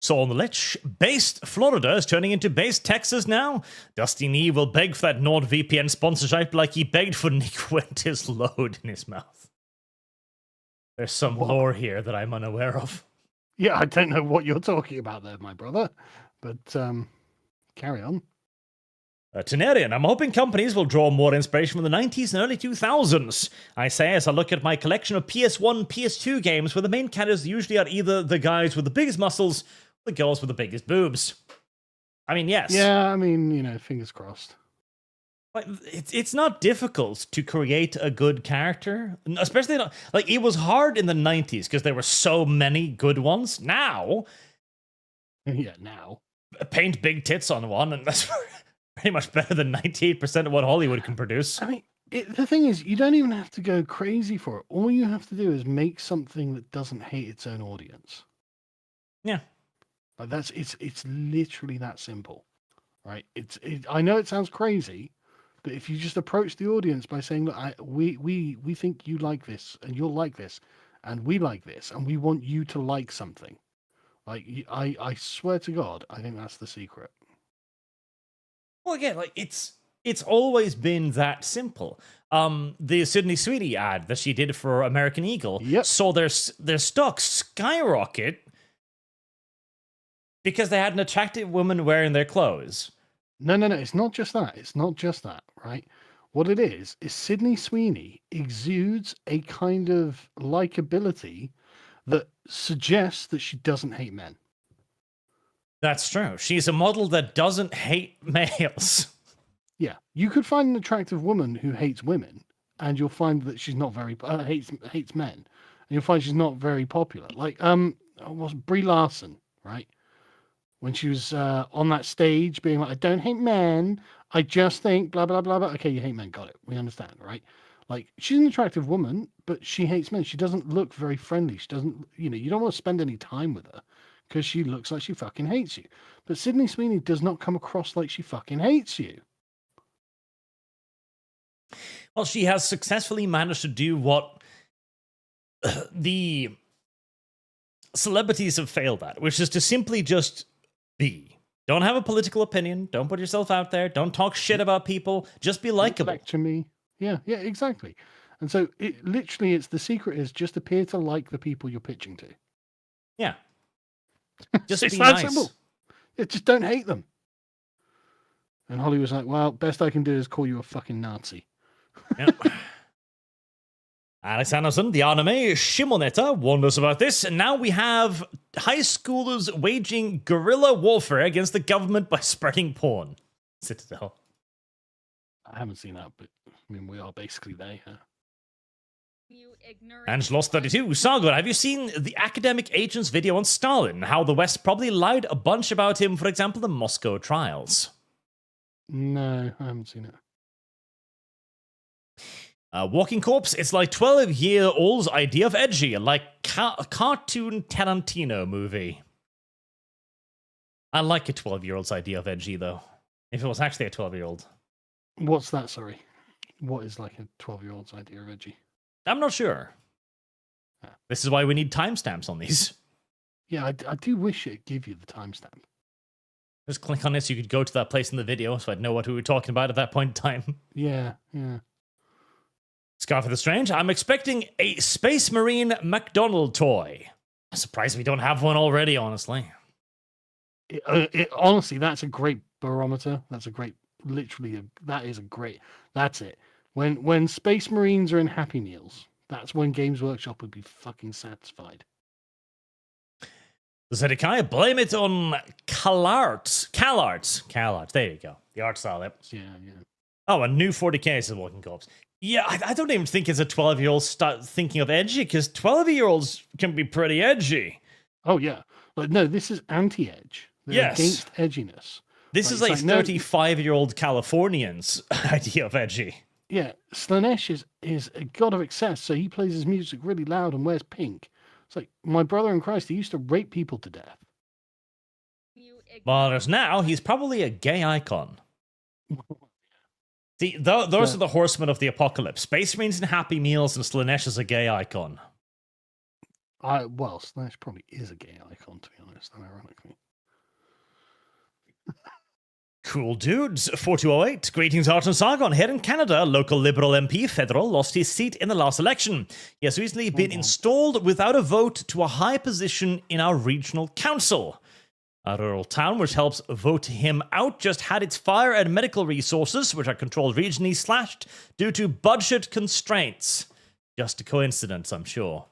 So on the Lich, based Florida is turning into based Texas now. Dusty Knee will beg for that NordVPN sponsorship like he begged for Nick Winter's load in his mouth. There's some lore here that I'm unaware of. Yeah, I don't know what you're talking about there, my brother, but carry on. Tenerian, I'm hoping companies will draw more inspiration from the 90s and early 2000s. I say as I look at my collection of PS1, PS2 games where the main characters usually are either the guys with the biggest muscles or the girls with the biggest boobs. I mean, yes. Yeah, I mean, fingers crossed. Like, it's not difficult to create a good character, especially not, like, it was hard in the 90s because there were so many good ones. Now, Yeah, now. paint big tits on one, and that's pretty much better than 98% of what Hollywood can produce. I mean, the thing is, you don't even have to go crazy for it. All you have to do is make something that doesn't hate its own audience. Yeah. Like it's literally that simple, right? I know it sounds crazy, but if you just approach the audience by saying, look, we think you like this and you'll like this and we like this and we want you to like something. Like, I swear to God, I think that's the secret. Well, again, like, it's always been that simple. The Sydney Sweeney ad that she did for American Eagle saw their stock skyrocket because they had an attractive woman wearing their clothes. No, it's not just that. It's not just that, right? What it is Sydney Sweeney exudes a kind of likability that suggests that she doesn't hate men. That's true. She's a model that doesn't hate males. Yeah, you could find an attractive woman who hates women, and you'll find that she's not very hates men, and you'll find she's not very popular. Like was Brie Larson, right? When she was on that stage being like, I don't hate men, I just think blah blah blah blah. Okay, you hate men, got it. We understand, right? Like, she's an attractive woman, but she hates men. She doesn't look very friendly. She doesn't, you don't want to spend any time with her because she looks like she fucking hates you. But Sydney Sweeney does not come across like she fucking hates you. Well, she has successfully managed to do what the celebrities have failed at, which is to simply just be. Don't have a political opinion. Don't put yourself out there. Don't talk shit about people. Just be likable. Lecture me. Yeah, exactly. And so it's the secret is just appear to like the people you're pitching to. Yeah. Just it's be that nice. simple. Yeah, just don't hate them. And Hollywood's like, well, best I can do is call you a fucking Nazi. Yep. Alex Anderson, the anime Shimoneta, warned us about this, and now we have high schoolers waging guerrilla warfare against the government by spreading porn. Citadel. I haven't seen that, but I mean, we are basically there. Yeah. You ignorant. And Lost 32, Sargon, have you seen the academic agent's video on Stalin? How the West probably lied a bunch about him, for example, the Moscow trials. No, I haven't seen it. Walking Corpse, it's like 12-year-old's idea of edgy, like a cartoon Tarantino movie. I like a 12-year-old's idea of edgy, though. If it was actually a 12-year-old. What's that, sorry? What is like a 12-year-old's idea of edgy? I'm not sure. This is why we need timestamps on these. Yeah, I do wish it'd give you the timestamp. Just click on this, you could go to that place in the video, so I'd know what we were talking about at that point in time. Yeah. Scarf of the Strange, I'm expecting a Space Marine McDonald toy. I'm surprised we don't have one already, honestly. Honestly, that's a great barometer. That's a great, that's it. When Space Marines are in Happy Meals, that's when Games Workshop would be fucking satisfied. Zedekiah, blame it on CalArts. There you go. The art style. Yep. Yeah. Oh, a new 40K is Walking Corpse. Yeah, I don't even think it's a 12-year-old start thinking of edgy, because 12-year-olds can be pretty edgy. Oh, yeah. But no, this is anti-edge. They're Yes. against edginess. This is like 35-year-old Californians' idea of edgy. Yeah, Slanesh is a god of excess, so he plays his music really loud and wears pink. It's like, my brother in Christ, he used to rape people to death. Well, there's now, he's probably a gay icon. See, those are the horsemen of the apocalypse. Space Marines and Happy Meals, and Slanesh is a gay icon. Well, Slanesh probably is a gay icon, to be honest, ironically. Cool dudes. 4208. Greetings, Art and Sargon. Here in Canada, local Liberal MP Federal lost his seat in the last election. He has recently been installed without a vote to a high position in our regional council. A rural town which helps vote him out just had its fire and medical resources, which are controlled regionally, slashed due to budget constraints. Just a coincidence, I'm sure.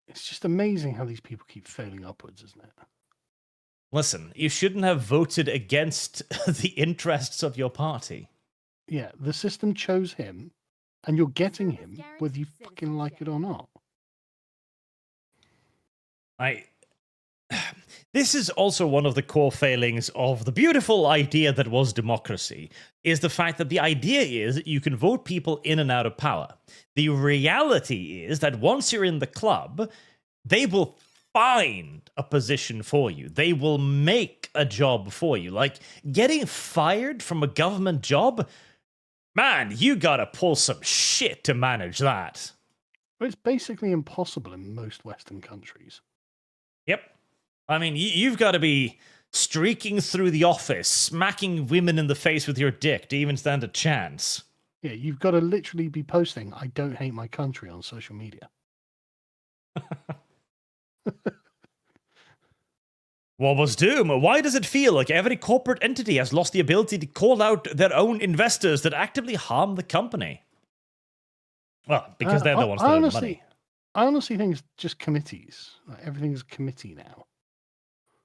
It's just amazing how these people keep failing upwards, isn't it? Listen, you shouldn't have voted against the interests of your party. Yeah, the system chose him, and you're getting him whether you fucking like it or not. This is also one of the core failings of the beautiful idea that was democracy, is the fact that the idea is that you can vote people in and out of power. The reality is that once you're in the club, they will find a position for you. They will make a job for you. Like, getting fired from a government job, man, you gotta pull some shit to manage that. Well, it's basically impossible in most Western countries. Yep. I mean, you've got to be streaking through the office, smacking women in the face with your dick to even stand a chance. Yeah, you've got to literally be posting, I don't hate my country on social media. What was Doom? Why does it feel like every corporate entity has lost the ability to call out their own investors that actively harm the company? Well, because they're the ones that own the money. I honestly think it's just committees. Like, everything's a committee now.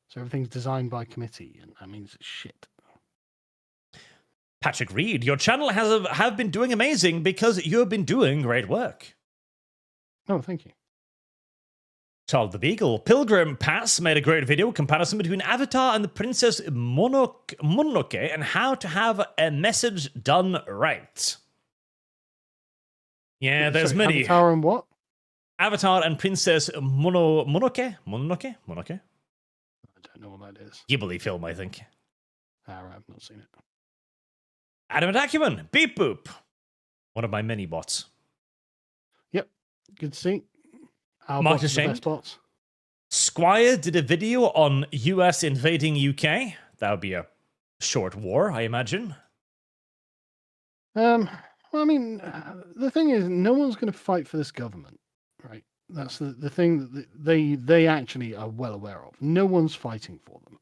So everything's designed by committee, and that means it's shit. Patrick Reed, your channel have been doing amazing because you have been doing great work. Oh, thank you. Charles the Beagle, Pilgrim Pass made a great video comparison between Avatar and the Princess Mononoke and how to have a message done right. Yeah, there's Sorry, many. Avatar and what? Avatar and Princess Mononoke? I don't know what that is. Ghibli film, I think. Ah, right, I've not seen it. Adamant Acumen, Beep Boop. One of my many bots. Yep, good to see. Our Mark bots are the Ashamed. best bots. Squire did a video on US invading UK. That would be a short war, I imagine. Well, I mean, the thing is, no one's going to fight for this government, right? That's the thing that they actually are well aware of. No one's fighting for them.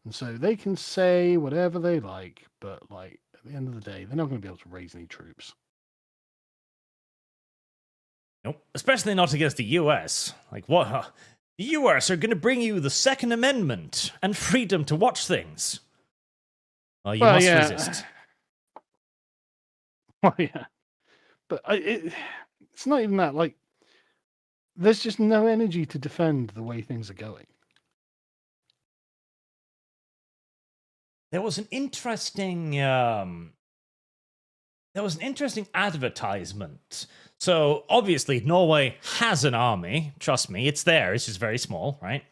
And so they can say whatever they like, but like at the end of the day, they're not going to be able to raise any troops. Nope. Especially not against the US. Like, what? Huh? The US are going to bring you the Second Amendment and freedom to watch things. Well, you must resist. Well, yeah. But it's not even that. Like, there's just no energy to defend the way things are going. There was an interesting advertisement. So obviously Norway has an army. Trust me, it's there. It's just very small, right?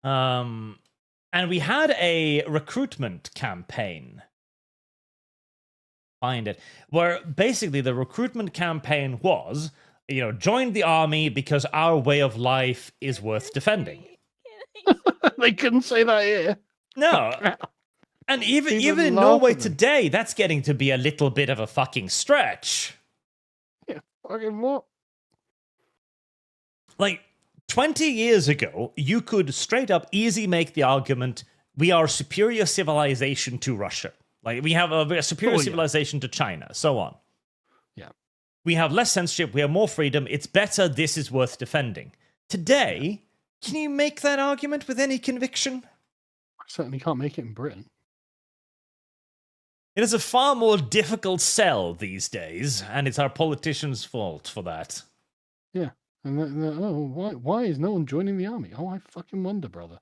And we had a recruitment campaign. Find it. Where basically the recruitment campaign was, join the army because our way of life is worth defending. They couldn't say that here. No. And even in Norway today, that's getting to be a little bit of a fucking stretch. Yeah, fucking what? Like, 20 years ago, you could straight up easy make the argument, we are superior civilization to Russia. Like, we have a superior civilization to China, so on. Yeah. We have less censorship, we have more freedom, it's better, this is worth defending. Today, can you make that argument with any conviction? I certainly can't make it in Britain. It is a far more difficult sell these days, and it's our politicians' fault for that. Yeah. And why is no one joining the army? Oh, I fucking wonder, brother.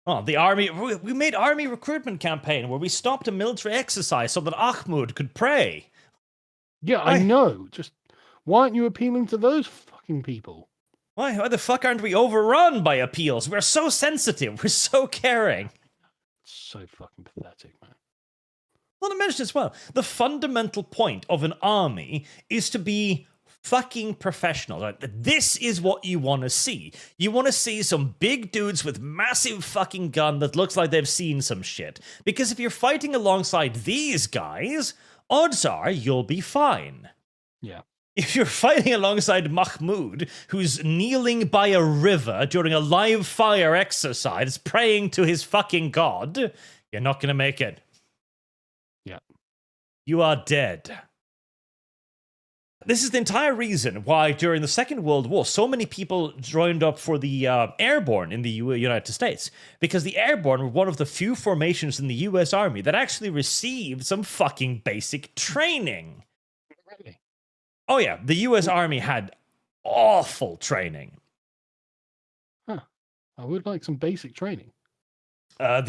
Oh, the army. We made army recruitment campaign where we stopped a military exercise so that Ahmad could pray. Yeah, I know. Just why aren't you appealing to those fucking people? Why the fuck aren't we overrun by appeals? We're so sensitive. We're so caring. So fucking pathetic, man. Not to mention as well, the fundamental point of an army is to be fucking professional. Right? This is what you want to see. You want to see some big dudes with massive fucking gun that looks like they've seen some shit. Because if you're fighting alongside these guys, odds are you'll be fine. Yeah. If you're fighting alongside Mahmoud, who's kneeling by a river during a live fire exercise, praying to his fucking god, you're not going to make it. Yeah. You are dead. This is the entire reason why during the Second World War, so many people joined up for the airborne in the United States. Because the airborne were one of the few formations in the US Army that actually received some fucking basic training. Really? Oh yeah, the US Army had awful training. Huh. I would like some basic training. The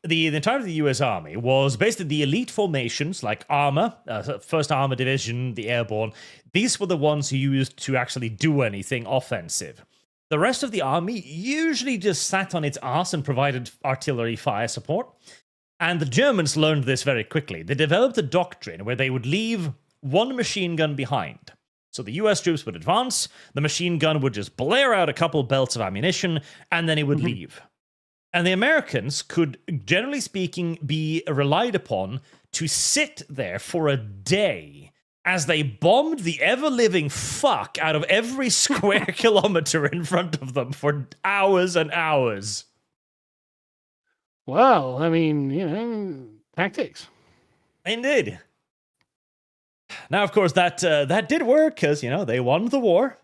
entirety of the US Army was basically the elite formations like Armor, 1st Armor Division, the Airborne. These were the ones who used to actually do anything offensive. The rest of the army usually just sat on its ass and provided artillery fire support. And the Germans learned this very quickly. They developed a doctrine where they would leave one machine gun behind. So the US troops would advance, the machine gun would just blare out a couple belts of ammunition, and then it would leave. And the Americans could, generally speaking, be relied upon to sit there for a day as they bombed the ever-living fuck out of every square kilometer in front of them for hours and hours. Well, I mean, tactics. Indeed. Now, of course, that did work because, they won the war.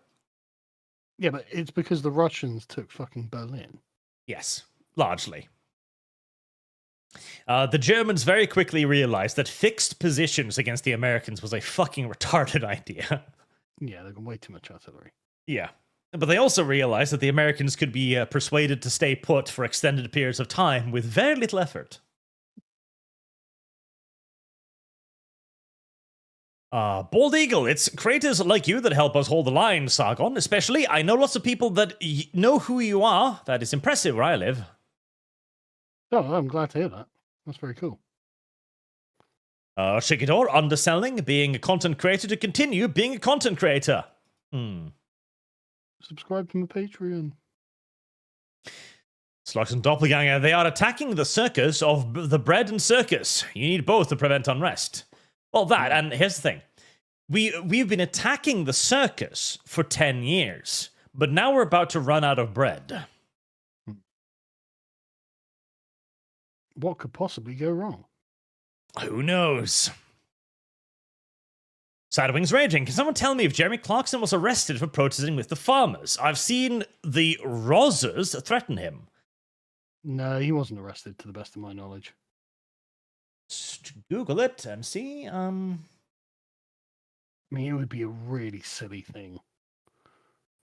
Yeah, but it's because the Russians took fucking Berlin. Yes, largely. The Germans very quickly realized that fixed positions against the Americans was a fucking retarded idea. Yeah, they've got way too much artillery. Yeah. But they also realized that the Americans could be persuaded to stay put for extended periods of time with very little effort. Bald Eagle, it's creators like you that help us hold the line, Sargon. Especially, I know lots of people that know who you are. That is impressive where I live. Oh, I'm glad to hear that. That's very cool. Shikidor, underselling, being a content creator to continue being a content creator. Subscribe to my Patreon. Slugs and Doppelganger, they are attacking the circus of the bread and circus. You need both to prevent unrest. Well, that, and here's the thing. We've been attacking the circus for 10 years, but now we're about to run out of bread. What could possibly go wrong? Who knows? Sidewings Raging, can someone tell me if Jeremy Clarkson was arrested for protesting with the farmers? I've seen the Rozzers threaten him. No, he wasn't arrested, to the best of my knowledge. Google it and see. I mean, it would be a really silly thing.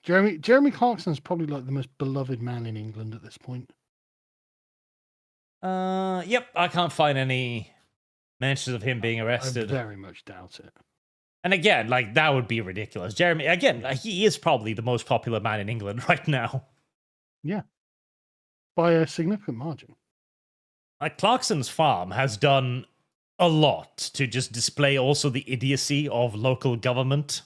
Jeremy Clarkson's probably like the most beloved man in England at this point. Yep, I can't find any mentions of him being arrested. I very much doubt it. And again, like, that would be ridiculous. Jeremy, again, he is probably the most popular man in England right now. Yeah. By a significant margin. Like, Clarkson's farm has done a lot to just display also the idiocy of local government.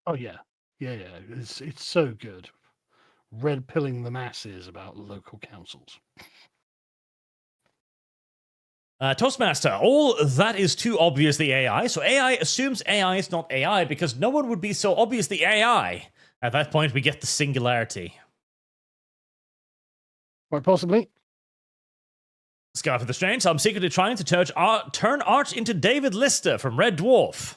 Oh, yeah. Yeah. It's so good. Red pilling the masses about local councils. Toastmaster, all that is too obviously AI, so AI assumes AI is not AI because no one would be so obviously AI. At that point, we get the singularity. Quite possibly. Scarf of the Strange, I'm secretly trying to turn Arch into David Lister from Red Dwarf.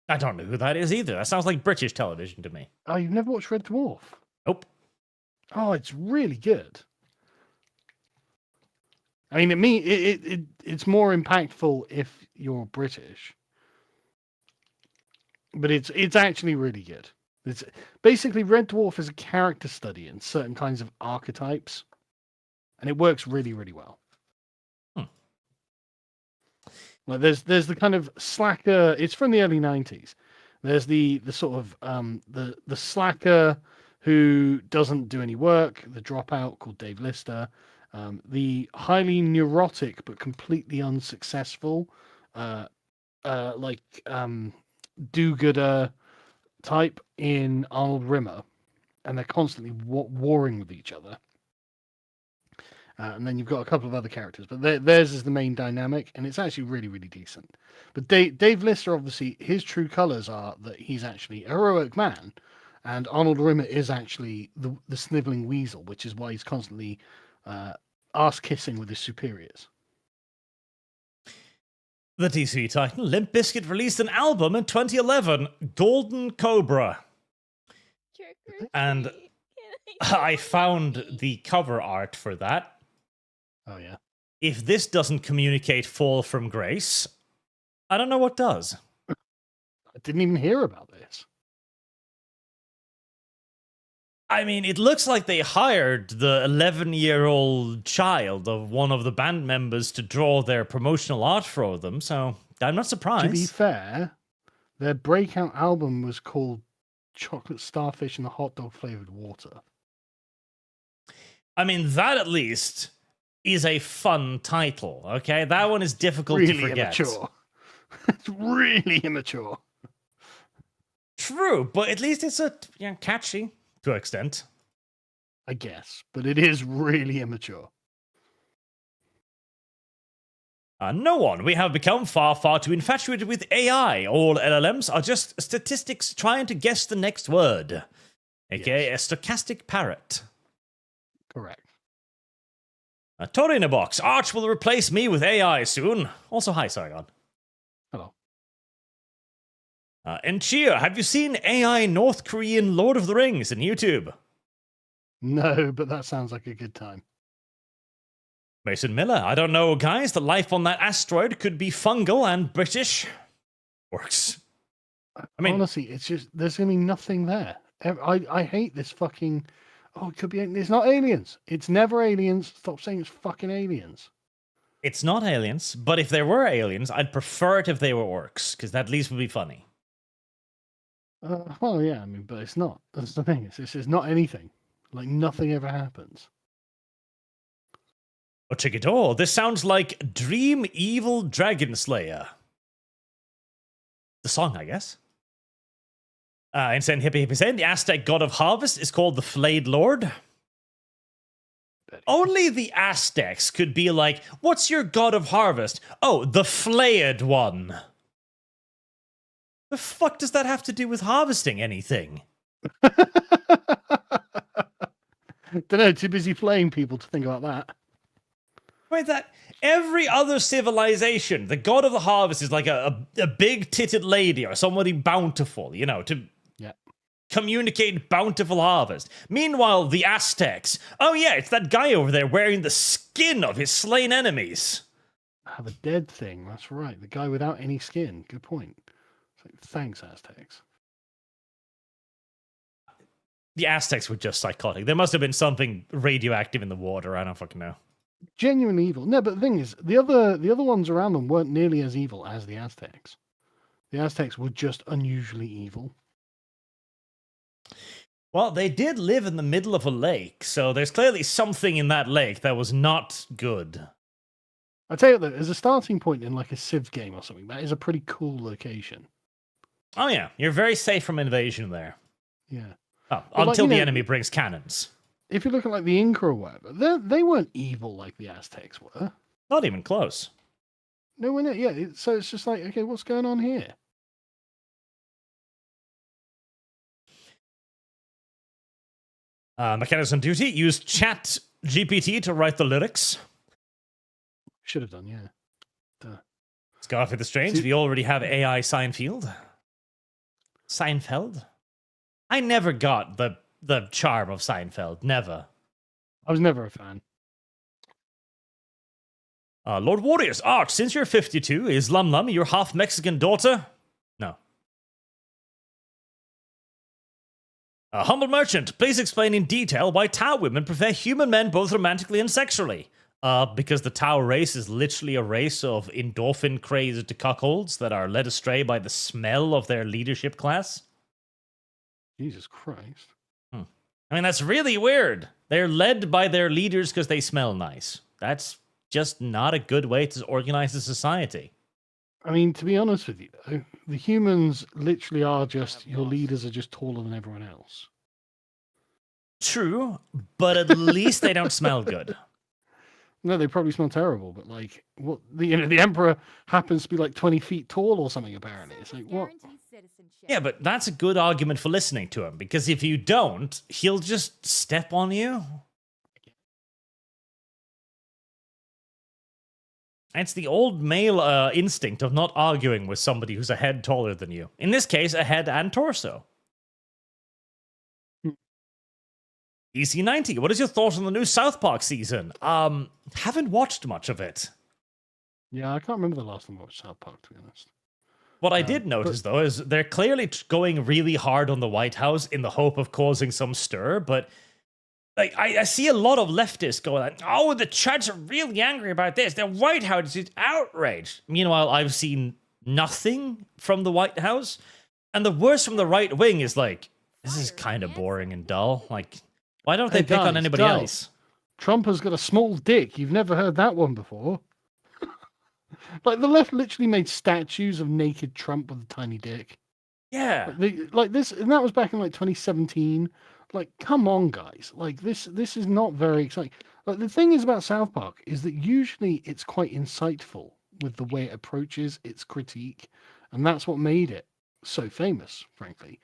I don't know who that is either. That sounds like British television to me. Oh, you've never watched Red Dwarf? Nope. Oh, it's really good. I mean, it's more impactful if you're British, but it's actually really good. It's basically Red Dwarf is a character study in certain kinds of archetypes, and it works really, really well. Like there's the kind of slacker. It's from the early 90s. There's the sort of the slacker who doesn't do any work, the dropout called Dave Lister. The highly neurotic but completely unsuccessful, do-gooder type in Arnold Rimmer, and they're constantly warring with each other. And then you've got a couple of other characters, but theirs is the main dynamic, and it's actually really, really decent. But Dave Lister, obviously, his true colors are that he's actually a heroic man, and Arnold Rimmer is actually the sniveling weasel, which is why he's constantly ass-kissing with his superiors. The TC Titan, Limp Bizkit released an album in 2011, Golden Cobra. And I found the cover art for that. Oh, yeah. If this doesn't communicate fall from grace, I don't know what does. I didn't even hear about this. I mean, it looks like they hired the 11-year-old child of one of the band members to draw their promotional art for them, so I'm not surprised. To be fair, their breakout album was called Chocolate Starfish and the Hot Dog Flavored Water. I mean, that at least is a fun title, okay? That one is difficult Really to forget. Immature. It's really immature. True, but at least it's catchy to an extent. I guess, but it is really immature. No one. We have become far, far too infatuated with AI. All LLMs are just statistics trying to guess the next word, aka a stochastic parrot. Correct. Tori in a box. Arch will replace me with AI soon. Also, hi, Sargon. Hello. And Cheer, have you seen AI North Korean Lord of the Rings in YouTube? No, but that sounds like a good time. Mason Miller, I don't know, guys. The life on that asteroid could be fungal and British. Works. I mean, honestly, it's just there's gonna be nothing there. I hate this fucking. Oh, it could be. It's not aliens. It's never aliens. Stop saying it's fucking aliens. it's not aliens, but if there were aliens, I'd prefer it if they were orcs, because that at least would be funny. Well, yeah, I mean, but it's not. That's the thing. It's not anything. Like nothing ever happens. Oh, check it all. This sounds like Dream Evil Dragon Slayer. The song, I guess. Insane Hippie Hippie saying the Aztec god of harvest is called the Flayed Lord. Only the Aztecs could be like, what's your god of harvest? Oh, the flayed one. The fuck does that have to do with harvesting anything? Don't know. Too busy playing people to think about that. Right, that every other civilization, the god of the harvest is like a big-titted lady or somebody bountiful, you know, to communicate bountiful harvest. Meanwhile, the Aztecs, oh yeah, it's that guy over there wearing the skin of his slain enemies. Have a dead thing. That's right. The guy without any skin. Good point. It's like, thanks, Aztecs. The Aztecs were just psychotic. There must have been something radioactive in the water. I don't fucking know. Genuinely evil. No, but the thing is, the other ones around them weren't nearly as evil as the Aztecs. The Aztecs were just unusually evil. Well, they did live in the middle of a lake, so there's clearly something in that lake that was not good. I tell you, though, as a starting point in like a Civ game or something, that is a pretty cool location. Oh yeah, you're very safe from invasion there. Yeah. Oh, But, until like, the enemy brings cannons. If you look at like the Inca or whatever, they weren't evil like the Aztecs were. Not even close. No, we're not. Yeah. So it's just like, okay, what's going on here? Mechanics on duty used Chat GPT to write the lyrics. Should have done, yeah. Scarfy the Strange, we already have AI Seinfeld. Seinfeld? I never got the charm of Seinfeld. Never. I was never a fan. Lord Warriors, Arch, since you're 52, is Lum Lum your half Mexican daughter? No. Humble Merchant, please explain in detail why Tau women prefer human men both romantically and sexually. Because the Tau race is literally a race of endorphin-crazed cuckolds that are led astray by the smell of their leadership class. Jesus Christ. I mean, that's really weird. They're led by their leaders because they smell nice. That's just not a good way to organize a society. I mean, to be honest with you, though, the humans literally are just, your leaders are just taller than everyone else. True, but at least they don't smell good. No, they probably smell terrible, but like, what the emperor happens to be like 20 feet tall or something, apparently. It's like, what? Yeah, but that's a good argument for listening to him, because if you don't, he'll just step on you. It's the old male instinct of not arguing with somebody who's a head taller than you. In this case, a head and torso. EC90, what is your thoughts on the new South Park season? Haven't watched much of it. Yeah, I can't remember the last time I watched South Park, to be honest. What I did notice, though, is they're clearly going really hard on the White House in the hope of causing some stir, but like I see a lot of leftists going like, oh, the Chads are really angry about this. The White House is outraged. Meanwhile, I've seen nothing from the White House, and the worst from the right wing is like, this is kind of boring and dull. Like, why don't they pick on anybody else? Trump has got a small dick. You've never heard that one before. Like, the left literally made statues of naked Trump with a tiny dick. Yeah. Like this, and that was back in like 2017. Like, come on, guys. Like, this is not very exciting. Like, the thing is about South Park is that usually it's quite insightful with the way it approaches its critique, and that's what made it so famous, frankly.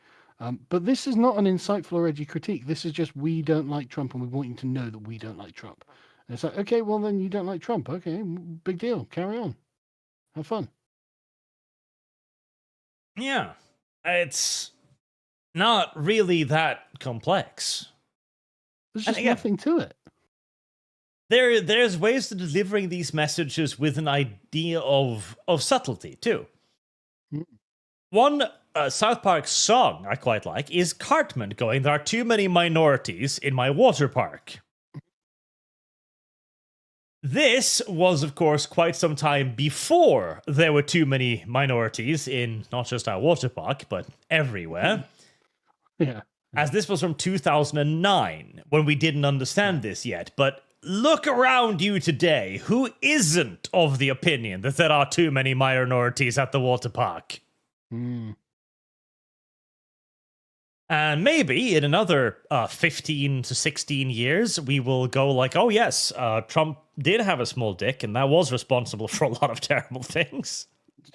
But this is not an insightful or edgy critique. This is just, we don't like Trump, and we want you to know that we don't like Trump. And it's like, okay, well, then you don't like Trump. Okay, big deal. Carry on. Have fun. Yeah. It's not really that complex. There's And just again, nothing to it. there's ways to delivering these messages with an idea of subtlety too. Mm. One South Park song I quite like is Cartman going, "There are too many minorities in my water park." This was, of course, quite some time before there were too many minorities in not just our water park, but everywhere. Yeah. As this was from 2009, when we didn't understand this yet. But look around you today. Who isn't of the opinion that there are too many minorities at the water park? Mm. And maybe in another 15 to 16 years, we will go like, oh yes, Trump did have a small dick, and that was responsible for a lot of terrible things.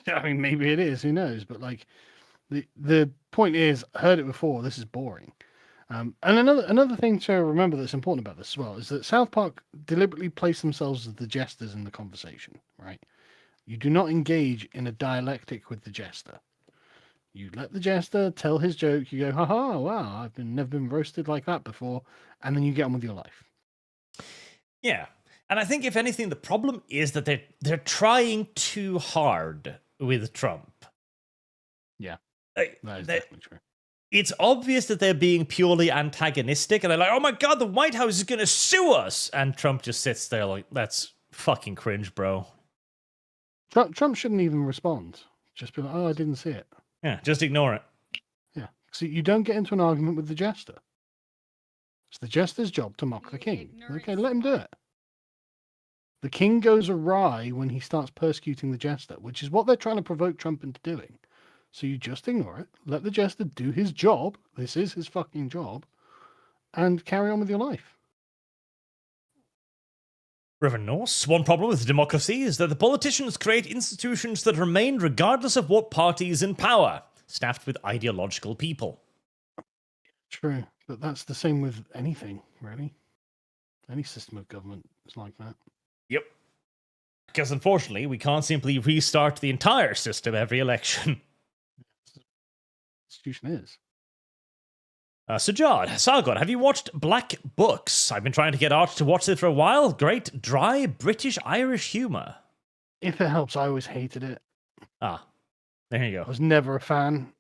I mean, maybe it is. Who knows? But like, the point is, I heard it before. This is boring. And another thing to remember that's important about this as well is that South Park deliberately place themselves as the jesters in the conversation. Right? You do not engage in a dialectic with the jester. You let the jester tell his joke. You go, haha, wow, I've never been roasted like that before, and then you get on with your life. Yeah, and I think if anything, the problem is that they're trying too hard with Trump. Yeah, Like, that is definitely true. It's obvious that they're being purely antagonistic, and they're like, "Oh my god, the White House is going to sue us," and Trump just sits there like, "That's fucking cringe, bro." Trump shouldn't even respond. Just be like, "Oh, I didn't see it." Yeah, just ignore it. Yeah. So you don't get into an argument with the jester. It's the jester's job to mock the king. Okay, let him do it. The king goes awry when he starts persecuting the jester, which is what they're trying to provoke Trump into doing. So you just ignore it, let the jester do his job. This is his fucking job. And carry on with your life. Reverend Norse, one problem with democracy is that the politicians create institutions that remain regardless of what party is in power, staffed with ideological people. True, but that's the same with anything, really. Any system of government is like that. Yep. Because unfortunately, we can't simply restart the entire system every election. Institution is. Sajad, Sargon, have you watched Black Books? I've been trying to get Arch to watch it for a while. Great, dry, British-Irish humour. If it helps, I always hated it. Ah, there you I go. was never a fan.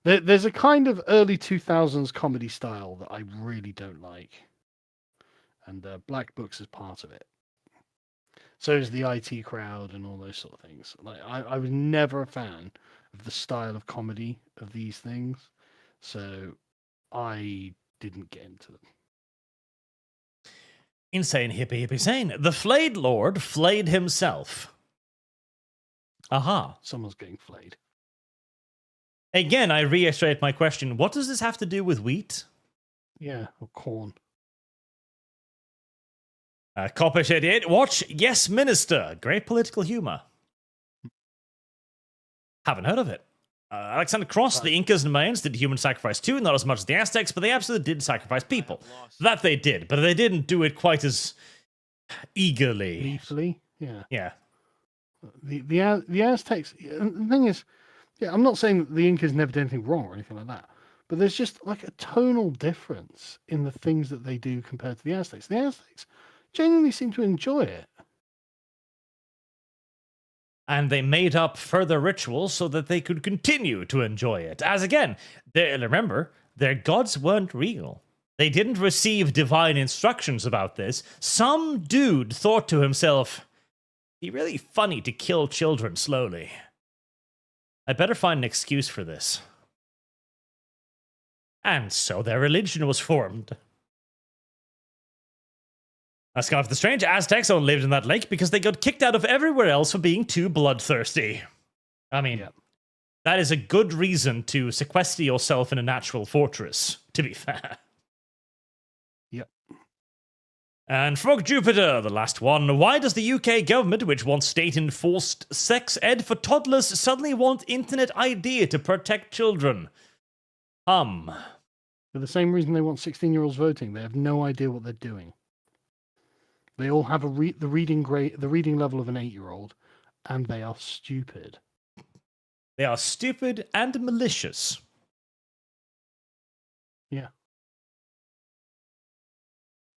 There's a kind of early 2000s comedy style that I really don't like. And Black Books is part of it. So is the IT crowd and all those sort of things. Like I was never a fan of the style of comedy of these things. So I didn't get into them. Insane hippie sane. The flayed lord flayed himself. Aha. Someone's getting flayed. Again, I reiterate my question. What does this have to do with wheat? Yeah, or corn. Coppish 88. Watch Yes Minister. Great political humor. Haven't heard of it. Alexander Cross, the Incas and Mayans did human sacrifice too, not as much as the Aztecs, but they absolutely did sacrifice people. That they did, but they didn't do it quite as eagerly. Gleefully, yeah. Yeah. The Aztecs, the thing is, yeah, I'm not saying that the Incas never did anything wrong or anything like that, but there's just like a tonal difference in the things that they do compared to the Aztecs. The Aztecs genuinely seem to enjoy it. And they made up further rituals so that they could continue to enjoy it. As again, remember, their gods weren't real. They didn't receive divine instructions about this. Some dude thought to himself, "It'd be really funny to kill children slowly. I better find an excuse for this." And so their religion was formed. Scarf the Strange, Aztecs only lived in that lake because they got kicked out of everywhere else for being too bloodthirsty. I mean, that is a good reason to sequester yourself in a natural fortress, to be fair. Yep. And Frog Jupiter, the last one. Why does the UK government, which wants state-enforced sex ed for toddlers, suddenly want internet ID to protect children? For the same reason they want 16-year-olds voting. They have no idea what they're doing. They all have the reading level of an 8-year-old, and they are stupid. They are stupid and malicious. Yeah.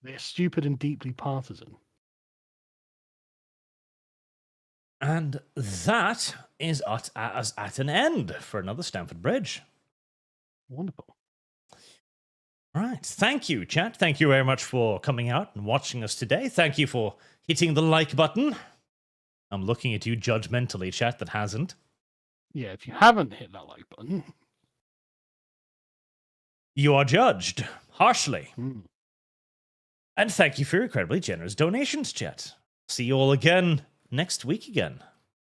They're stupid and deeply partisan. And that is at an end for another Stamford Bridge. Wonderful. All right. Thank you, chat. Thank you very much for coming out and watching us today. Thank you for hitting the like button. I'm looking at you judgmentally, chat, that hasn't. Yeah, if you haven't hit that like button, You are judged harshly. hmm. And thank you for your incredibly generous donations, chat. See you all again next week again.